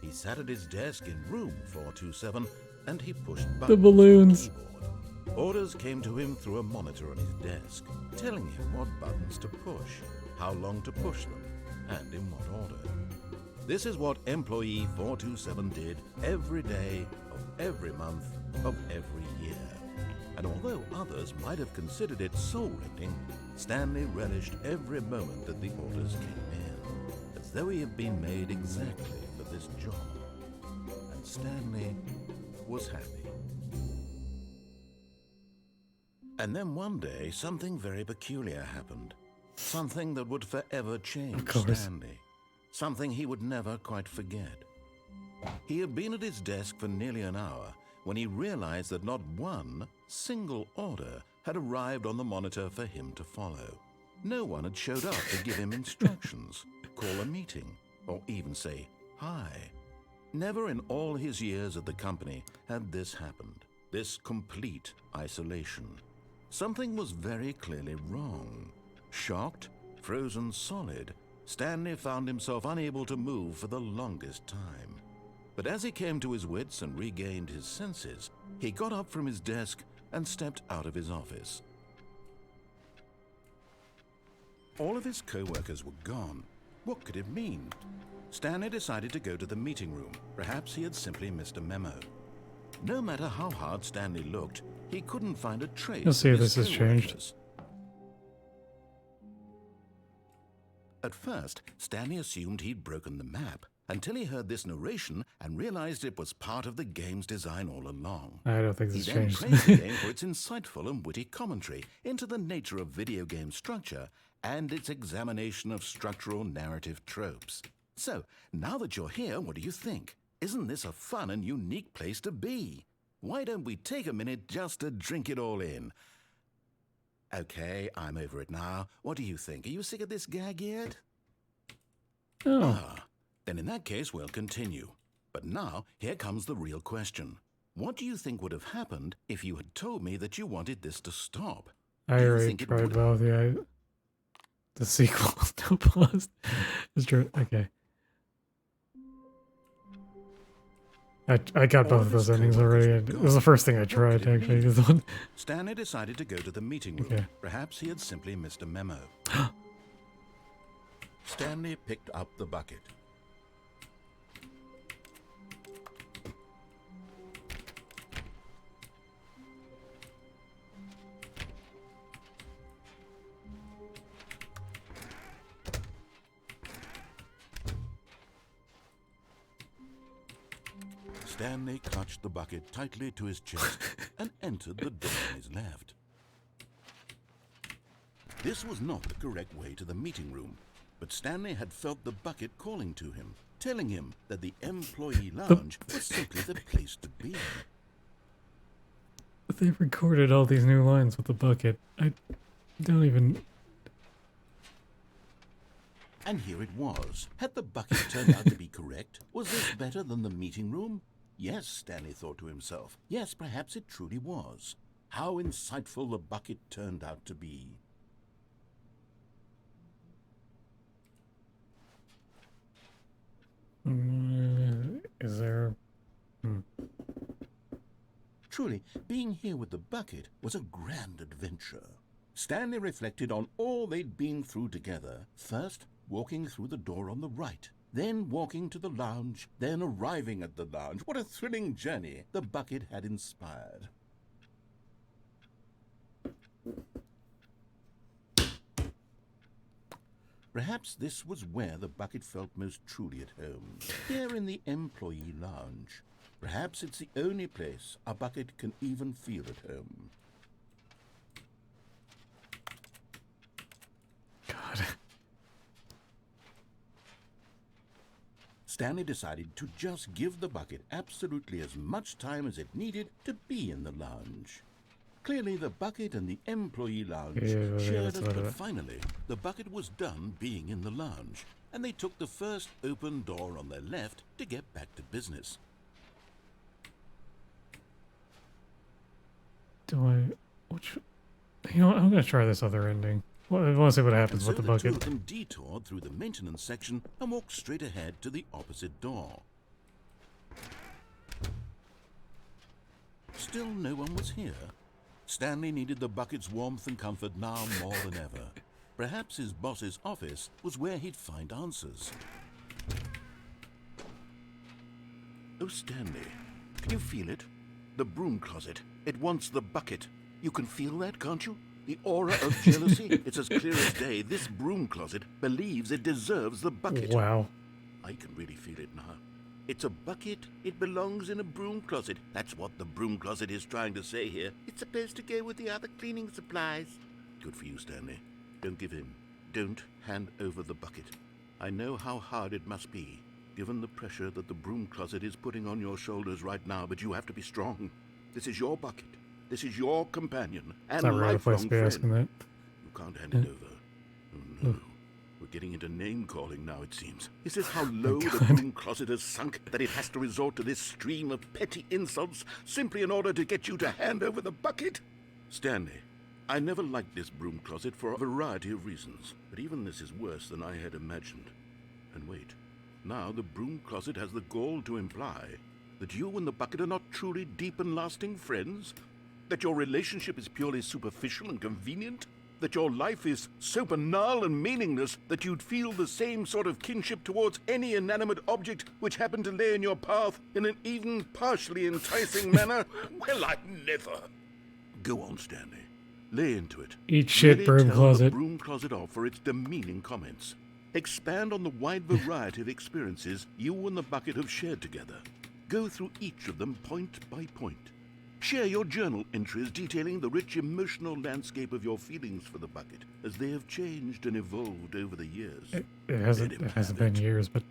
B: He sat at his desk in room 427 and he pushed buttons
A: The balloons.
B: on the keyboard. Orders came to him through a monitor on his desk, telling him what buttons to push, how long to push them, and in what order. This is what employee 427 did every day of every month of every year. And although others might have considered it soul-rending, Stanley relished every moment that the orders came in, as though he had been made exactly for this job. And Stanley was happy. And then one day, something very peculiar happened. Something that would forever change Stanley. Something he would never quite forget. He had been at his desk for nearly an hour when he realized that not one single order had arrived on the monitor for him to follow. No one had showed up to give him instructions, call a meeting, or even say hi. Never in all his years at the company had this happened, this complete isolation. Something was very clearly wrong. Shocked, frozen solid, Stanley found himself unable to move for the longest time. But as he came to his wits and regained his senses, he got up from his desk and stepped out of his office. All of his co-workers were gone. What could it mean? Stanley decided to go to the meeting room. Perhaps he had simply missed a memo. No matter how hard Stanley looked, he couldn't find a trace
A: Let's see
B: of
A: if
B: his
A: this has changed.
B: co-workers. At first, Stanley assumed he'd broken the map, until he heard this narration and realized it was part of the game's design all along.
A: I don't think
B: He
A: this
B: then
A: changed.
B: praised the game for its insightful and witty commentary into the nature of video game structure and its examination of structural narrative tropes. So, now that you're here, what do you think? Isn't this a fun and unique place to be? Why don't we take a minute just to drink it all in? Okay, I'm over it now. What do you think? Are you sick of this gag yet?
A: Oh,
B: Then in that case, we'll continue. But now, here comes the real question. What do you think would have happened if you had told me that you wanted this to stop?
A: I
B: Do you
A: already
B: think it
A: tried
B: would-
A: both. Yeah, the sequel. No pause. It's true. Okay. I got
B: All
A: both
B: of
A: of those
B: his
A: endings
B: coworkers
A: already.
B: were
A: It was the
B: gone.
A: first thing I
B: What
A: tried,
B: could it
A: actually.
B: mean?
A: This one.
B: Stanley decided to go to the meeting room.
A: Okay.
B: Perhaps he had simply missed a memo. Stanley picked up the bucket. Stanley clutched the bucket tightly to his chest and entered the door on his left. This was not the correct way to the meeting room, but Stanley had felt the bucket calling to him, telling him that the employee lounge was simply the place to be.
A: But they recorded all these new lines with the bucket. I don't even.
B: And here it was. Had the bucket turned out to be correct? Was this better than the meeting room? Yes, Stanley thought to himself. Yes, perhaps it truly was. How insightful the bucket turned out to be.
A: Is there?
B: Truly, being here with the bucket was a grand adventure. Stanley reflected on all they'd been through together. First, walking through the door on the right, then walking to the lounge, then arriving at the lounge. What a thrilling journey the bucket had inspired. Perhaps this was where the bucket felt most truly at home, here in the employee lounge. Perhaps it's the only place a bucket can even feel at home.
A: God.
B: Stanley decided to just give the bucket absolutely as much time as it needed to be in the lounge. Clearly, the bucket and the employee lounge
A: Yeah,
B: shared
A: that's
B: it,
A: what
B: but
A: it-
B: finally, the bucket was done being in the lounge, and they took the first open door on their left to get back to business.
A: Do I? Which? You know what? I'm gonna try this other ending. Well, I want to see what
B: And
A: happens
B: so
A: with the
B: the two of
A: bucket.
B: them detoured through the maintenance section and walked straight ahead to the opposite door. Still no one was here. Stanley needed the bucket's warmth and comfort now more than ever. Perhaps his boss's office was where he'd find answers. Oh, Stanley, can you feel it? The broom closet. It wants the bucket. You can feel that, can't you? The aura of jealousy. It's as clear as day. This broom closet believes it deserves the bucket.
A: Wow.
B: I can really feel it now. It's a bucket. It belongs in a broom closet. That's what the broom closet is trying to say here. It's supposed to go with the other cleaning supplies. Good for you, Stanley. Don't give in. Don't hand over the bucket. I know how hard it must be, given the pressure that the broom closet is putting on your shoulders right now, but you have to be strong. This is your bucket. This is your companion and
A: It's not really a place
B: lifelong
A: to be asking
B: friend.
A: that.
B: You can't hand it over. Oh, no. We're getting into name-calling now, it seems. Is this how low the broom closet has sunk that it has to resort to this stream of petty insults simply in order to get you to hand over the bucket? Stanley, I never liked this broom closet for a variety of reasons, but even this is worse than I had imagined. And wait, now the broom closet has the gall to imply that you and the bucket are not truly deep and lasting friends? That your relationship is purely superficial and convenient?
F: that your life is so banal and meaningless that you'd feel the same sort of kinship towards any inanimate object which happened to lay in your path in an even partially enticing manner? Well, I never. Go on, Stanley. Lay into it.
A: Eat shit,
F: Really
A: broom
F: tell
A: closet.
F: the broom closet off for its demeaning comments. Expand on the wide variety of experiences you and the bucket have shared together. Go through each of them point by point. Share your journal entries detailing the rich emotional landscape of your feelings for the bucket as they have changed and evolved over the years.
A: It hasn't been years, but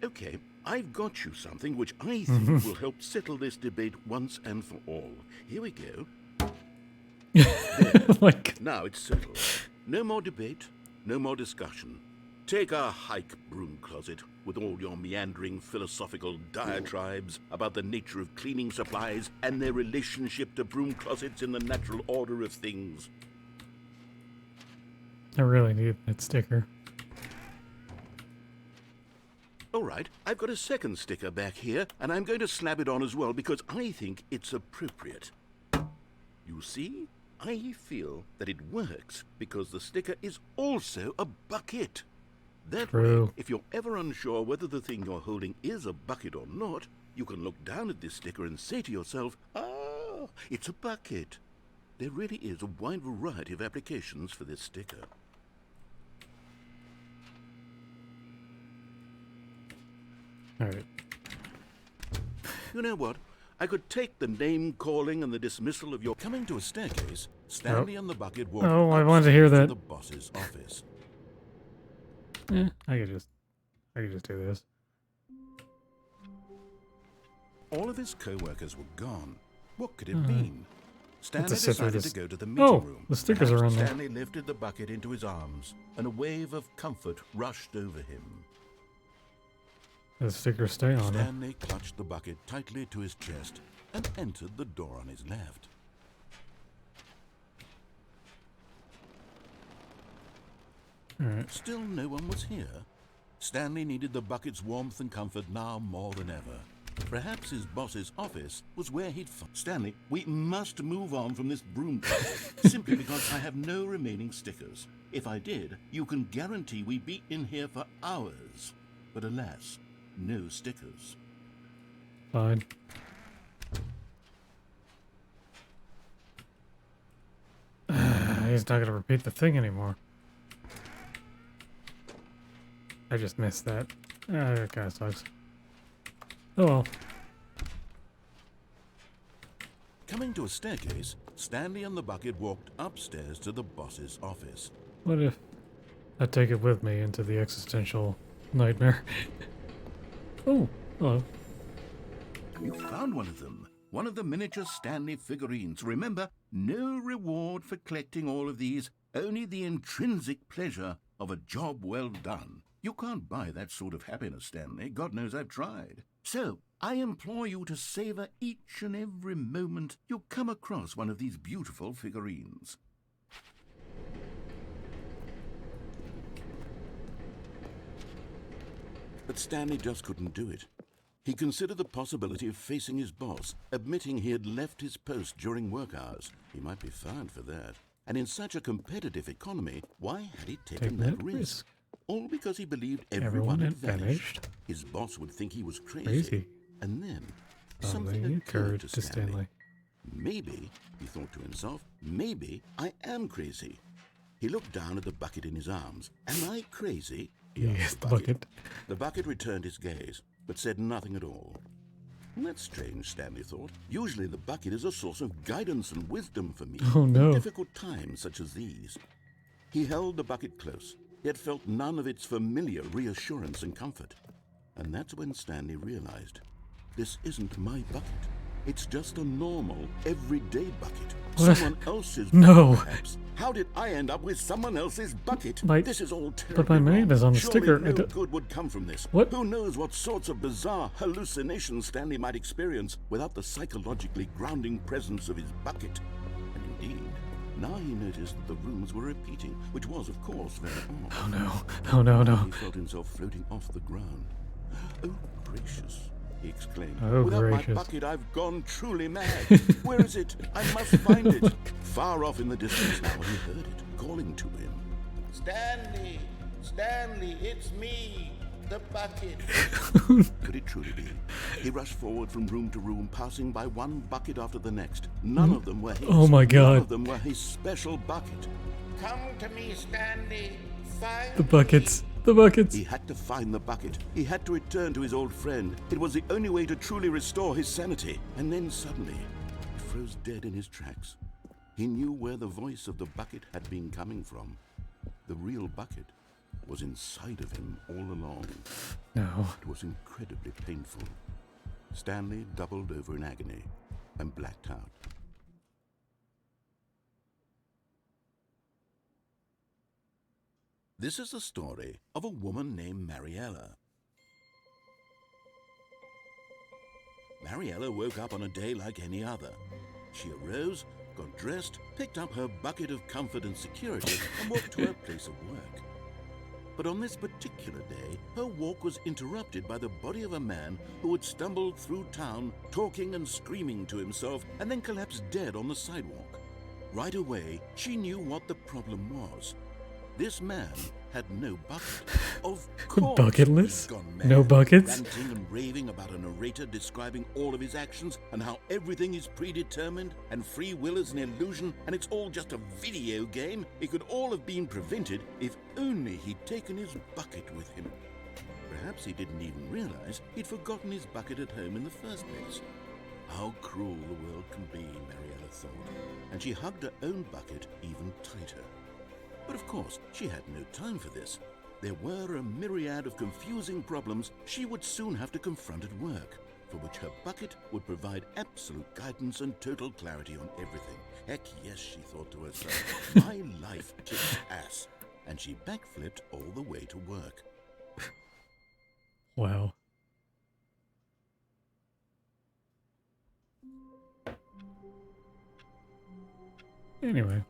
F: Okay, I've got you something which I think will help settle this debate once and for all. Here we go.
A: like
F: Now it's settled. No more debate, no more discussion. Take a hike, broom closet, with all your meandering philosophical diatribes about the nature of cleaning supplies and their relationship to broom closets in the natural order of things.
A: I really need that sticker.
F: All right, I've got a second sticker back here, and I'm going to slap it on as well because I think it's appropriate. You see, I feel that it works because the sticker is also a bucket. That way,
A: True.
F: if you're ever unsure whether the thing you're holding is a bucket or not, you can look down at this sticker and say to yourself, ah, it's a bucket. There really is a wide variety of applications for this sticker.
A: Alright.
F: You know what? I could take the name-calling and the dismissal of your...
B: Coming to a staircase, Stanley and the bucket walked
A: Oh, I wanted to hear
B: upstairs
A: that.
B: the boss's office.
A: I could just do this.
B: All of his co-workers were gone. What could it mean? Stanley
A: Let's sit through
B: decided
A: this.
B: to go to the meeting
A: Oh,
B: room.
A: the stickers are
B: Perhaps
A: on there.
B: Stanley lifted the bucket into his arms, and a wave of comfort rushed over him.
A: The stickers stay on there.
B: Stanley clutched the bucket tightly to his chest and entered the door on his left.
A: Alright.
B: Still no one was here. Stanley needed the bucket's warmth and comfort now more than ever. Perhaps his boss's office was where he'd find...
E: Stanley, we must move on from this broom closet, simply because I have no remaining stickers. If I did, you can guarantee we'd be in here for hours. But alas, no stickers.
A: Fine. He's not gonna repeat the thing anymore. I just missed that. That kinda sucks. Oh well.
B: Coming to a staircase, Stanley and the bucket walked upstairs to the boss's office.
A: What if I take it with me into the existential nightmare? Oh, hello.
F: You found one of them. One of the miniature Stanley figurines. Remember, no reward for collecting all of these, only the intrinsic pleasure of a job well done. You can't buy that sort of happiness, Stanley. God knows I've tried. So, I implore you to savor each and every moment you come across one of these beautiful figurines.
B: But Stanley just couldn't do it. He considered the possibility of facing his boss, admitting he had left his post during work hours. He might be fined for that. And in such a competitive economy, why had he taken that risk? All because he believed everyone had vanished. His boss would think he was crazy. And then something occurred to Stanley. Maybe, he thought to himself, maybe I am crazy. He looked down at the bucket in his arms. Am I crazy? He asked the bucket. The bucket returned his gaze, but said nothing at all. That's strange, Stanley thought. Usually the bucket is a source of guidance and wisdom for me in difficult times such as these. He held the bucket close, yet felt none of its familiar reassurance and comfort. And that's when Stanley realized, this isn't my bucket. It's just a normal, everyday bucket.
A: What?
B: Someone else's bucket,
A: No.
B: perhaps. How did I end up with someone else's bucket? This is all terrible.
A: But my name is on the
B: Surely
A: sticker.
B: no good would come from this.
A: What?
B: Who knows what sorts of bizarre hallucinations Stanley might experience without the psychologically grounding presence of his bucket. And indeed, now he noticed that the rooms were repeating, which was, of course, very odd.
A: Oh no. Oh no, no.
B: He felt himself floating off the ground. Oh, gracious.
E: he exclaimed.
A: Oh,
E: Without
A: gracious.
E: my bucket, I've gone truly mad. Where is it? I must find it. Far off in the distance now, he heard it calling to him.
F: Stanley! Stanley, it's me! The bucket!
E: Could it truly be? He rushed forward from room to room, passing by one bucket after the next. None of them were his.
A: Oh my God.
E: None of them were his special bucket.
F: Come to me, Stanley! Find
A: The buckets. The buckets.
E: He had to find the bucket. He had to return to his old friend. It was the only way to truly restore his sanity. And then suddenly, he froze dead in his tracks. He knew where the voice of the bucket had been coming from. The real bucket was inside of him all along.
A: No.
E: It was incredibly painful. Stanley doubled over in agony and blacked out. This is the story of a woman named Mariella. Mariella woke up on a day like any other. She arose, got dressed, picked up her bucket of comfort and security, and walked to her place of work. But on this particular day, her walk was interrupted by the body of a man who had stumbled through town, talking and screaming to himself, and then collapsed dead on the sidewalk. Right away, she knew what the problem was. This man had no bucket. Of course,
A: Bucketless?
E: he'd gone mad,
A: No buckets?
E: ranting and raving about a narrator describing all of his actions and how everything is predetermined and free will is an illusion and it's all just a video game. It could all have been prevented if only he'd taken his bucket with him. Perhaps he didn't even realize he'd forgotten his bucket at home in the first place. How cruel the world can be, Mariella thought, and she hugged her own bucket even tighter. But of course, she had no time for this. There were a myriad of confusing problems she would soon have to confront at work, for which her bucket would provide absolute guidance and total clarity on everything. Heck yes, she thought to herself, my life kicks ass. And she backflipped all the way to work.
A: Wow. Anyway.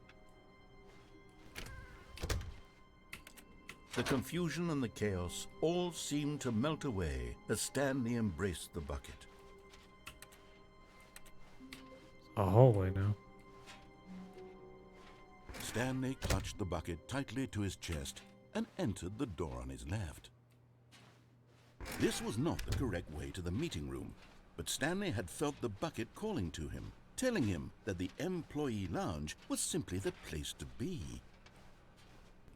E: The confusion and the chaos all seemed to melt away as Stanley embraced the bucket.
A: A hallway now.
E: Stanley clutched the bucket tightly to his chest and entered the door on his left. This was not the correct way to the meeting room, but Stanley had felt the bucket calling to him, telling him that the employee lounge was simply the place to be.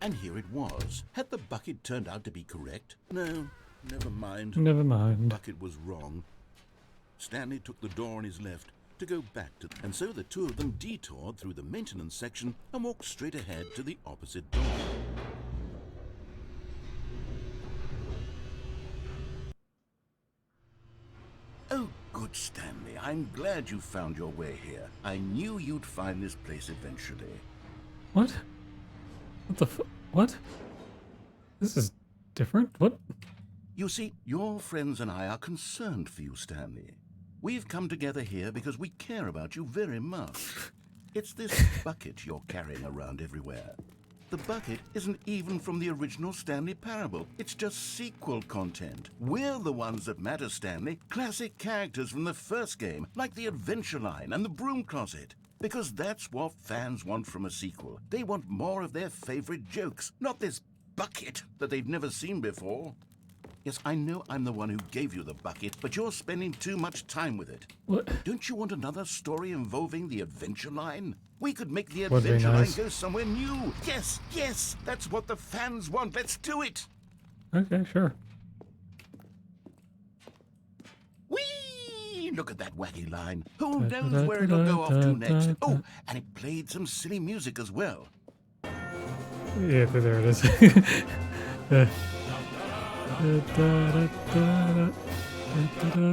E: And here it was. Had the bucket turned out to be correct? No, never mind.
A: Never
E: The
A: mind.
E: bucket was wrong. Stanley took the door on his left to go back to, and so the two of them detoured through the maintenance section and walked straight ahead to the opposite door. Oh, good Stanley, I'm glad you found your way here. I knew you'd find this place eventually.
A: What? What the what? This is different? What?
E: You see, your friends and I are concerned for you, Stanley. We've come together here because we care about you very much. It's this bucket you're carrying around everywhere. The bucket isn't even from the original Stanley Parable. It's just sequel content. We're the ones that matter, Stanley. Classic characters from the first game, like the Adventure Line and the Broom Closet. Because that's what fans want from a sequel. They want more of their favorite jokes, not this bucket that they've never seen before. Yes, I know I'm the one who gave you the bucket, but you're spending too much time with it.
A: What?
E: Don't you want another story involving the Adventure Line? We could make the
A: Would be
E: Adventure
A: nice.
E: Line go somewhere new. Yes, yes, that's what the fans want. Let's do it.
A: Okay, sure.
E: Whee! Look at that wacky line. Who knows where it'll go off to next? Oh, and it played some silly music as well.
A: Yeah, there it is.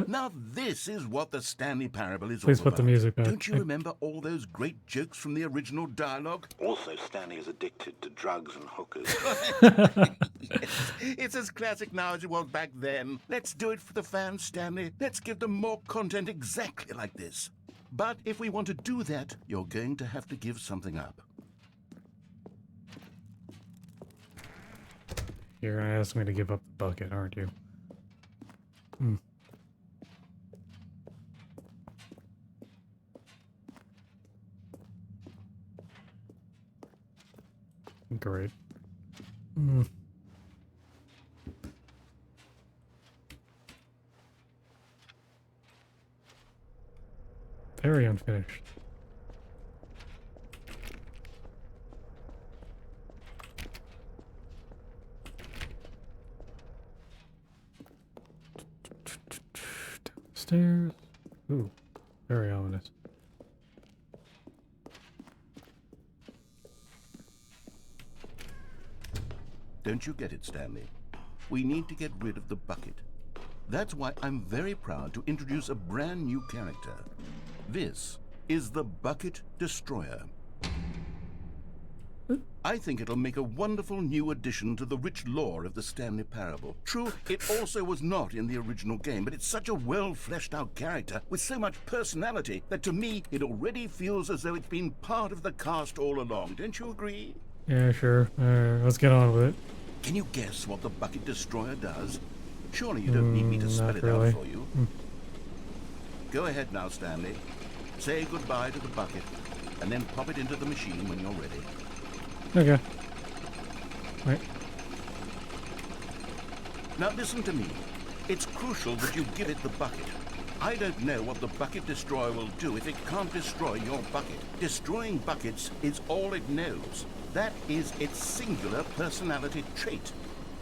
E: Now this is what the Stanley Parable is
A: Please
E: all
A: put
E: about.
A: the music back.
E: Don't you remember all those great jokes from the original dialogue?
F: Also, Stanley is addicted to drugs and hookers.
E: Yes, it's as classic now as it was back then. Let's do it for the fans, Stanley. Let's give them more content exactly like this. But if we want to do that, you're going to have to give something up.
A: You're gonna ask me to give up the bucket, aren't you? Hmm. great. Mm. Very unfinished. Downstairs. Ooh, very ominous.
F: Don't you get it, Stanley? We need to get rid of the bucket. That's why I'm very proud to introduce a brand new character. This is the Bucket Destroyer. I think it'll make a wonderful new addition to the rich lore of the Stanley Parable. True, it also was not in the original game, but it's such a well-fleshed-out character with so much personality that to me, it already feels as though it's been part of the cast all along. Don't you agree?
A: Yeah, sure. Let's get on with it.
F: Can you guess what the Bucket Destroyer does? Surely you don't need me to spell
A: Not
F: it
A: really.
F: out for you. Go ahead now, Stanley. Say goodbye to the bucket, and then pop it into the machine when you're ready.
A: Okay. Right.
F: Now listen to me. It's crucial that you give it the bucket. I don't know what the Bucket Destroyer will do if it can't destroy your bucket. Destroying buckets is all it knows. That is its singular personality trait.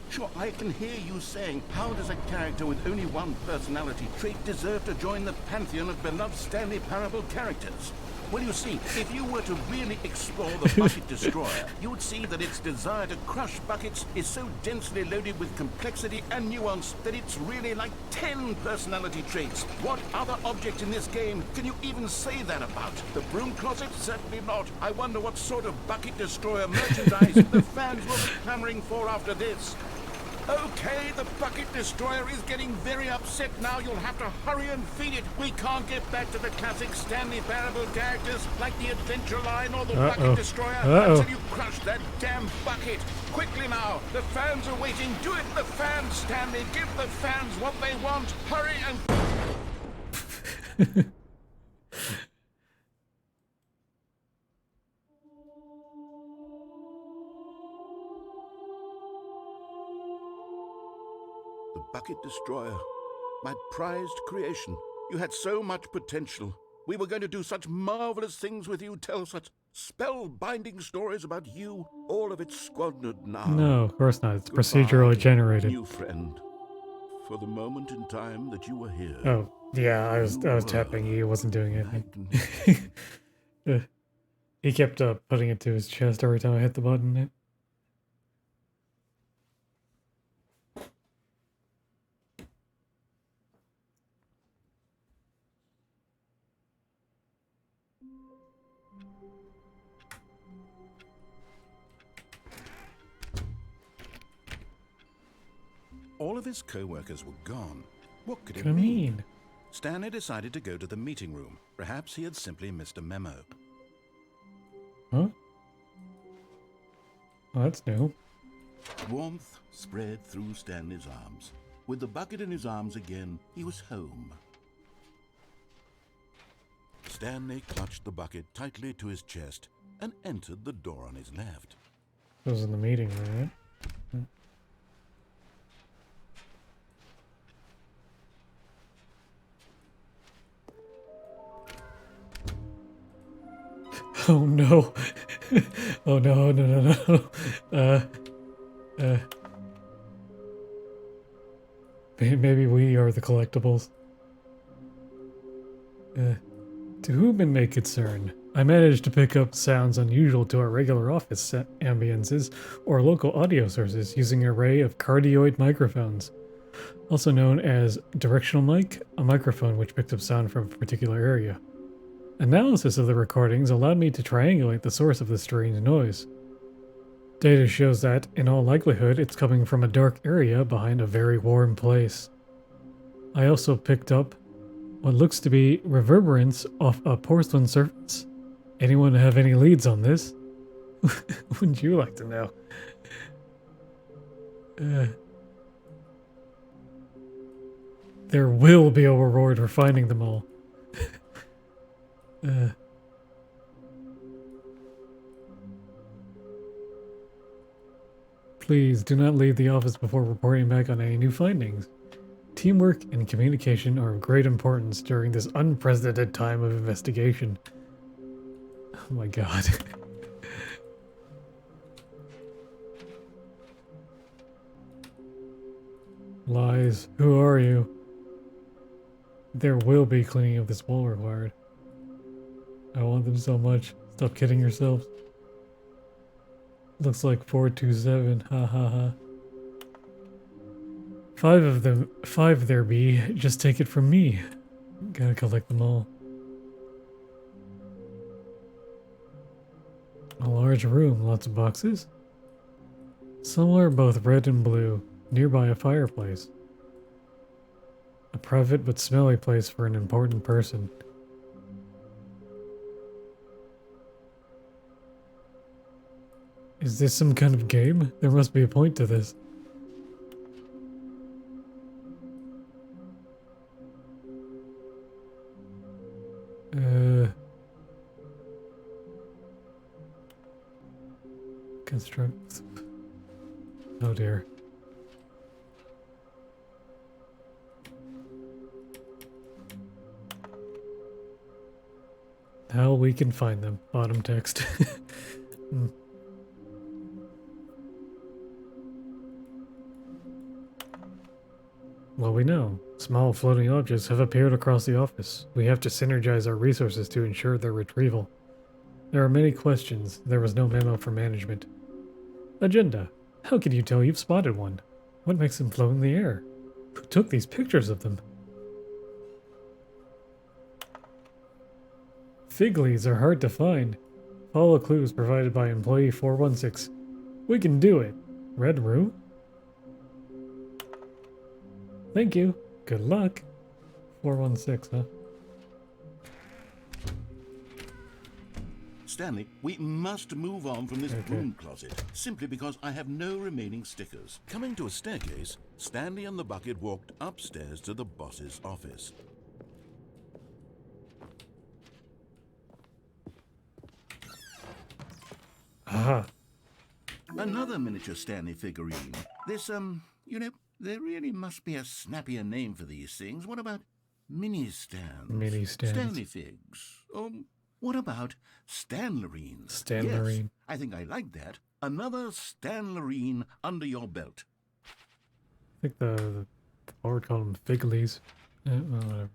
F: Sure, I can hear you saying, how does a character with only one personality trait deserve to join the pantheon of beloved Stanley Parable characters? Well, you see, if you were to really explore the Bucket Destroyer, you would see that its desire to crush buckets is so densely loaded with complexity and nuance that it's really like 10 personality traits. What other object in this game can you even say that about? The broom closet? Certainly not. I wonder what sort of Bucket Destroyer merchandise the fans will be clamoring for after this. Okay, the Bucket Destroyer is getting very upset now. You'll have to hurry and feed it. We can't get back to the classic Stanley Parable characters like the Adventure Line or the Bucket Destroyer until you crush that damn bucket. Quickly now, the fans are waiting. Do it, the fans, Stanley. Give the fans what they want. Hurry and... The Bucket Destroyer, my prized creation. You had so much potential. We were going to do such marvelous things with you, tell such spellbinding stories about you. All of it squandered now.
A: No, of course not. It's
F: Goodbye,
A: procedurally generated.
F: new friend. For the moment in time that you were here.
A: Oh, yeah, I was tapping. He wasn't doing anything. He kept putting it to his chest every time I hit the button.
F: All of his co-workers were gone. What could it
A: What do you
F: mean?
A: mean?
F: Stanley decided to go to the meeting room. Perhaps he had simply missed a memo.
A: Huh? Oh, that's new.
F: Warmth spread through Stanley's arms. With the bucket in his arms again, he was home. Stanley clutched the bucket tightly to his chest and entered the door on his left.
A: It was in the meeting room, right? Oh no. Oh no, no. Maybe we are the collectibles. To whom it may concern, I managed to pick up sounds unusual to our regular office ambiances or local audio sources using an array of cardioid microphones, also known as directional mic, a microphone which picked up sound from a particular area. Analysis of the recordings allowed me to triangulate the source of the strange noise. Data shows that, in all likelihood, it's coming from a dark area behind a very warm place. I also picked up what looks to be reverberance off a porcelain surface. Anyone have any leads on this? Wouldn't you like to know? There will be a reward for finding them all. Please do not leave the office before reporting back on any new findings. Teamwork and communication are of great importance during this unprecedented time of investigation. Oh my god. Lies. Who are you? There will be cleaning of this wall required. I want them so much. Stop kidding yourselves. Looks like 427. Ha ha ha. 5 of them. 5 there be. Just take it from me. Gotta collect them all. A large room. Lots of boxes. Some are both red and blue. Nearby a fireplace. A private but smelly place for an important person. Is this some kind of game? There must be a point to this. Construct. Oh dear. How we can find them. Bottom text. Well, we know. Small floating objects have appeared across the office. We have to synergize our resources to ensure their retrieval. There are many questions. There was no memo for management. Agenda. How can you tell you've spotted one? What makes them float in the air? Who took these pictures of them? Fig leaves are hard to find. Follow clues provided by employee 416. We can do it. Red room? Thank you. Good luck. 416, huh?
E: Stanley, we must move on from this broom closet, simply because I have no remaining stickers.
B: Coming to a staircase, Stanley and the bucket walked upstairs to the boss's office.
A: Aha.
F: Another miniature Stanley figurine. This, you know, there really must be a snappier name for these things. What about mini-stands?
A: Mini-stands.
F: Stanley figs. What about Stanlerines?
A: Stanlerine.
F: Yes, I think I like that. Another Stanlerine under your belt.
A: I think the board called them fig leaves. Well, whatever.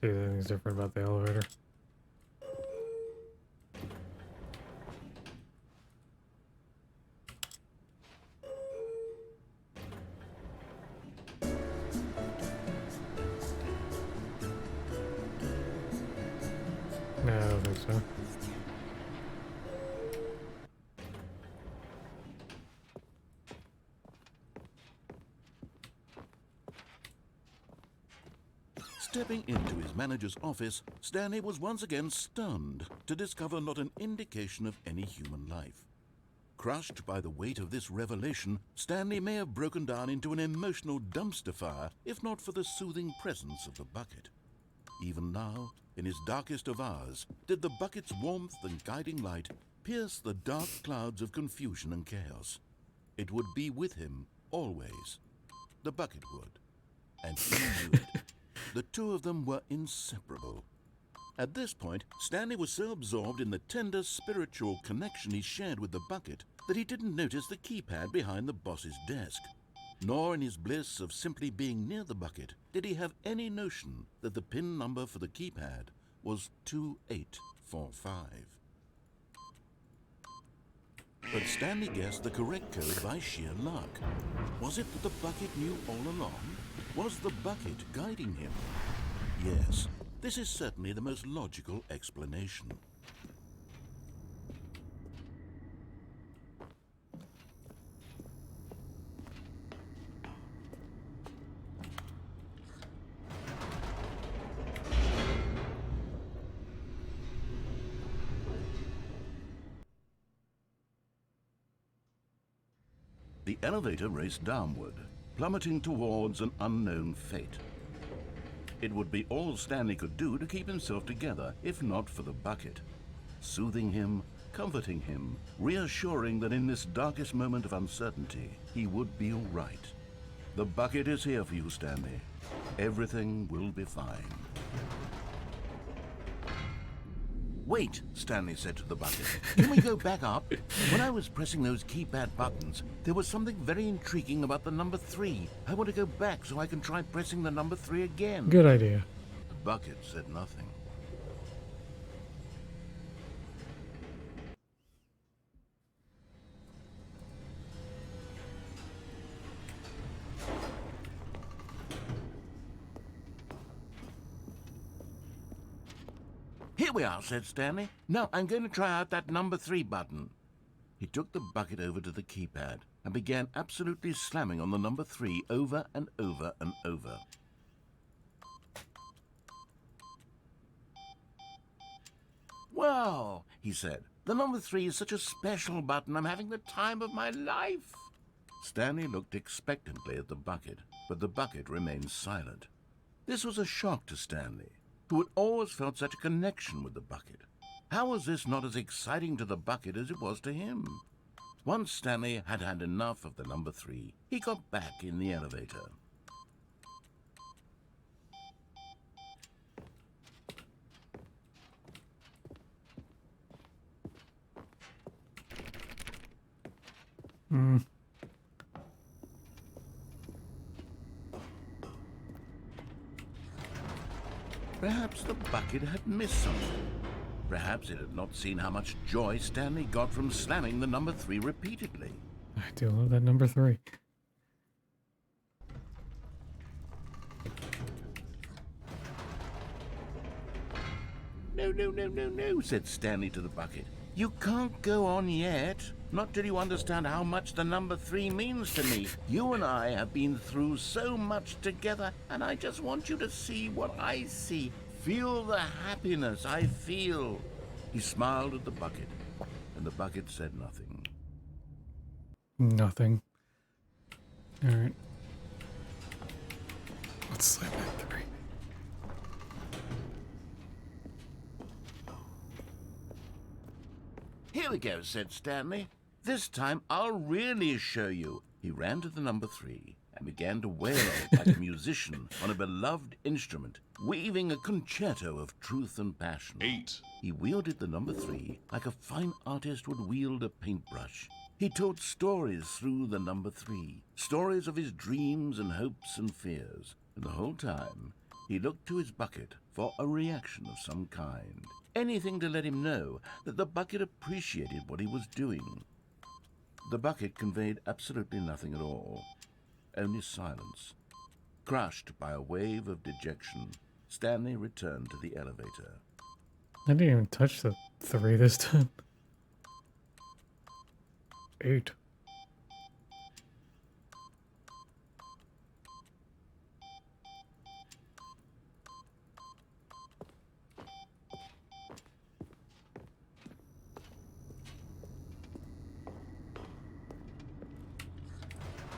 A: See if anything's different about the elevator. No, I don't think so.
B: Stepping into his manager's office, Stanley was once again stunned to discover not an indication of any human life. Crushed by the weight of this revelation, Stanley may have broken down into an emotional dumpster fire if not for the soothing presence of the bucket. Even now, in his darkest of hours, did the bucket's warmth and guiding light pierce the dark clouds of confusion and chaos. It would be with him always. The bucket would. And he knew it. The two of them were inseparable. At this point, Stanley was so absorbed in the tender spiritual connection he shared with the bucket that he didn't notice the keypad behind the boss's desk. Nor in his bliss of simply being near the bucket did he have any notion that the PIN number for the keypad was 2845. But Stanley guessed the correct code by sheer luck. Was it that the bucket knew all along? Was the bucket guiding him? Yes, this is certainly the most logical explanation.
E: The elevator raced downward, plummeting towards an unknown fate.
F: It would be all Stanley could do to keep himself together, if not for the bucket. Soothing him, comforting him, reassuring that in this darkest moment of uncertainty, he would be all right. The bucket is here for you, Stanley. Everything will be fine. Wait, Stanley said to the bucket. Can we go back up? When I was pressing those keypad buttons, there was something very intriguing about the number 3. I want to go back so I can try pressing the number 3 again.
A: Good idea.
F: The bucket said nothing. Here we are, said Stanley. Now I'm going to try out that number 3 button. He took the bucket over to the keypad and began absolutely slamming on the number 3 over and over and over. Wow, he said. The number 3 is such a special button. I'm having the time of my life. Stanley looked expectantly at the bucket, but the bucket remained silent. This was a shock to Stanley, who had always felt such a connection with the bucket. How was this not as exciting to the bucket as it was to him? Once Stanley had had enough of the number 3, he got back in the elevator. Perhaps the bucket had missed something. Perhaps it had not seen how much joy Stanley got from slamming the number 3 repeatedly.
A: I do love that number 3.
F: No, said Stanley to the bucket. You can't go on yet. Not till you understand how much the number 3 means to me. You and I have been through so much together, and I just want you to see what I see. Feel the happiness I feel. He smiled at the bucket, and the bucket said nothing.
A: Nothing. Alright. Let's slam that 3.
F: Here we go, said Stanley. This time I'll really show you. He ran to the number 3 and began to wail like a musician on a beloved instrument, weaving a concerto of truth and passion.
G: 8.
F: He wielded the number 3 like a fine artist would wield a paintbrush. He told stories through the number 3, stories of his dreams and hopes and fears. And the whole time, he looked to his bucket for a reaction of some kind. Anything to let him know that the bucket appreciated what he was doing. The bucket conveyed absolutely nothing at all, only silence. Crushed by a wave of dejection, Stanley returned to the elevator.
A: I didn't even touch the 3 this time. 8.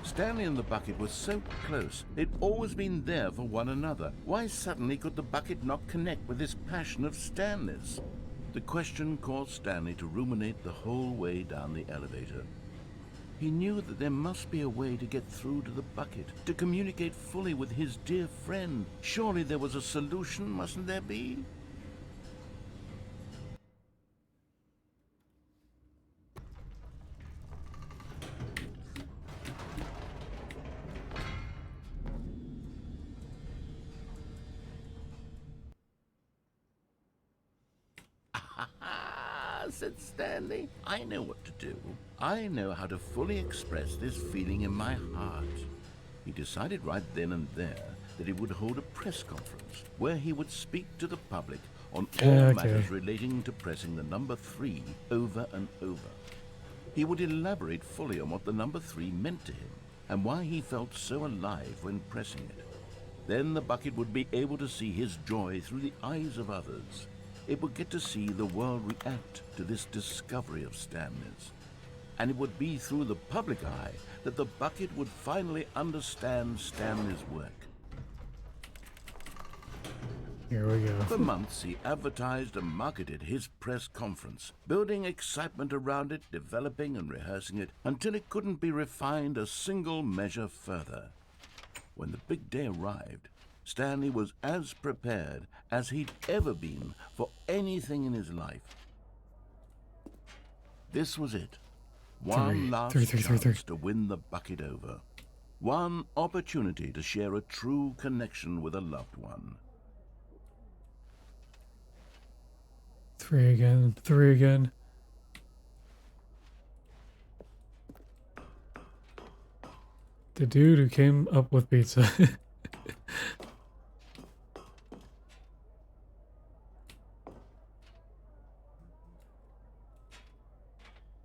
F: Stanley and the bucket were so close. They'd always been there for one another. Why suddenly could the bucket not connect with this passion of Stanley's? The question caused Stanley to ruminate the whole way down the elevator. He knew that there must be a way to get through to the bucket, to communicate fully with his dear friend. Surely there was a solution, mustn't there be? Said Stanley. I know what to do. I know how to fully express this feeling in my heart. He decided right then and there that he would hold a press conference where he would speak to the public on all matters relating to pressing the number 3 over and over. He would elaborate fully on what the number 3 meant to him and why he felt so alive when pressing it. Then the bucket would be able to see his joy through the eyes of others. It would get to see the world react to this discovery of Stanley's. And it would be through the public eye that the bucket would finally understand Stanley's work.
A: Here we go.
F: For months, he advertised and marketed his press conference, building excitement around it, developing and rehearsing it, until it couldn't be refined a single measure further. When the big day arrived, Stanley was as prepared as he'd ever been for anything in his life. This was it. One last chance to win the bucket over. One opportunity to share a true connection with a loved one.
A: 3 again. 3 again. The dude who came up with pizza.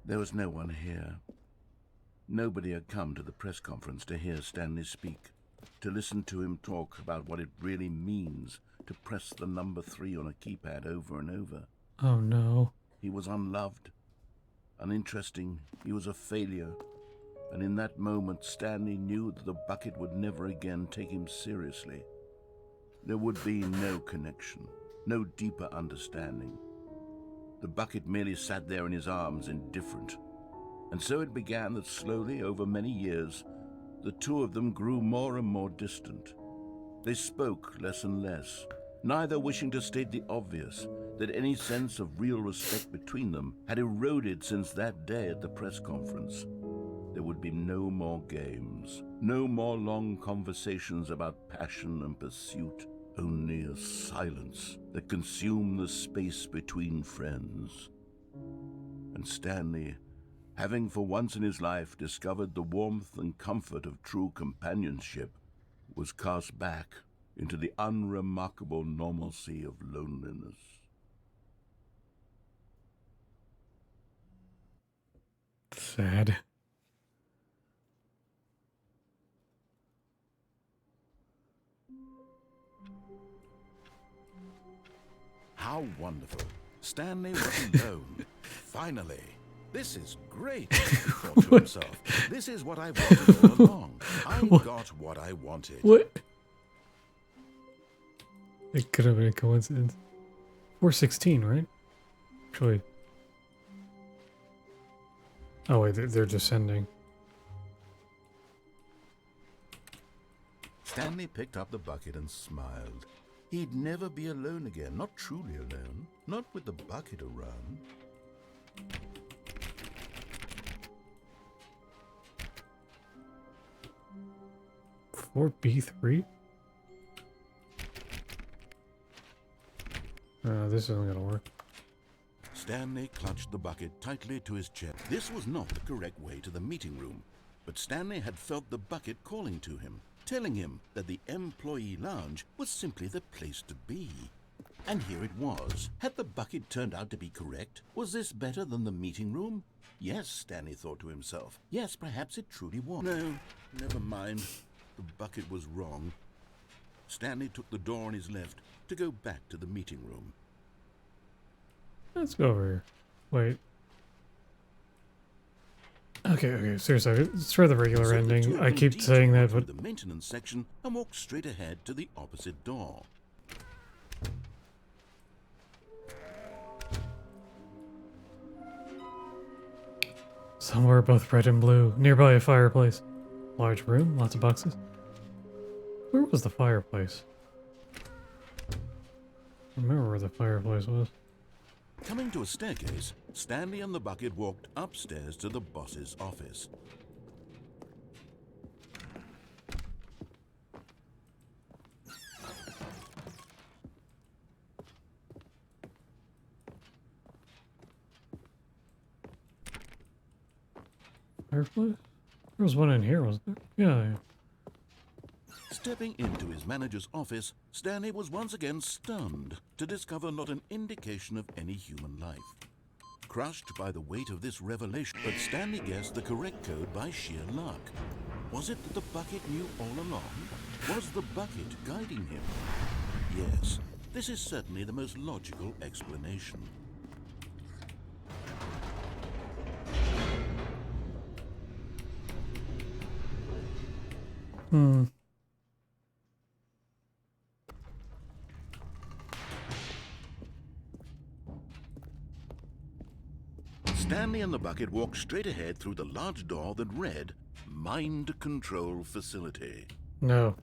F: There was no one here. Nobody had come to the press conference to hear Stanley speak, to listen to him talk about what it really means to press the number 3 on a keypad over and over.
A: Oh no.
F: He was unloved, uninteresting, he was a failure. And in that moment, Stanley knew that the bucket would never again take him seriously. There would be no connection, no deeper understanding. The bucket merely sat there in his arms, indifferent. And so it began that slowly, over many years, the two of them grew more and more distant. They spoke less and less, neither wishing to state the obvious, that any sense of real respect between them had eroded since that day at the press conference. There would be no more games, no more long conversations about passion and pursuit, only a silence that consumed the space between friends. And Stanley, having for once in his life discovered the warmth and comfort of true companionship, was cast back into the unremarkable normalcy of loneliness.
A: Sad.
B: How wonderful. Stanley was alone. Finally. This is great, he thought to himself. This is what I wanted all along. I got what I wanted.
A: What? It could have been a coincidence. 416, right? Actually. Oh wait, they're descending.
F: Stanley picked up the bucket and smiled. He'd never be alone again, not truly alone, not with the bucket around.
A: Or B3? This isn't gonna work.
B: Stanley clutched the bucket tightly to his chest. This was not the correct way to the meeting room, but Stanley had felt the bucket calling to him, telling him that the employee lounge was simply the place to be. And here it was. Had the bucket turned out to be correct? Was this better than the meeting room? Yes, Stanley thought to himself. Yes, perhaps it truly was. No, never mind. The bucket was wrong. Stanley took the door on his left to go back to the meeting room.
A: Let's go over here. Wait. Okay, seriously, let's try the regular
B: So the two
A: ending.
B: of
A: I
B: them
A: keep saying that,
B: detoured
A: but
B: through the maintenance section and walked straight ahead to the opposite door.
A: somewhere both red and blue, nearby a fireplace. Large room, lots of boxes. Where was the fireplace? I remember where the fireplace was.
B: Coming to a staircase, Stanley and the bucket walked upstairs to the boss's office.
A: Fireplace? There was one in here, wasn't there? Yeah.
B: Stepping into his manager's office, Stanley was once again stunned to discover not an indication of any human life. Crushed by the weight of this revelation, but Stanley guessed the correct code by sheer luck. Was it that the bucket knew all along? Was the bucket guiding him? Yes, this is certainly the most logical explanation.
F: Stanley and the bucket walked straight ahead through the large door that read, Mind Control Facility.
A: No.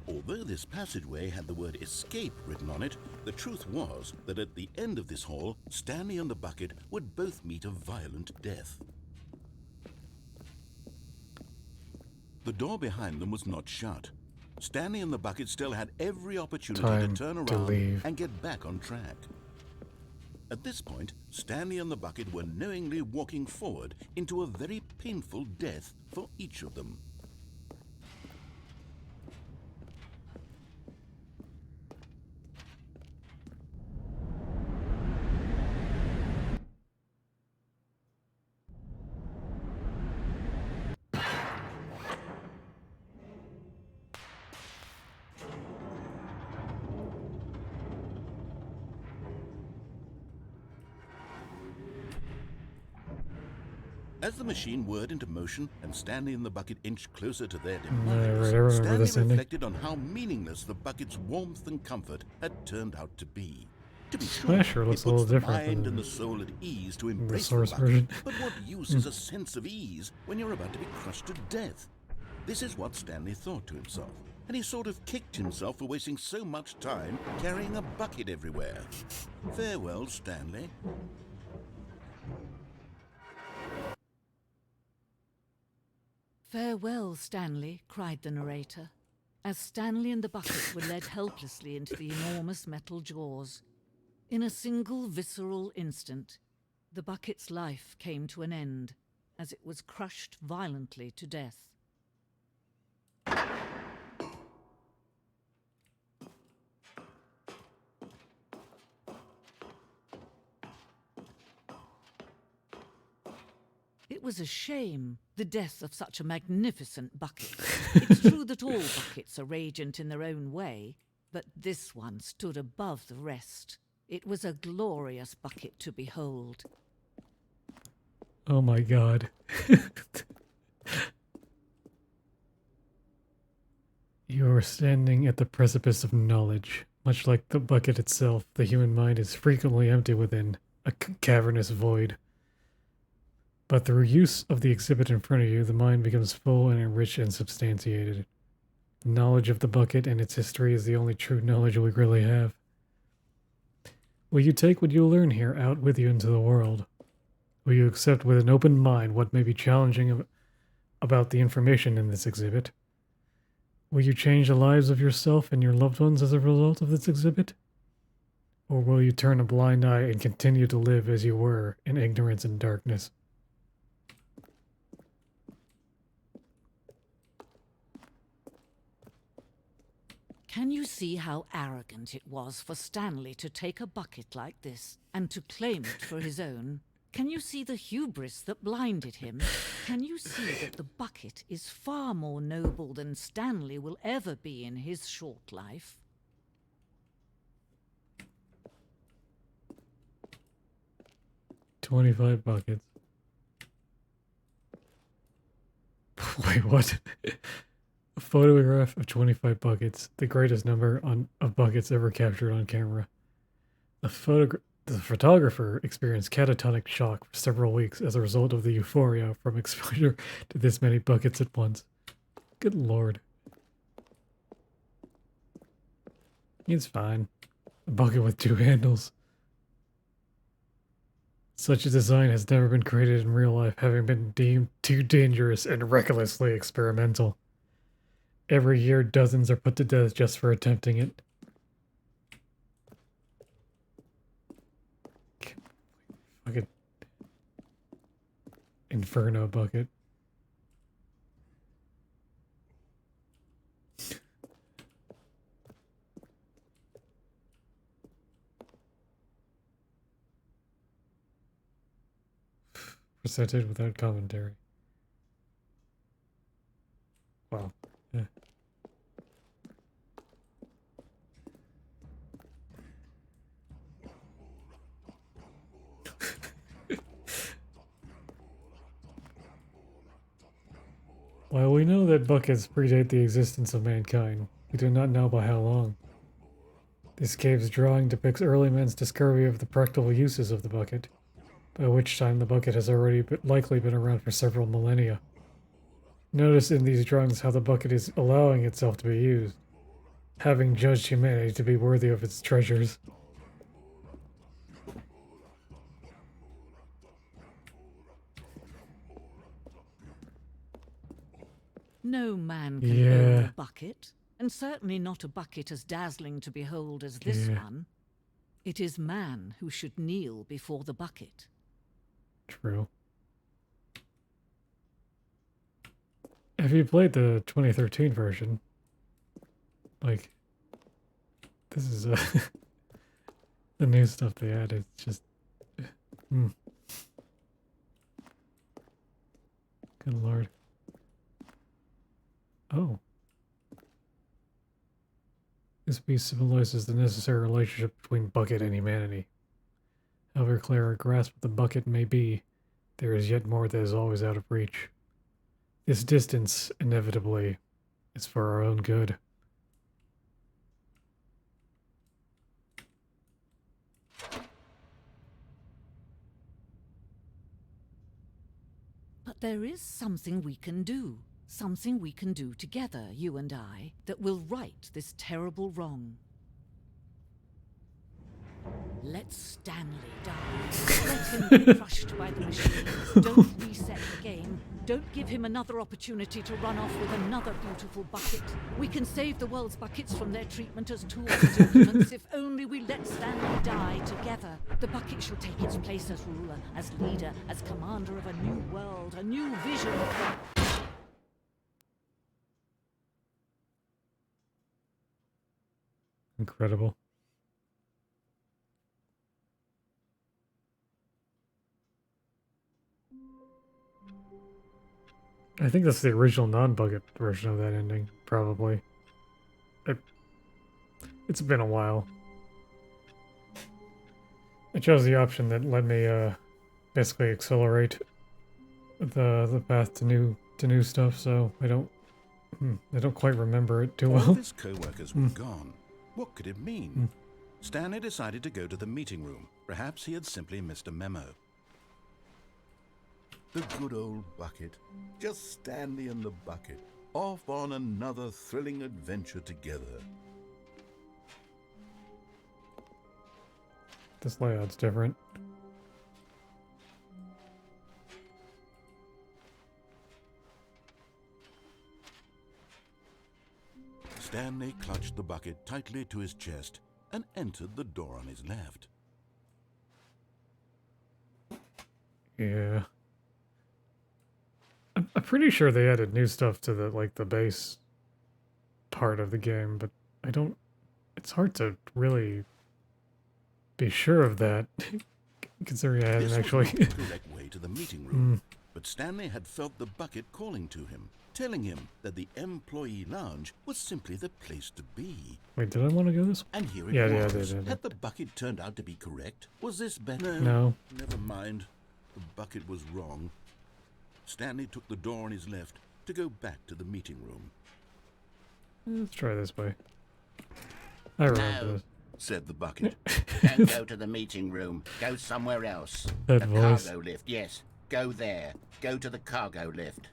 F: Although this passageway had the word escape written on it, the truth was that at the end of this hall, Stanley and the bucket would both meet a violent death. The door behind them was not shut. Stanley and the bucket still had every opportunity to turn around and get back on track. At this point, Stanley and the bucket were knowingly walking forward into a very painful death for each of them. As the machine whirred into motion and Stanley and the bucket inched closer to their demise,
A: I remember
F: Stanley
A: this ending.
F: reflected on how meaningless the bucket's warmth and comfort had turned out to be. To be sure,
A: Smasher
F: it
A: looks
F: puts
A: a little
F: the
A: different
F: mind
A: than
F: and the soul at ease to
A: the
F: embrace the
A: source
F: bucket,
A: version.
F: but what use is a sense of ease when you're about to be crushed to death? This is what Stanley thought to himself, and he sort of kicked himself for wasting so much time carrying a bucket everywhere. Farewell, Stanley.
G: Farewell, Stanley, cried the narrator, as Stanley and the bucket were led helplessly into the enormous metal jaws. In a single visceral instant, the bucket's life came to an end, as it was crushed violently to death. It was a shame, the death of such a magnificent bucket. It's true that all buckets are radiant in their own way, but this one stood above the rest. It was a glorious bucket to behold.
A: Oh my god. You are standing at the precipice of knowledge. Much like the bucket itself, the human mind is frequently empty within a cavernous void. But through use of the exhibit in front of you, the mind becomes full and enriched and substantiated. Knowledge of the bucket and its history is the only true knowledge we really have. Will you take what you learn here out with you into the world? Will you accept with an open mind what may be challenging about the information in this exhibit? Will you change the lives of yourself and your loved ones as a result of this exhibit? Or will you turn a blind eye and continue to live as you were in ignorance and darkness?
G: Can you see how arrogant it was for Stanley to take a bucket like this and to claim it for his own? Can you see the hubris that blinded him? Can you see that the bucket is far more noble than Stanley will ever be in his short life?
A: $25 buckets. Wait, what? A photograph of 25 buckets, the greatest number of buckets ever captured on camera. The photographer experienced catatonic shock for several weeks as a result of the euphoria from exposure to this many buckets at once. Good lord. It's fine. A bucket with 2 handles. Such a design has never been created in real life, having been deemed too dangerous and recklessly experimental. Every year, dozens are put to death just for attempting it. Fucking Inferno bucket. Presented without commentary. Wow. Yeah. While we know that buckets predate the existence of mankind, we do not know by how long. This cave's drawing depicts early men's discovery of the practical uses of the bucket. by which time the bucket has already likely been around for several millennia. Notice in these drawings how the bucket is allowing itself to be used, having judged humanity to be worthy of its treasures.
G: No man can
A: Yeah.
G: own a bucket, and certainly not a bucket as dazzling to behold as this
A: Yeah.
G: one. It is man who should kneel before the bucket.
A: True. Have you played the 2013 version? Like, this is the new stuff they added. It's just, good lord. Oh. This piece symbolizes the necessary relationship between bucket and humanity. However clear a grasp of the bucket may be, there is yet more that is always out of reach. This distance, inevitably, is for our own good.
G: But there is something we can do. Something we can do together, you and I, that will right this terrible wrong. Let Stanley die. Let him be crushed by the machine. Don't reset the game. Don't give him another opportunity to run off with another beautiful bucket. We can save the world's buckets from their treatment as tools and implements if only we let Stanley die together. The bucket shall take its place as ruler, as leader, as commander of a new world, a new vision.
A: Incredible. I think that's the original non-bucket version of that ending, probably. It's been a while. I chose the option that let me basically accelerate the path to new stuff, so I don't quite remember it too
B: All
A: well.
B: of his co-workers were gone. What could it mean? Stanley decided to go to the meeting room. Perhaps he had simply missed a memo.
F: The good old bucket. Just Stanley and the bucket. Off on another thrilling adventure together.
A: This layout's different.
B: Stanley clutched the bucket tightly to his chest and entered the door on his left.
A: Yeah. I'm pretty sure they added new stuff to the base part of the game, but it's hard to really be sure of that, considering I haven't
B: This
A: actually...
B: was not the correct way to the meeting room, but Stanley had felt the bucket calling to him, telling him that the employee lounge was simply the place to be.
A: Wait, did I want to go this way?
B: And here it
A: Yeah,
B: was.
A: I did.
B: Had the bucket turned out to be correct? Was this better?
A: No.
B: Never mind. The bucket was wrong. Stanley took the door on his left to go back to the meeting room.
A: Let's try this way. I remember
H: No.
A: this.
F: Said the bucket.
H: Don't go to the meeting room. Go somewhere else.
A: That
H: the
A: voice.
H: cargo lift, yes. Go there. Go to the cargo lift.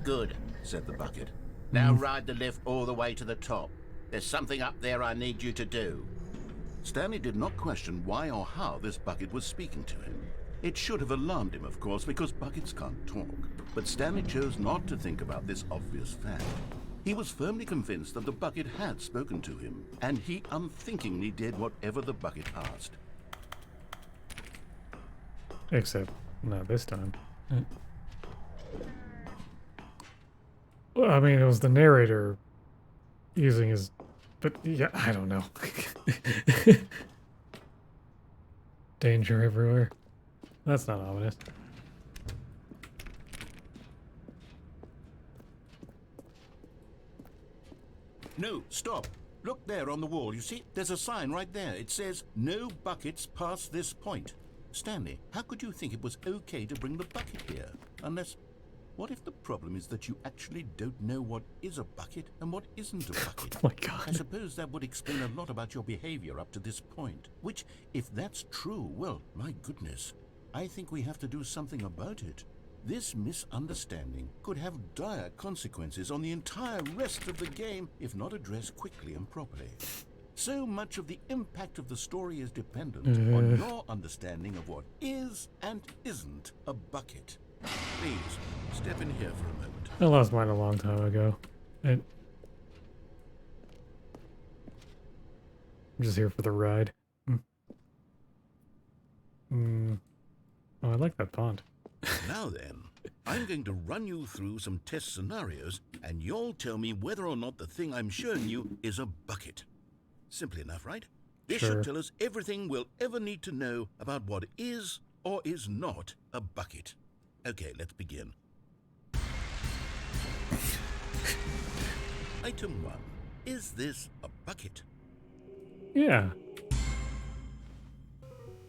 H: Good, said the bucket. Now ride the lift all the way to the top. There's something up there I need you to do.
F: Stanley did not question why or how this bucket was speaking to him. It should have alarmed him, of course, because buckets can't talk. But Stanley chose not to think about this obvious fact. He was firmly convinced that the bucket had spoken to him, and he unthinkingly did whatever the bucket asked.
A: Except, not this time. Well, I mean, it was the narrator using his... But, yeah, I don't know. Danger everywhere. That's not ominous.
B: No, stop. Look there on the wall. You see, there's a sign right there. It says, no buckets past this point. Stanley, how could you think it was okay to bring the bucket here? Unless...
F: What if the problem is that you actually don't know what is a bucket and what isn't a bucket?
A: Oh my
F: I
A: god.
F: suppose that would explain a lot about your behavior up to this point. Which, if that's true, well, my goodness, I think we have to do something about it. This misunderstanding could have dire consequences on the entire rest of the game if not addressed quickly and properly. So much of the impact of the story is dependent on your understanding of what is and isn't a bucket. Please, step in here for a moment.
A: I lost mine a long time ago. I'm just here for the ride. Oh, I like that font.
F: Now then, I'm going to run you through some test scenarios, and you'll tell me whether or not the thing I'm showing you is a bucket. Simple enough, right? This
A: Sure.
F: should tell us everything we'll ever need to know about what is or is not a bucket. Okay, let's begin. Item 1. Is this a bucket?
A: Yeah.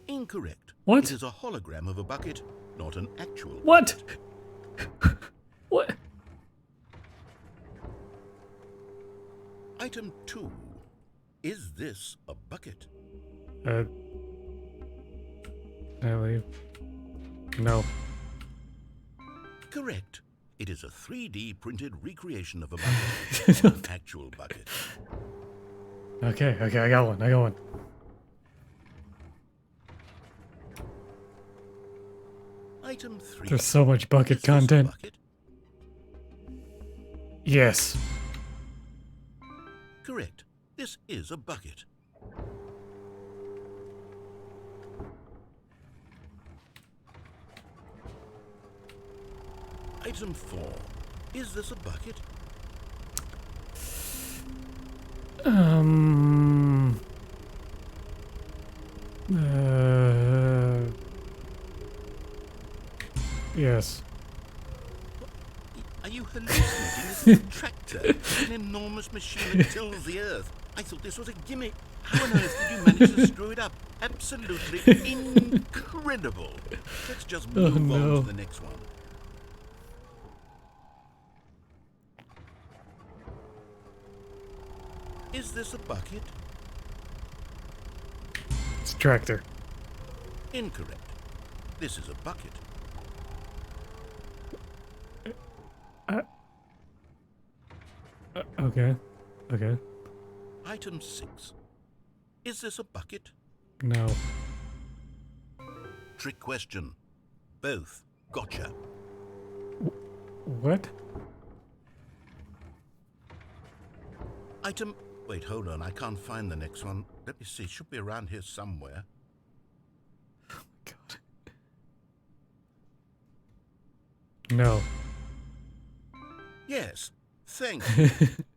F: Incorrect.
A: What?
F: It is a hologram of a bucket, not an actual
A: What?
F: bucket.
A: What?
F: Item 2. Is this a bucket?
A: Stanley. No.
F: Correct. It is a 3D printed recreation of a bucket, not an actual bucket.
A: Okay, I got one.
F: Item 3.
A: There's so much bucket
F: Is this a
A: content.
F: bucket?
A: Yes.
F: Correct. This is a bucket. Item 4. Is this a bucket?
A: Yes.
F: Are you hallucinating? This is a tractor, an enormous machine that tills the earth. I thought this was a gimmick. How on earth did you manage to screw it up? Absolutely incredible. Let's just move
A: no.
F: on to the next one. Is this a bucket?
A: It's a tractor.
F: Incorrect. This is a bucket.
A: Okay. Okay.
F: Item 6. Is this a bucket?
A: No.
F: Trick question. Both. Gotcha.
A: What?
F: Item... Wait, hold on. I can't find the next one. Let me see. It should be around here somewhere.
A: God. No.
F: Yes. Thank you.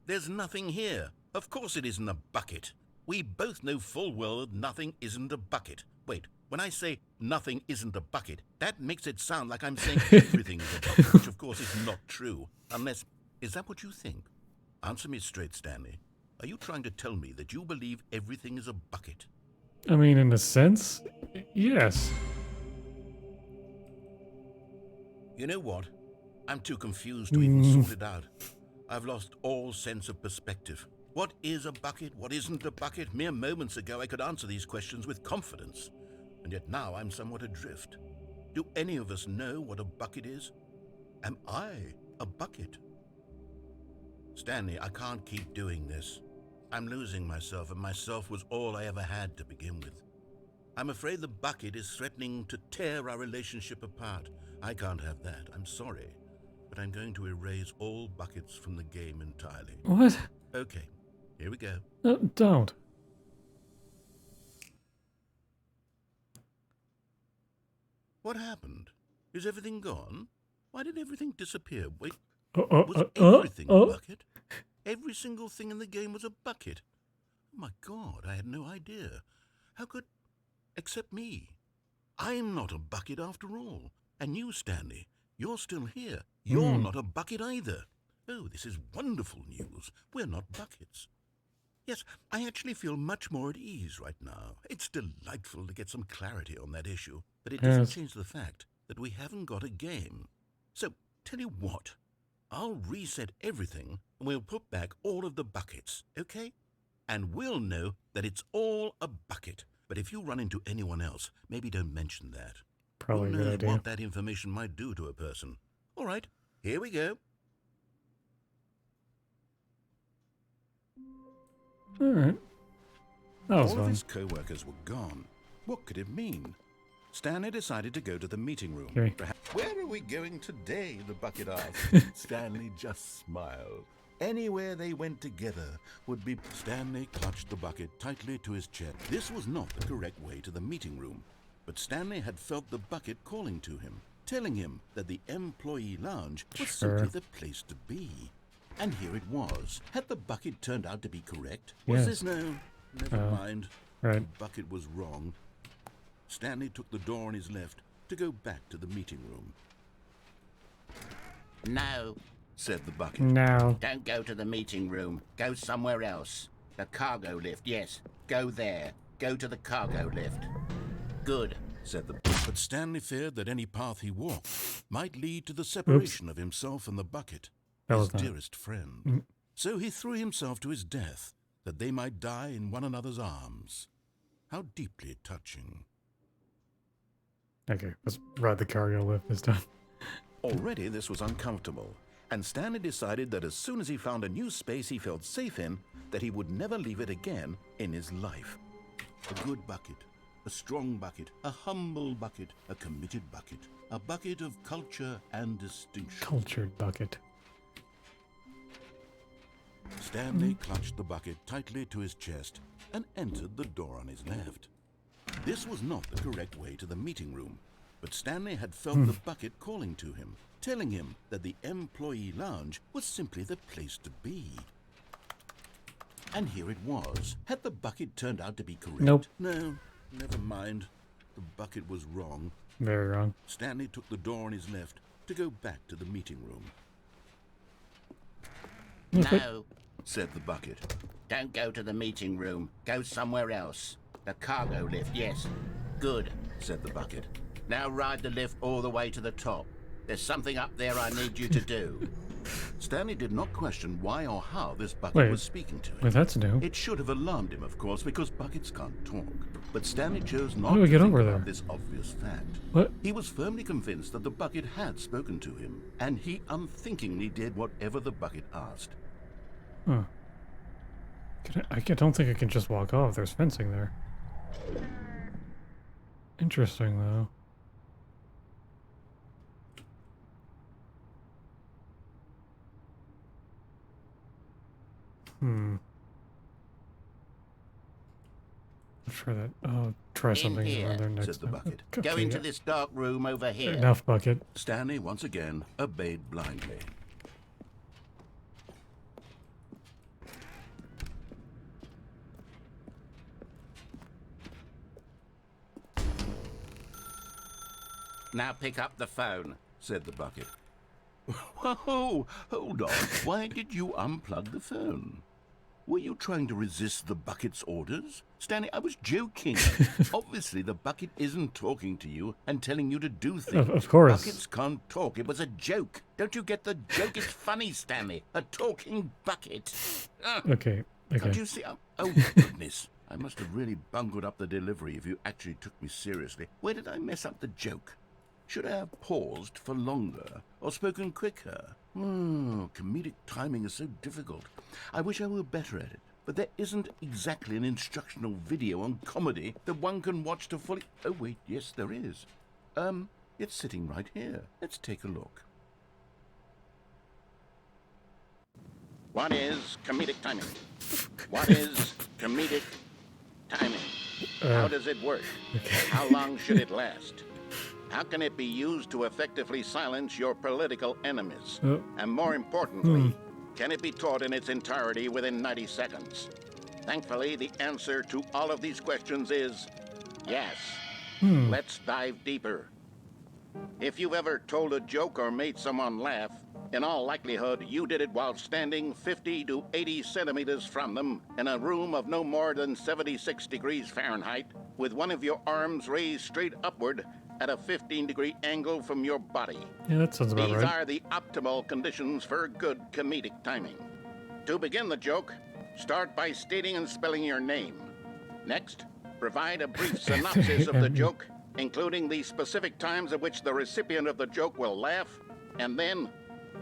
F: There's nothing here. Of course it isn't a bucket. We both know full well that nothing isn't a bucket. Wait, when I say nothing isn't a bucket, that makes it sound like I'm saying everything is a bucket, which of course is not true. Unless... Is that what you think? Answer me straight, Stanley. Are you trying to tell me that you believe everything is a bucket?
A: I mean, in a sense, yes.
F: You know what? I'm too confused to even sort it out. I've lost all sense of perspective. What is a bucket? What isn't a bucket? Mere moments ago I could answer these questions with confidence. And yet now I'm somewhat adrift. Do any of us know what a bucket is? Am I a bucket? Stanley, I can't keep doing this. I'm losing myself, and myself was all I ever had to begin with. I'm afraid the bucket is threatening to tear our relationship apart. I can't have that. I'm sorry. But I'm going to erase all buckets from the game entirely.
A: What?
F: Okay, here we go.
A: Don't.
F: What happened? Is everything gone? Why did everything disappear? Wait,
A: Was
F: everything a bucket? Every single thing in the game was a bucket. Oh my God, I had no idea. How could... Except me. I'm not a bucket after all. And you, Stanley, you're still here. You're not a bucket either. Oh, this is wonderful news. We're not buckets. Yes, I actually feel much more at ease right now. It's delightful to get some clarity on that issue, but it doesn't change the fact that we haven't got a game. So,
B: Tell you what, I'll reset everything and we'll put back all of the buckets, okay? And we'll know that it's all a bucket. But if you run into anyone else, maybe don't mention that.
A: Probably a
B: Who
A: good
B: knows
A: idea.
B: what that information might do to a person. All right, here we go.
A: All right. That was
B: All of
A: fun.
B: his co-workers were gone. What could it mean? Stanley decided to go to the meeting room.
A: Okay.
B: Where are we going today? The bucket asked. Stanley just smiled. Anywhere they went together would be... Stanley clutched the bucket tightly to his chest. This was not the correct way to the meeting room, but Stanley had felt the bucket calling to him, telling him that the employee lounge was
A: Sure.
B: simply the place to be. And here it was. Had the bucket turned out to be correct? Was
A: Yes.
B: this no? Never mind.
A: Right.
B: The bucket was wrong. Stanley took the door on his left to go back to the meeting room.
H: No,
B: Said the bucket.
A: Now.
H: don't go to the meeting room. Go somewhere else. The cargo lift, yes. Go there. Go to the cargo lift. Good.
B: Said the But Stanley feared that any path he walked might lead to the separation of himself and the bucket,
A: That
B: his
A: was not-
B: dearest friend. So he threw himself to his death, that they might die in one another's arms. How deeply touching.
A: Okay, let's ride the cargo lift this time.
B: Already this was uncomfortable, and Stanley decided that as soon as he found a new space he felt safe in, that he would never leave it again in his life. A good bucket, a strong bucket, a humble bucket, a committed bucket, a bucket of culture and distinction.
A: Cultured bucket.
B: Stanley clutched the bucket tightly to his chest and entered the door on his left. This was not the correct way to the meeting room, but Stanley had felt the bucket calling to him, telling him that the employee lounge was simply the place to be. And here it was. Had the bucket turned out to be correct?
A: Nope.
B: No, never mind. The bucket was wrong.
A: Very wrong.
B: Stanley took the door on his left to go back to the meeting room.
H: No,
B: Said the bucket.
H: don't go to the meeting room. Go somewhere else. The cargo lift, yes. Good.
B: Said the bucket.
H: Now ride the lift all the way to the top. There's something up there I need you to do.
B: Stanley did not question why or how this bucket
A: Wait.
B: was speaking to him.
A: Wait, that's new.
B: It should have alarmed him, of course, because buckets can't talk. But Stanley chose not
A: How do
B: to
A: we get
B: think
A: over
B: about
A: there?
B: this obvious fact.
A: What?
B: He was firmly convinced that the bucket had spoken to him, and he unthinkingly did whatever the bucket asked.
A: Huh. Don't think I can just walk off. There's fencing there. Interesting, though. Let's try that. Oh, try something
H: here,
A: around there next
B: said the
A: time.
B: bucket.
H: Go
A: Okay,
H: into this dark room over here.
A: Enough, bucket.
B: Stanley once again obeyed blindly.
H: Now pick up the phone.
B: Said the bucket. Whoa, hold on. Why did you unplug the phone? Were you trying to resist the bucket's orders? Stanley, I was joking. Obviously, the bucket isn't talking to you and telling you to do things.
A: Of course.
B: Buckets can't talk. It was a joke.
H: Don't you get the joke? It's funny, Stanley. A talking bucket.
A: Okay.
B: Can't
A: Okay.
B: you see? Oh, goodness. I must have really bungled up the delivery if you actually took me seriously. Where did I mess up the joke? Should I have paused for longer or spoken quicker? Comedic timing is so difficult. I wish I were better at it. But there isn't exactly an instructional video on comedy that one can watch to fully... Oh, wait, yes, there is. It's sitting right here. Let's take a look.
H: What is comedic timing? What is comedic timing? How does it work? How long should it last? How can it be used to effectively silence your political enemies? And more importantly, can it be taught in its entirety within 90 seconds? Thankfully, the answer to all of these questions is yes. Let's dive deeper. If you've ever told a joke or made someone laugh, in all likelihood, you did it while standing 50 to 80 centimeters from them in a room of no more than 76 degrees Fahrenheit, with one of your arms raised straight upward at a 15-degree angle from your body.
A: Yeah, that sounds about
H: These
A: right.
H: are the optimal conditions for good comedic timing. To begin the joke, start by stating and spelling your name. Next, provide a brief synopsis of the joke, including the specific times at which the recipient of the joke will laugh, and then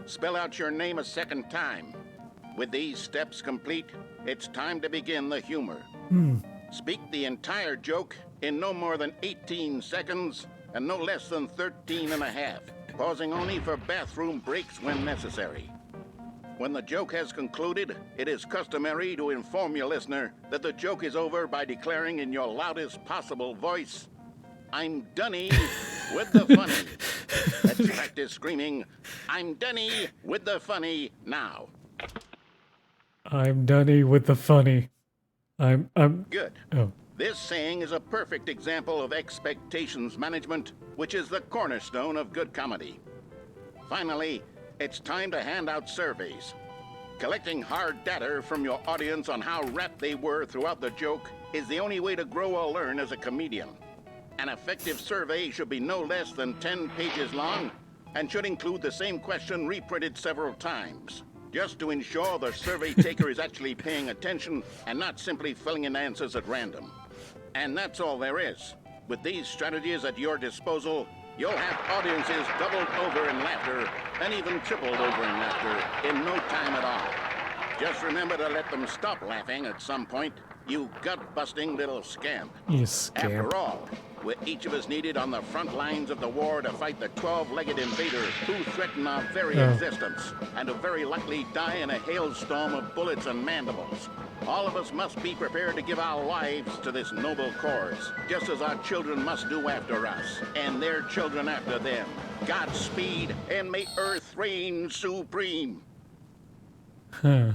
H: spell out your name a second time. With these steps complete, it's time to begin the humor. Speak the entire joke in no more than 18 seconds and no less than 13 and a half, pausing only for bathroom breaks when necessary. When the joke has concluded, it is customary to inform your listener that the joke is over by declaring in your loudest possible voice, "I'm Dunny with the funny." Let's practice screaming, "I'm Dunny with the funny" now.
A: I'm Dunny with the funny. I'm
H: Good.
A: oh.
H: This saying is a perfect example of expectations management, which is the cornerstone of good comedy. Finally, it's time to hand out surveys. Collecting hard data from your audience on how rapt they were throughout the joke is the only way to grow or learn as a comedian. An effective survey should be no less than 10 pages long and should include the same question reprinted several times, just to ensure the survey taker is actually paying attention and not simply filling in answers at random. And that's all there is. With these strategies at your disposal, you'll have audiences doubled over in laughter and even tripled over in laughter in no time at all. Just remember to let them stop laughing at some point, you gut-busting little scamp.
A: You scamp.
H: After all, we're each of us needed on the front lines of the war to fight the 12-legged invader who threaten our very existence, and who very likely die in a hailstorm of bullets and mandibles. All of us must be prepared to give our lives to this noble cause, just as our children must do after us, and their children after them. Godspeed, and may Earth reign supreme.
A: Huh.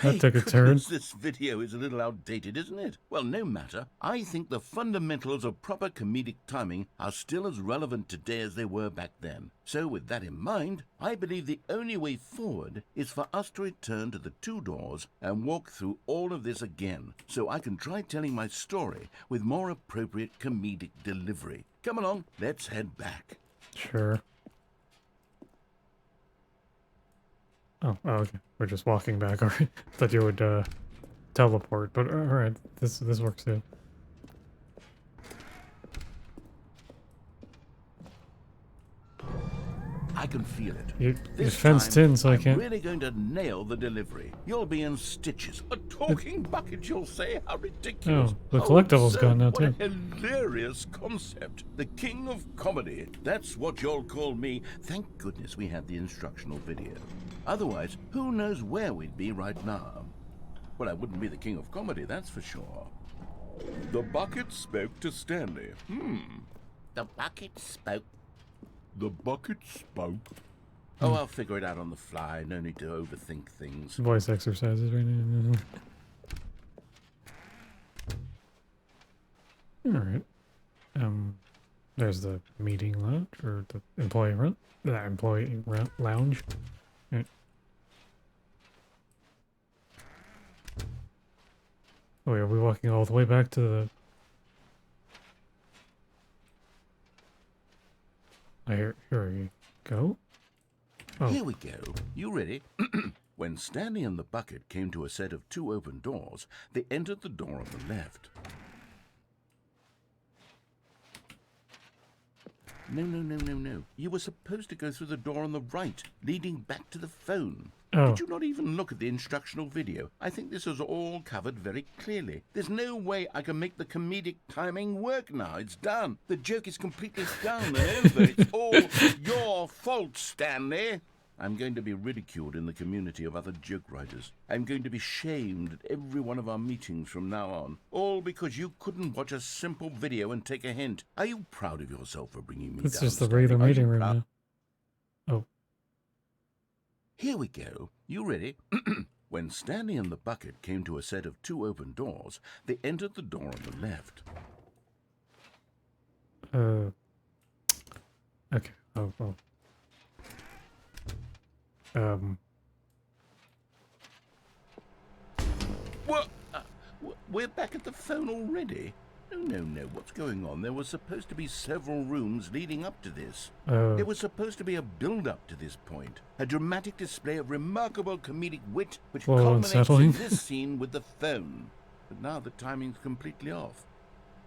A: That took a turn.
E: Goodness, this video is a little outdated, isn't it? Well, no matter. I think the fundamentals of proper comedic timing are still as relevant today as they were back then. So with that in mind, I believe the only way forward is for us to return to the two doors and walk through all of this again, so I can try telling my story with more appropriate comedic delivery. Come along, let's head back.
A: Sure. Oh, okay. We're just walking back. Alright. Thought you would teleport, but alright. This works too.
E: I can feel it.
A: You're
E: This
A: fenced
E: time,
A: in, so I
E: I'm
A: can't.
E: really going to nail the delivery. You'll be in stitches. A talking bucket, you'll say? How ridiculous.
A: Oh, the collectible's
E: absurd.
A: gone now,
E: What a
A: too.
E: hilarious concept. The king of comedy. That's what you'll call me. Thank goodness we had the instructional video. Otherwise, who knows where we'd be right now. Well, I wouldn't be the king of comedy, that's for sure. The bucket spoke to Stanley.
H: The bucket spoke.
E: The bucket spoke. Oh, I'll figure it out on the fly. No need to overthink things.
A: Voice exercises right now. Alright. There's the meeting lounge, or the employee lounge. Right. Oh, are we walking all the way back to the... Here we go. Oh.
E: Here we go. You ready? When Stanley and the bucket came to a set of two open doors, they entered the door on the left. No. You were supposed to go through the door on the right, leading back to the phone.
A: Oh.
E: Did you not even look at the instructional video? I think this is all covered very clearly. There's no way I can make the comedic timing work now. It's done. The joke is completely done and over. It's all your fault, Stanley. I'm going to be ridiculed in the community of other joke writers. I'm going to be shamed at every one of our meetings from now on. All because you couldn't watch a simple video and take a hint. Are you proud of yourself for bringing me
A: It's
E: down,
A: just the
E: Stanley?
A: regular
E: Are you
A: meeting room
E: proud?
A: now. Oh.
E: Here we go. You ready? When Stanley and the bucket came to a set of two open doors, they entered the door on the left.
A: Okay. Oh.
E: What? We're back at the phone already?
F: No. What's going on? There were supposed to be several rooms leading up to this.
A: Oh.
F: There was supposed to be a build-up to this point. A dramatic display of remarkable comedic wit, which
A: Well,
F: culminates
A: unsettling.
F: in this scene with the phone. But now the timing's completely off.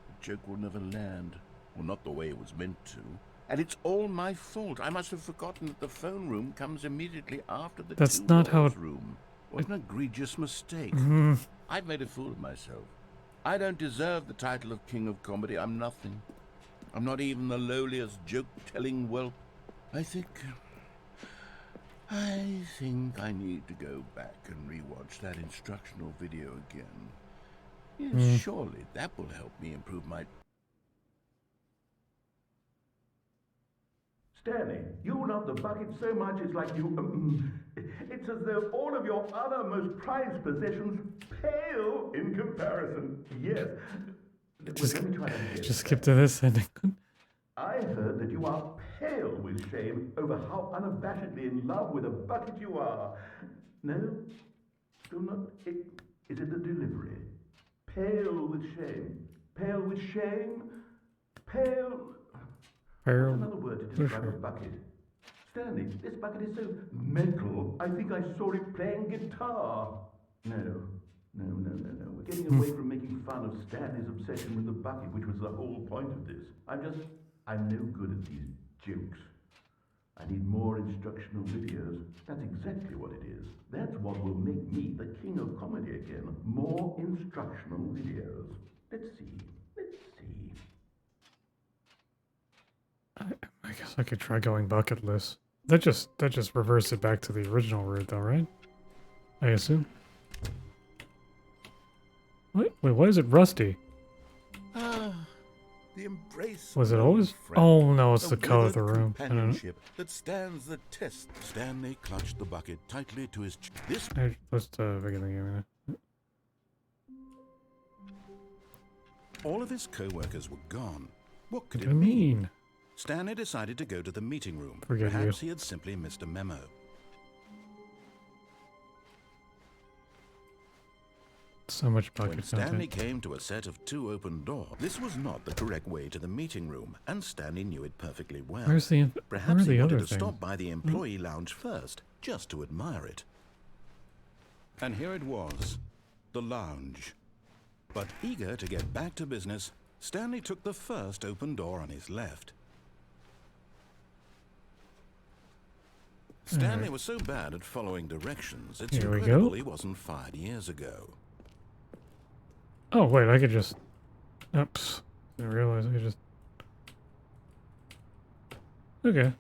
F: The joke will never land. Well, not the way it was meant to. And it's all my fault. I must have forgotten that the phone room comes immediately after the
A: That's not how it...
F: room. What an egregious mistake.
A: Mhm.
F: I've made a fool of myself. I don't deserve the title of King of Comedy. I'm nothing. I'm not even the lowliest joke-telling whelp. I think I need to go back and rewatch that instructional video again. Yes, surely that will help me improve my...
E: Stanley, you love the bucket so much it's like you... it's as though all of your other most prized possessions pale in comparison. Yes.
A: Just,
E: Let me try that again.
A: just skip to this ending.
E: I heard that you are pale with shame over how unabashedly in love with a bucket you are. No? Still not? Is it the delivery? Pale with shame. Pale with shame? Pale... What's another word to describe a bucket? Stanley, this bucket is so metal, I think I saw it playing guitar. No. We're getting away from making fun of Stanley's obsession with the bucket, which was the whole point of this. I'm no good at these jokes. I need more instructional videos. That's exactly what it is. That's what will make me the king of comedy again. More instructional videos. Let's see.
A: I guess I could try going bucketless. That just reversed it back to the original route, though, right? I assume. Wait, why is it rusty?
F: The embrace.
A: Was it always?
F: friend,
A: Oh no, it's the
F: a
A: color of the
F: withered
A: room. I don't know.
F: companionship that stands the test.
B: Stanley clutched the bucket tightly to his This
A: Let's begin the game.
B: all of his co-workers were gone. What could
A: What do
B: it
A: you
B: mean?
A: mean?
B: Stanley decided to go to the meeting room.
A: Forget
B: Perhaps
A: you.
B: he had simply missed a memo.
A: So much
B: When
A: bucket
B: Stanley
A: content.
B: came to a set of 2 open doors, this was not the correct way to the meeting room, and Stanley knew it perfectly well.
A: Where's the? Where
B: Perhaps
A: are the
B: he
A: other
B: wanted to
A: things?
B: stop by the employee lounge first, just to admire it. And here it was, the lounge. But eager to get back to business, Stanley took the first open door on his left. Stanley was so bad at following directions, it's
A: Here we
B: incredible
A: go.
B: he wasn't 5 years ago.
A: Oh wait, I could just. Oops, didn't realize I could just. Okay.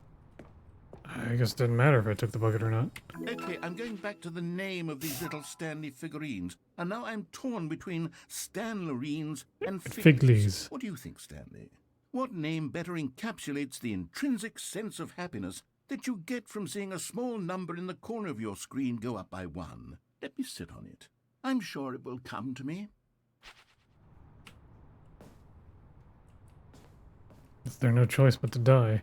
A: I guess it didn't matter if I took the bucket or not.
F: Okay, I'm going back to the name of these little Stanley figurines, and now I'm torn between Stanlerines and
A: Figlies.
F: What do you think, Stanley? What name better encapsulates the intrinsic sense of happiness that you get from seeing a small number in the corner of your screen go up by 1? Let me sit on it. I'm sure it will come to me.
A: Is there no choice but to die?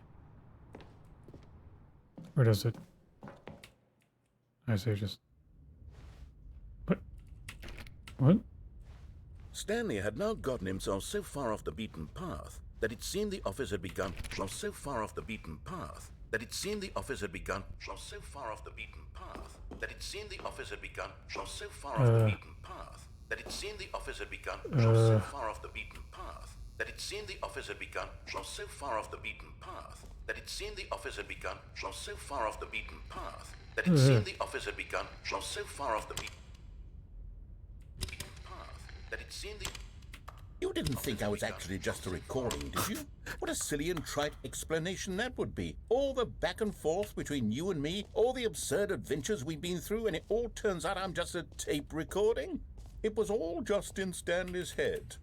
A: Or does it? I say just. What?
B: Stanley had now gotten himself so far off the beaten path that it seemed the office had begun. So far off the beaten path that it seemed the office had begun. So far off the beaten path that it seemed the office had begun. So far off the beaten path that it seemed the office had begun. So far off the beaten path that it seemed the office had begun. So far off the beaten path that it seemed the office had begun. So far off the beaten path that it seemed the office had begun. So far off the beaten path that it seemed the.
F: You didn't think I was actually just a recording, did you? What a silly and trite explanation that would be. All the back and forth between you and me, all the absurd adventures we've been through, and it all turns out I'm just a tape recording? It was all just in Stanley's head.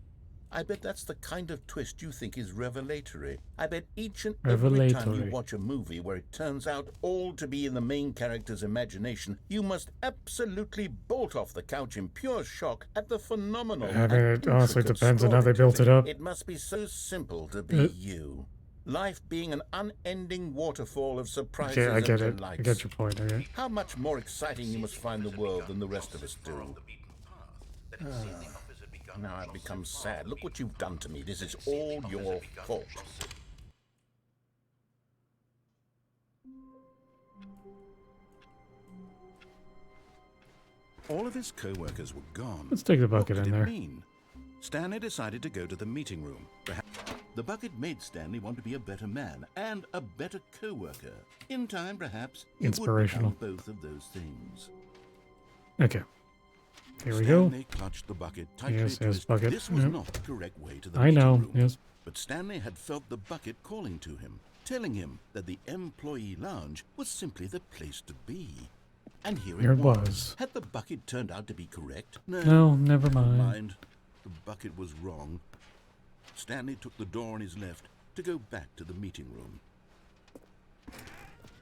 F: I bet that's the kind of twist you think is revelatory. I bet each and every time you watch a movie where it turns out all to be in the main character's imagination, you must absolutely bolt off the couch in pure shock at the phenomenal.
A: I mean, it honestly
F: intricate
A: depends on how they built it
F: storytelling.
A: up.
F: It must be so simple to be you. Life being an unending waterfall of surprises
A: Okay, I get
F: and
A: it.
F: delights.
A: I get your point. Okay.
F: How much more exciting you must find the world than the rest of us do.
H: now I've become sad. Look what you've done to me. This is all your fault.
B: All of his co-workers were gone.
A: Let's take the
B: What
A: bucket
B: could
A: in
B: it
A: there.
B: mean? Stanley decided to go to the meeting room. Perhaps
E: The bucket made Stanley want to be a better man and a better co-worker. In time, perhaps, he would
A: Inspirational.
E: become both of those things.
A: Okay. Here we go.
B: Stanley clutched the bucket tightly
A: Yes,
B: to
A: yes,
B: his...
A: bucket.
E: This was
A: Yep.
E: not the correct way to the
A: I
E: meeting
A: know.
E: room.
A: Yes.
B: But Stanley had felt the bucket calling to him, telling him that the employee lounge was simply the place to be. And here
A: Here
B: it
A: it
B: was.
A: was.
B: Had the bucket turned out to be correct?
A: No, never mind.
B: The bucket was wrong. Stanley took the door on his left to go back to the meeting room.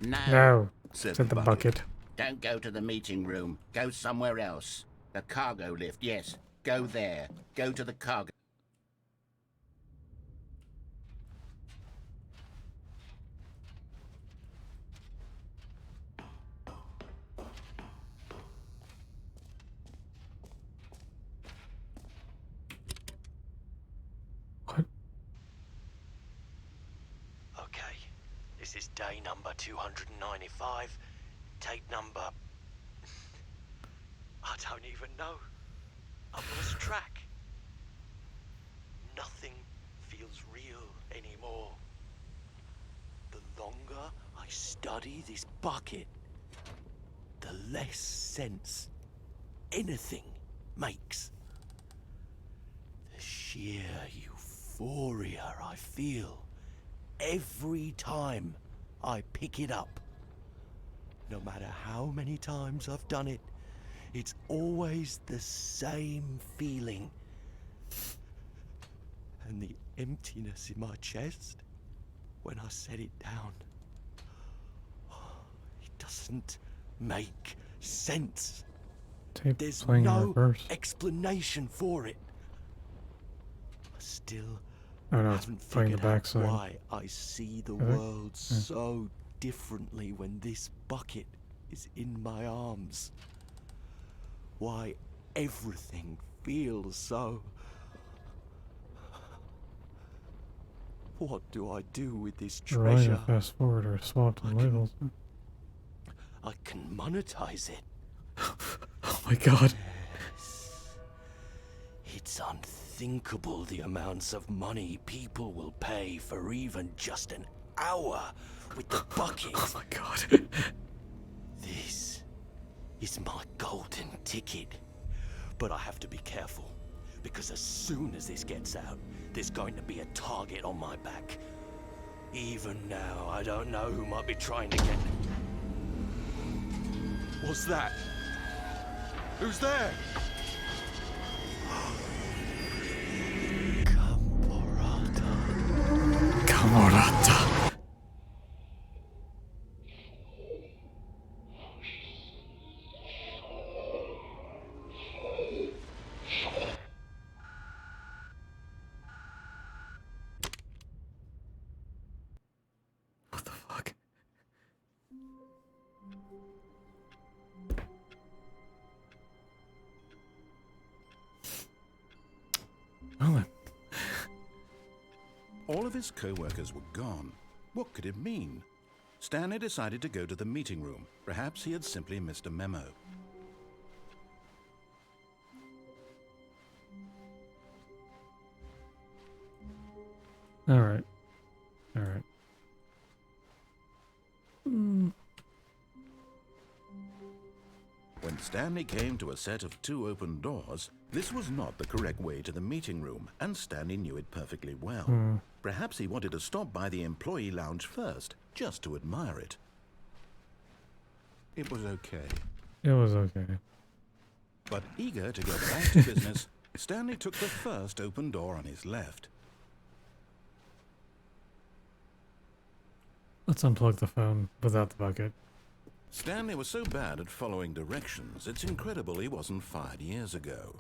A: No,
B: Said
A: said the bucket.
H: Don't go to the meeting room. Go somewhere else. The cargo lift, yes. Go there. Go to the cargo.
A: What?
I: Okay, this is day number 295. Tape number... I don't even know. I've lost track. Nothing feels real anymore. The longer I study this bucket, the less sense anything makes. The sheer euphoria I feel every time I pick it up. No matter how many times I've done it, it's always the same feeling. And the emptiness in my chest when I set it down. It doesn't make sense.
A: Tape
I: There's
A: playing in
I: no
A: reverse.
I: explanation for it. I still
A: Oh no, it's
I: haven't
A: playing the
I: figured out
A: backside.
I: why I see the
A: Really?
I: world so differently when this bucket is in my arms. Why everything feels so... What do I do with this
A: Right,
I: treasure?
A: fast forward or swap the labels.
I: I can monetize it.
A: Oh my god.
I: It's unthinkable the amounts of money people will pay for even just an hour with the bucket.
A: Oh my god.
I: This is my golden ticket. But I have to be careful, because as soon as this gets out, there's going to be a target on my back. Even now, I don't know who might be trying to get... What's that? Who's there?
A: Camarata. What the fuck? Well then.
B: All of his co-workers were gone. What could it mean? Stanley decided to go to the meeting room. Perhaps he had simply missed a memo.
A: Alright. Alright.
B: When Stanley came to a set of 2 open doors, this was not the correct way to the meeting room, and Stanley knew it perfectly well. Perhaps he wanted to stop by the employee lounge first, just to admire it. It was okay.
A: It was okay.
B: But eager to get back to business, Stanley took the first open door on his left.
A: Let's unplug the phone without the bucket.
B: Stanley was so bad at following directions, it's incredible he wasn't fired years ago.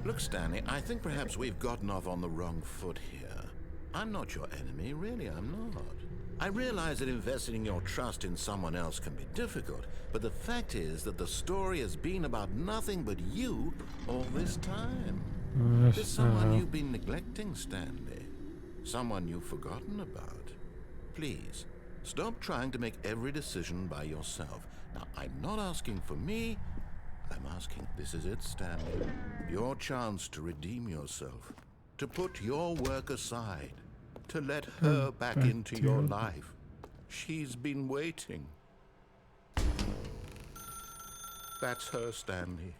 B: Look, Stanley, I think perhaps we've gotten off on the wrong foot here. I'm not your enemy, really, I'm not. I realize that investing your trust in someone else can be difficult, but the fact is that the story has been about nothing but you all this time. There's someone you've been neglecting, Stanley. Someone you've forgotten about. Please, stop trying to make every decision by yourself. Now, I'm not asking for me. I'm asking, this is it, Stanley. Your chance to redeem yourself. To put your work aside. To let her back into your life. She's been waiting. That's her, Stanley.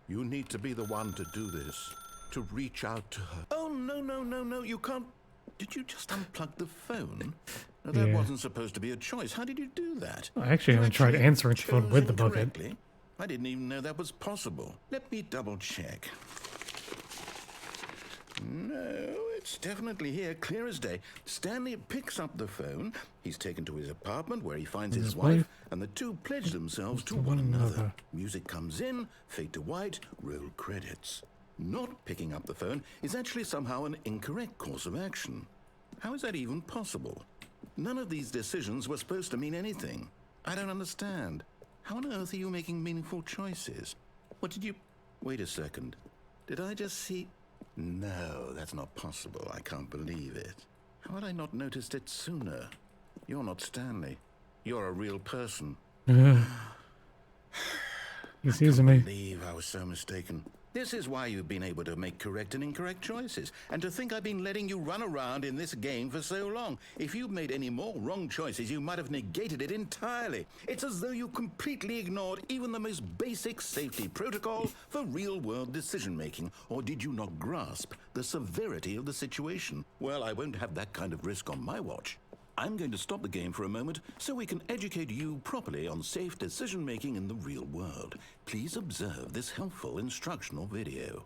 B: You need to be the one to do this. To reach out to her. Oh, no, you can't. Did you just unplug the phone? No, that wasn't supposed to be a choice. How did you do that?
A: I actually haven't tried answering the phone with the bucket.
B: I didn't even know that was possible. Let me double check. No, it's definitely here, clear as day. Stanley picks up the phone. He's taken to his apartment where he finds his wife, and the two pledge themselves to one another. Music comes in, fade to white, roll credits. Not picking up the phone is actually somehow an incorrect course of action. How is that even possible? None of these decisions were supposed to mean anything. I don't understand. How on earth are you making meaningful choices? What did you... Wait a second. Did I just see... No, that's not possible. I can't believe it. How had I not noticed it sooner? You're not Stanley. You're a real person.
A: He's using me.
B: I can't believe I was so mistaken. This is why you've been able to make correct and incorrect choices. And to think I've been letting you run around in this game for so long. If you'd made any more wrong choices, you might have negated it entirely. It's as though you completely ignored even the most basic safety protocol for real-world decision-making. Or did you not grasp the severity of the situation? Well, I won't have that kind of risk on my watch. I'm going to stop the game for a moment so we can educate you properly on safe decision-making in the real world. Please observe this helpful instructional video.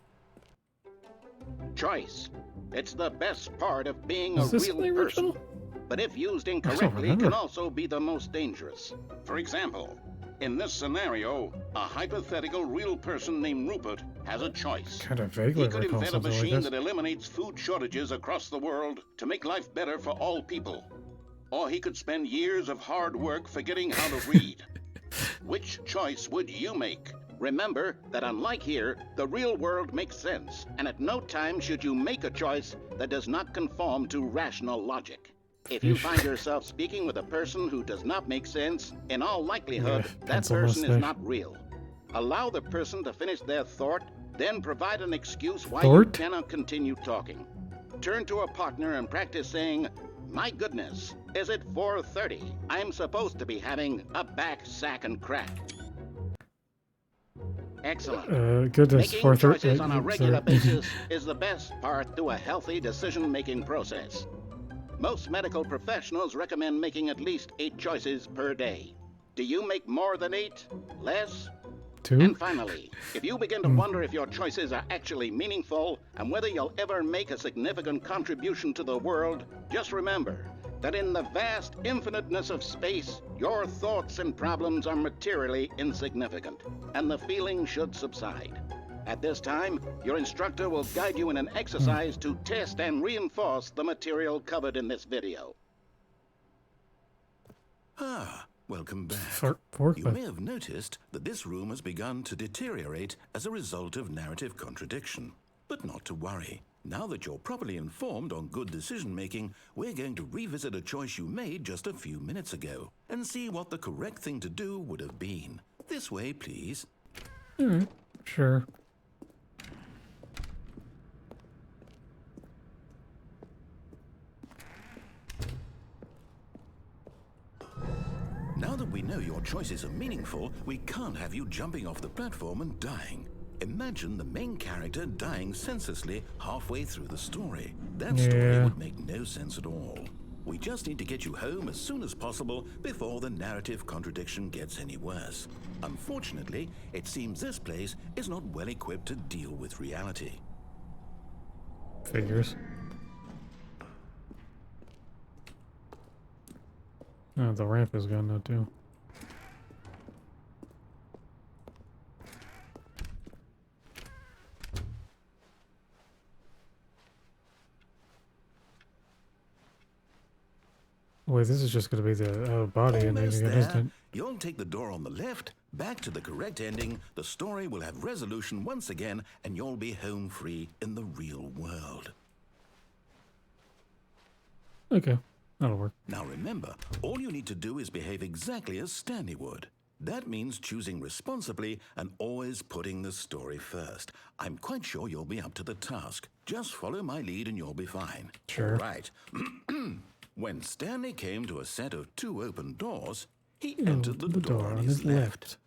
H: Choice. It's the best part of being a real person. But if used incorrectly,
A: remember.
H: can also be the most dangerous. For example, in this scenario, a hypothetical real person named Rupert has a choice.
A: Kind of vaguely
H: He could
A: recall
H: invent a
A: something like
H: machine
A: this.
H: that eliminates food shortages across the world to make life better for all people. Or he could spend years of hard work forgetting how to read. Which choice would you make? Remember that unlike here, the real world makes sense, and at no time should you make a choice that does not conform to rational logic. If you find yourself speaking with a person who does not make sense, in all likelihood, that person is not real. Allow the person to finish their thought, then provide an excuse why you cannot continue talking. Turn to a partner and practice saying, "My goodness, is it 4:30? I'm supposed to be having a back, sack, and crack." Excellent.
A: Goodness,
H: Making
A: 4:30.
H: choices on a regular basis is the best part to a healthy decision-making process. Most medical professionals recommend making at least 8 choices per day. Do you make more than 8? Less?
A: 2?
H: And finally, if you begin to wonder if your choices are actually meaningful and whether you'll ever make a significant contribution to the world, just remember that in the vast infiniteness of space, your thoughts and problems are materially insignificant, and the feeling should subside. At this time, your instructor will guide you in an exercise to test and reinforce the material covered in this video.
B: Welcome back.
A: Forklift.
B: You may have noticed that this room has begun to deteriorate as a result of narrative contradiction. But not to worry. Now that you're properly informed on good decision-making, we're going to revisit a choice you made just a few minutes ago and see what the correct thing to do would have been. This way, please.
A: Sure.
B: Now that we know your choices are meaningful, we can't have you jumping off the platform and dying. Imagine the main character dying senselessly halfway through the story. That story would make no sense at all. We just need to get you home as soon as possible before the narrative contradiction gets any worse. Unfortunately, it seems this place is not well equipped to deal with reality.
A: Figures. Oh, the ramp is gone now too. Wait, this is just going to be the body ending
F: Almost
A: again, isn't
F: there.
A: it?
F: You'll take the door on the left, back to the correct ending, the story will have resolution once again, and you'll be home free in the real world.
A: Okay, that'll work.
F: Now remember, all you need to do is behave exactly as Stanley would. That means choosing responsibly and always putting the story first. I'm quite sure you'll be up to the task. Just follow my lead and you'll be fine.
A: Sure.
F: All right. When Stanley came to a set of 2 open doors, he entered the door on his left.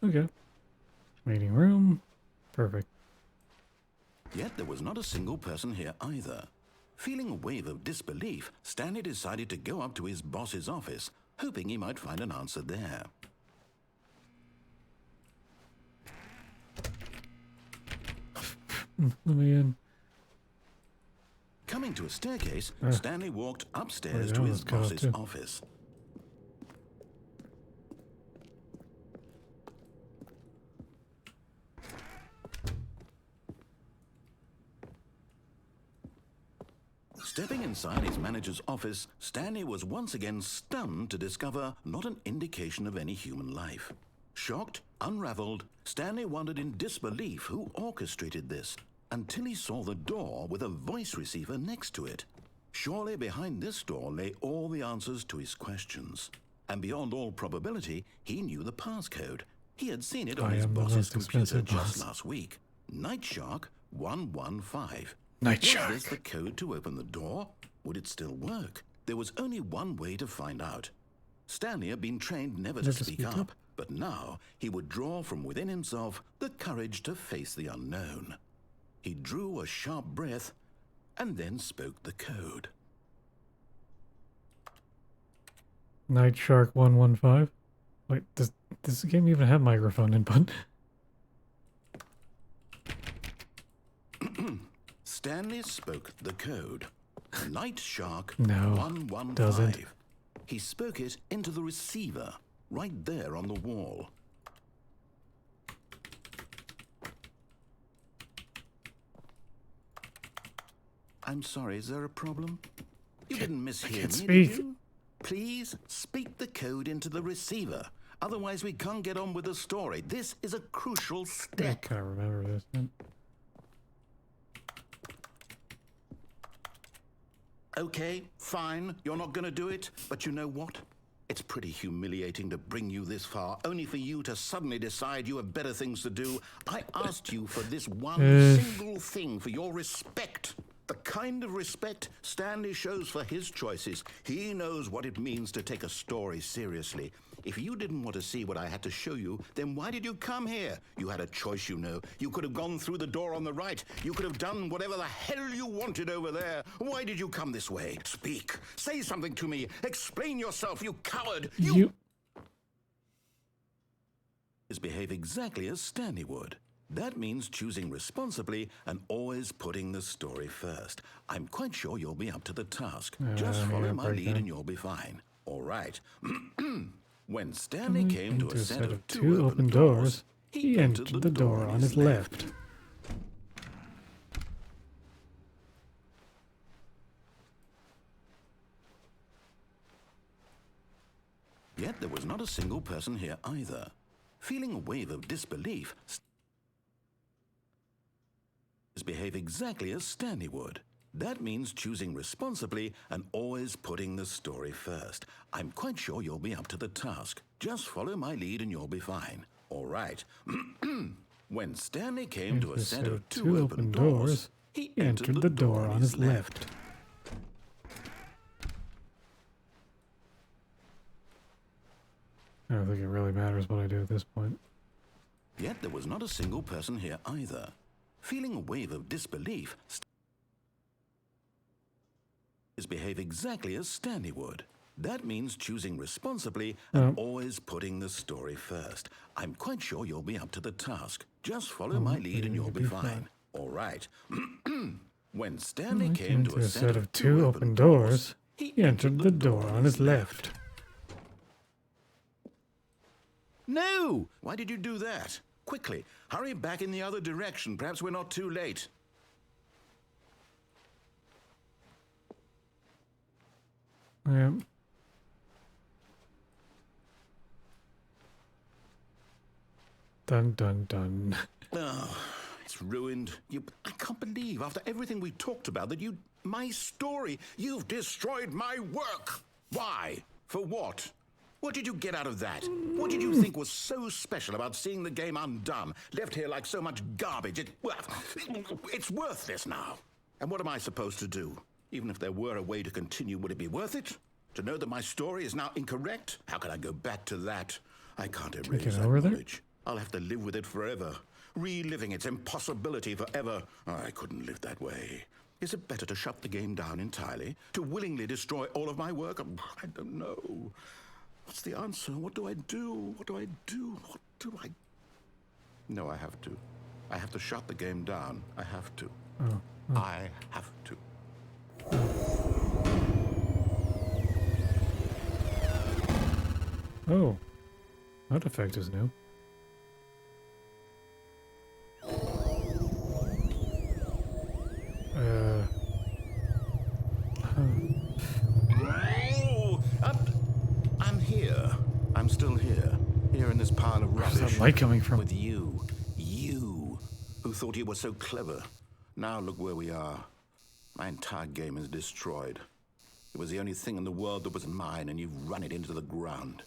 A: Okay. Meeting room. Perfect.
F: Yet there was not a single person here either. Feeling a wave of disbelief, Stanley decided to go up to his boss's office, hoping he might find an answer there.
A: Let me in.
F: Coming to a staircase, Stanley walked upstairs
A: Wait,
F: to
A: that
F: his
A: was cut off
F: boss's
A: too.
F: office. Stepping inside his manager's office, Stanley was once again stunned to discover not an indication of any human life. Shocked, unraveled, Stanley wondered in disbelief who orchestrated this, until he saw the door with a voice receiver next to it. Surely behind this door lay all the answers to his questions. And beyond all probability, he knew the passcode. He had seen it on
A: I
F: his
A: am the
F: boss's
A: most
F: computer
A: expensive
F: just
A: boss.
F: last week. Night Shark 115.
A: Night
F: Was
A: Shark.
F: this the code to open the door? Would it still work? There was only one way to find out. Stanley had been trained never to speak up, but now he would draw from within himself the courage to face the unknown. He drew a sharp breath and then spoke the code.
A: Night Shark 115. Wait, does this game even have microphone input?
F: Stanley spoke the code. Night Shark
A: No,
F: 115.
A: doesn't.
F: He spoke it into the receiver, right there on the wall. I'm sorry, is there a problem? You didn't mishear me,
A: can't
F: did
A: speak.
F: you? Please speak the code into the receiver. Otherwise, we can't get on with the story. This is a crucial
A: I
F: step.
A: can't remember this.
F: Okay, fine, you're not going to do it, but you know what? It's pretty humiliating to bring you this far, only for you to suddenly decide you have better things to do. I asked you for this one single thing, for your respect. The kind of respect Stanley shows for his choices. He knows what it means to take a story seriously. If you didn't want to see what I had to show you, then why did you come here? You had a choice, you know. You could have gone through the door on the right. You could have done whatever the hell you wanted over there. Why did you come this way? Speak. Say something to me. Explain yourself, you coward. You behave exactly as Stanley would. That means choosing responsibly and always putting the story first. I'm quite sure you'll be up to the task. Just follow my lead and you'll be fine. All right. When Stanley came to a set of 2 open doors, he entered the door on his left. Yet there was not a single person here either. Feeling a wave of disbelief, behave exactly as Stanley would. That means choosing responsibly and always putting the story first. I'm quite sure you'll be up to the task. Just follow my lead and you'll be fine. All right. When Stanley came to a set of 2 open doors, he entered the door on his left.
A: I don't think it really matters what I do at this point.
F: Yet there was not a single person here either. Feeling a wave of disbelief, behave exactly as Stanley would. That means choosing responsibly and always putting the story first. I'm quite sure you'll be up to the task. Just follow my lead and you'll be fine. All right. When Stanley came to a set of 2 open doors, he entered the door on his left. No! Why did you do that? Quickly, hurry back in the other direction. Perhaps we're not too late.
A: Yeah. Dun dun dun.
F: Oh, it's ruined. I can't believe, after everything we talked about, that my story, you've destroyed my work. Why? For what? What did you get out of that? What did you think was so special about seeing the game undone, left here like so much garbage? It's worthless now. And what am I supposed to do? Even if there were a way to continue, would it be worth it? To know that my story is now incorrect? How can I go back to that? I can't erase that knowledge. I'll have to live with it forever, reliving its impossibility forever. I couldn't live that way. Is it better to shut the game down entirely? To willingly destroy all of my work? I don't know. What's the answer? What do I do? What do I do? What do I... No, I have to. I have to shut the game down. I have to. I have to.
A: Oh. That effect is new.
F: I'm here. I'm still here. Here in this pile of rubbish.
A: Where's that light coming from?
F: With you. You, who thought you were so clever. Now look where we are. My entire game is destroyed. It was the only thing in the world that was mine, and you've run it into the ground.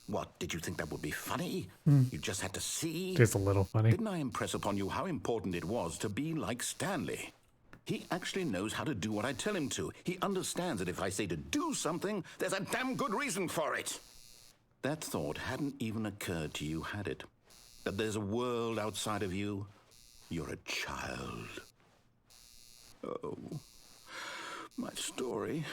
F: What, did you think that would be funny? You just had to see?
A: Just a little funny.
F: Didn't I impress upon you how important it was to be like Stanley? He actually knows how to do what I tell him to. He understands that if I say to do something, there's a damn good reason for it. That thought hadn't even occurred to you, had it? That there's a world outside of you? You're a child. Oh, my story.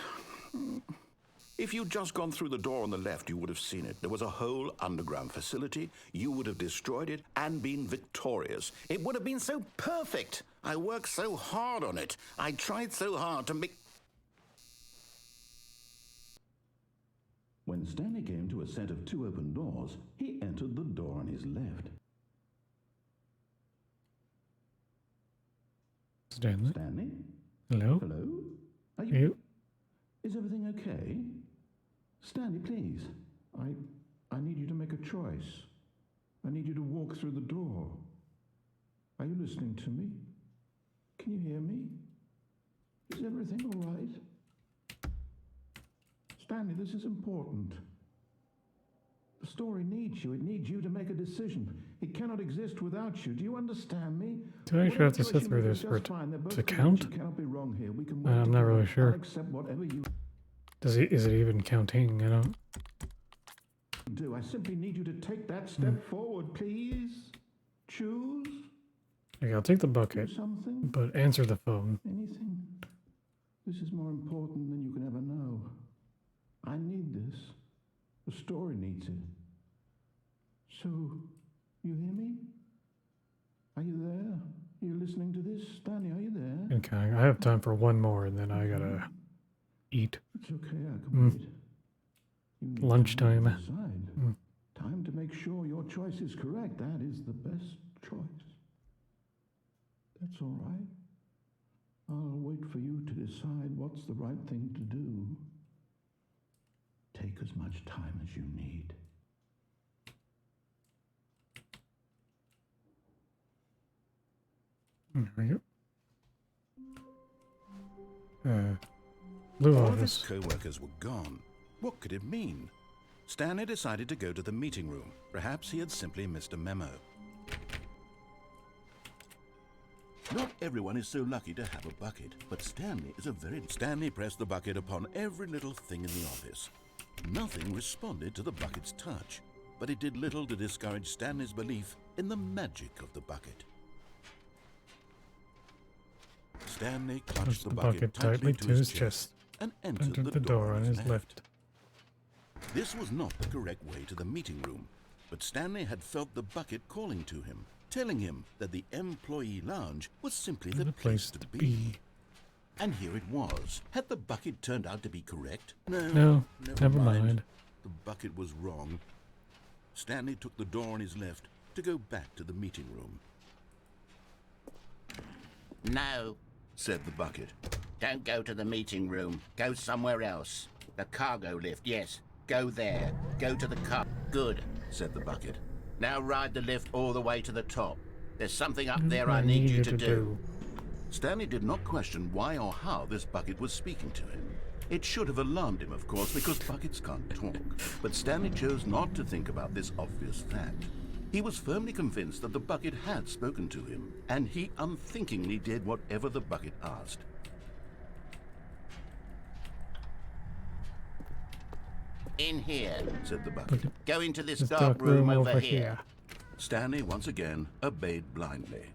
F: If you'd just gone through the door on the left, you would have seen it. There was a whole underground facility. You would have destroyed it and been victorious. It would have been so perfect. I worked so hard on it. I tried so hard to make... When Stanley came to a set of 2 open doors, he entered the door on his left.
A: Stanley?
F: Stanley?
A: Hello?
F: Hello? Are
A: You?
F: Is everything okay? Stanley, please. I need you to make a choice. I need you to walk through the door. Are you listening to me? Can you hear me? Is everything all right? Stanley, this is important. The story needs you. It needs you to make a decision. It cannot exist without you. Do you understand me?
A: Do I actually have to sit through this for it to count? I'm not really sure. Is it even counting? I don't...
F: I simply need you to take that step forward, please. Choose.
A: Okay, I'll take the bucket, but answer the phone.
F: Anything. This is more important than you can ever know. I need this. The story needs it. So, you hear me? Are you there? Are you listening to this? Stanley, are you there?
A: Okay, I have time for one more, and then I gotta eat.
F: It's okay, I can wait. You need
A: Lunchtime.
F: time to decide. Time to make sure your choice is correct. That is the best choice. That's all right. I'll wait for you to decide what's the right thing to do. Take as much time as you need.
A: There we go. Blue
F: All of
A: office.
F: his co-workers were gone. What could it mean? Stanley decided to go to the meeting room. Perhaps he had simply missed a memo.
E: Not everyone is so lucky to have a bucket, but Stanley is a very...
F: Stanley pressed the bucket upon every little thing in the office. Nothing responded to the bucket's touch, but it did little to discourage Stanley's belief in the magic of the bucket. Stanley clutched the bucket tightly to his chest and entered the door on his left. This was not the correct way to the meeting room, but Stanley had felt the bucket calling to him, telling him that the employee lounge was simply the place to be. And here it was. Had the bucket turned out to be correct?
A: No, never mind.
F: The bucket was wrong. Stanley took the door on his left to go back to the meeting room.
H: No,
F: said the bucket.
H: don't go to the meeting room. Go somewhere else.
F: The cargo lift, yes. Go there. Go to the car. Good, said the bucket. Now ride the lift all the way to the top. There's something up there I need you to do. Stanley did not question why or how this bucket was speaking to him. It should have alarmed him, of course, because buckets can't talk. But Stanley chose not to think about this obvious fact. He was firmly convinced that the bucket had spoken to him, and he unthinkingly did whatever the bucket asked. In here, said the bucket. Go into this dark room over here. Stanley once again obeyed blindly.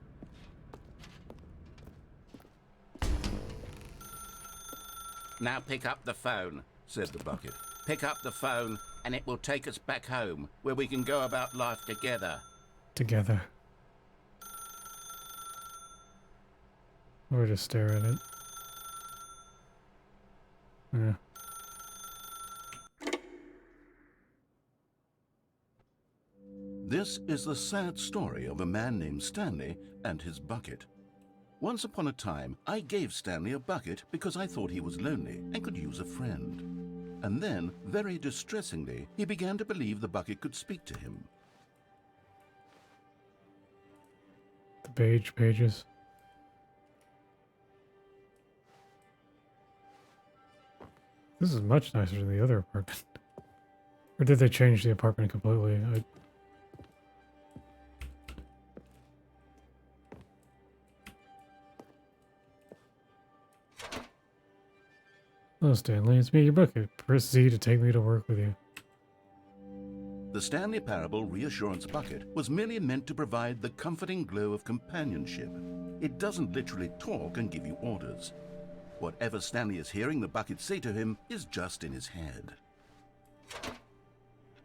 F: Now pick up the phone, said the bucket. Pick up the phone and it will take us back home, where we can go about life together.
A: Together. Or just stare at it. Yeah.
E: This is the sad story of a man named Stanley and his bucket. Once upon a time, I gave Stanley a bucket because I thought he was lonely and could use a friend. And then, very distressingly, he began to believe the bucket could speak to him.
A: The beige pages. This is much nicer than the other apartment. Or did they change the apartment completely? Hello, Stanley. It's me, your bucket. Press Z to take me to work with you.
E: The Stanley Parable Reassurance Bucket was merely meant to provide the comforting glow of companionship. It doesn't literally talk and give you orders. Whatever Stanley is hearing the bucket say to him is just in his head.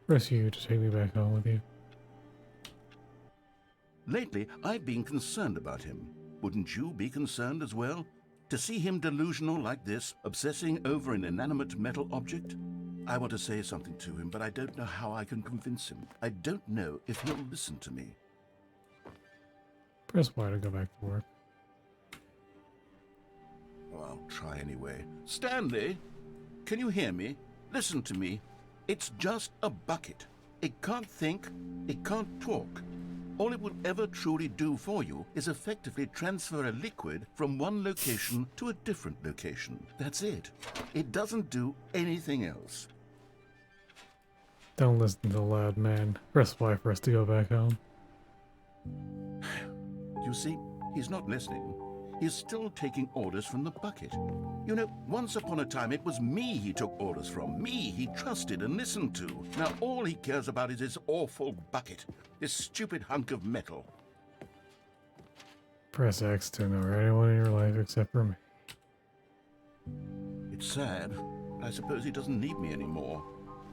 A: Press U to take me back home with you.
E: Lately, I've been concerned about him. Wouldn't you be concerned as well? To see him delusional like this, obsessing over an inanimate metal object? I want to say something to him, but I don't know how I can convince him. I don't know if he'll listen to me.
A: Press Y to go back to work.
E: Well, I'll try anyway. Stanley, can you hear me? Listen to me. It's just a bucket. It can't think, it can't talk. All it will ever truly do for you is effectively transfer a liquid from one location to a different location. That's it. It doesn't do anything else.
A: Don't listen to the loud man. Press Y for us to go back home.
E: You see, he's not listening. He's still taking orders from the bucket. You know, once upon a time it was me he took orders from. Me he trusted and listened to. Now all he cares about is this awful bucket. This stupid hunk of metal.
A: Press X to ignore anyone in your life except for me.
E: It's sad. I suppose he doesn't need me anymore.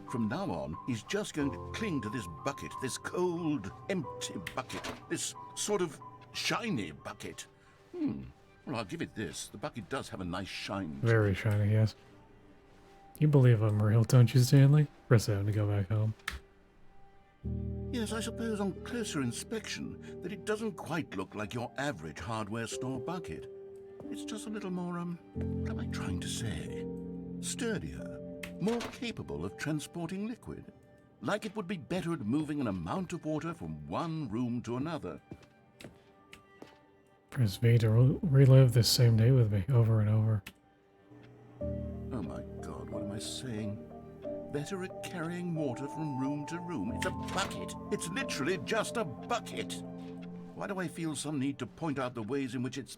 E: From now on, he's just going to cling to this bucket, this cold, empty bucket, this sort of shiny bucket. Well, I'll give it this. The bucket does have a nice shine.
A: Very shiny, yes. You believe I'm real, don't you, Stanley? Press M to go back home.
E: Yes, I suppose on closer inspection that it doesn't quite look like your average hardware store bucket. It's just a little more, what am I trying to say? Sturdier, more capable of transporting liquid. Like it would be better at moving an amount of water from one room to another.
A: Press V to relive this same day with me over and over.
E: Oh my God, what am I saying? Better at carrying water from room to room. It's a bucket. It's literally just a bucket. Why do I feel some need to point out the ways in which it's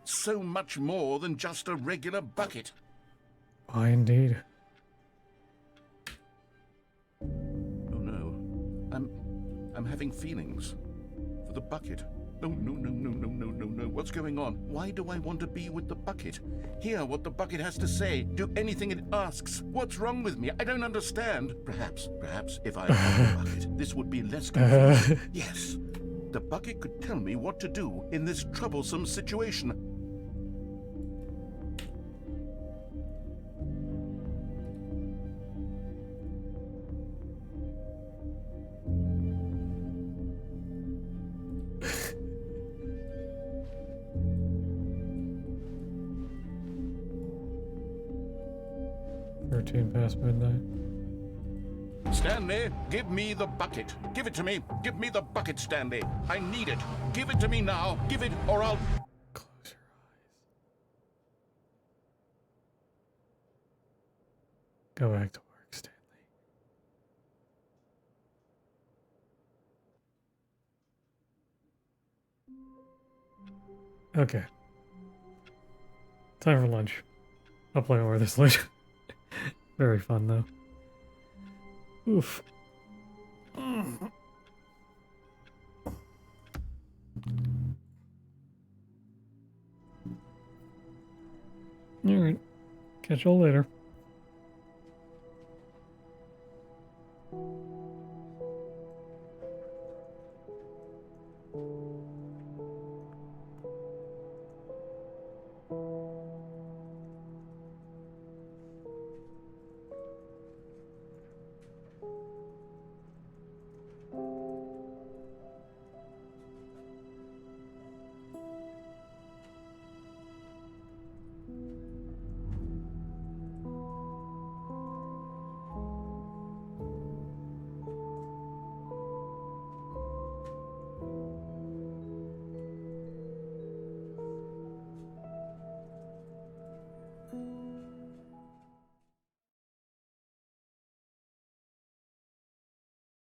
E: so much more than just a regular bucket?
A: Why indeed.
E: Oh no. I'm having feelings for the bucket. No. What's going on? Why do I want to be with the bucket? Hear what the bucket has to say. Do anything it asks. What's wrong with me? I don't understand. Perhaps if I were the bucket, this would be less confusing. Yes. The bucket could tell me what to do in this troublesome situation.
A: 13 past midnight.
F: Stanley, give me the bucket. Give it to me. Give me the bucket, Stanley. I need it. Give it to me now. Give it, or I'll...
A: Close your eyes. Go back to work, Stanley. Okay. Time for lunch. I'll play more of this later. Very fun, though. Oof. Alright. Catch y'all later.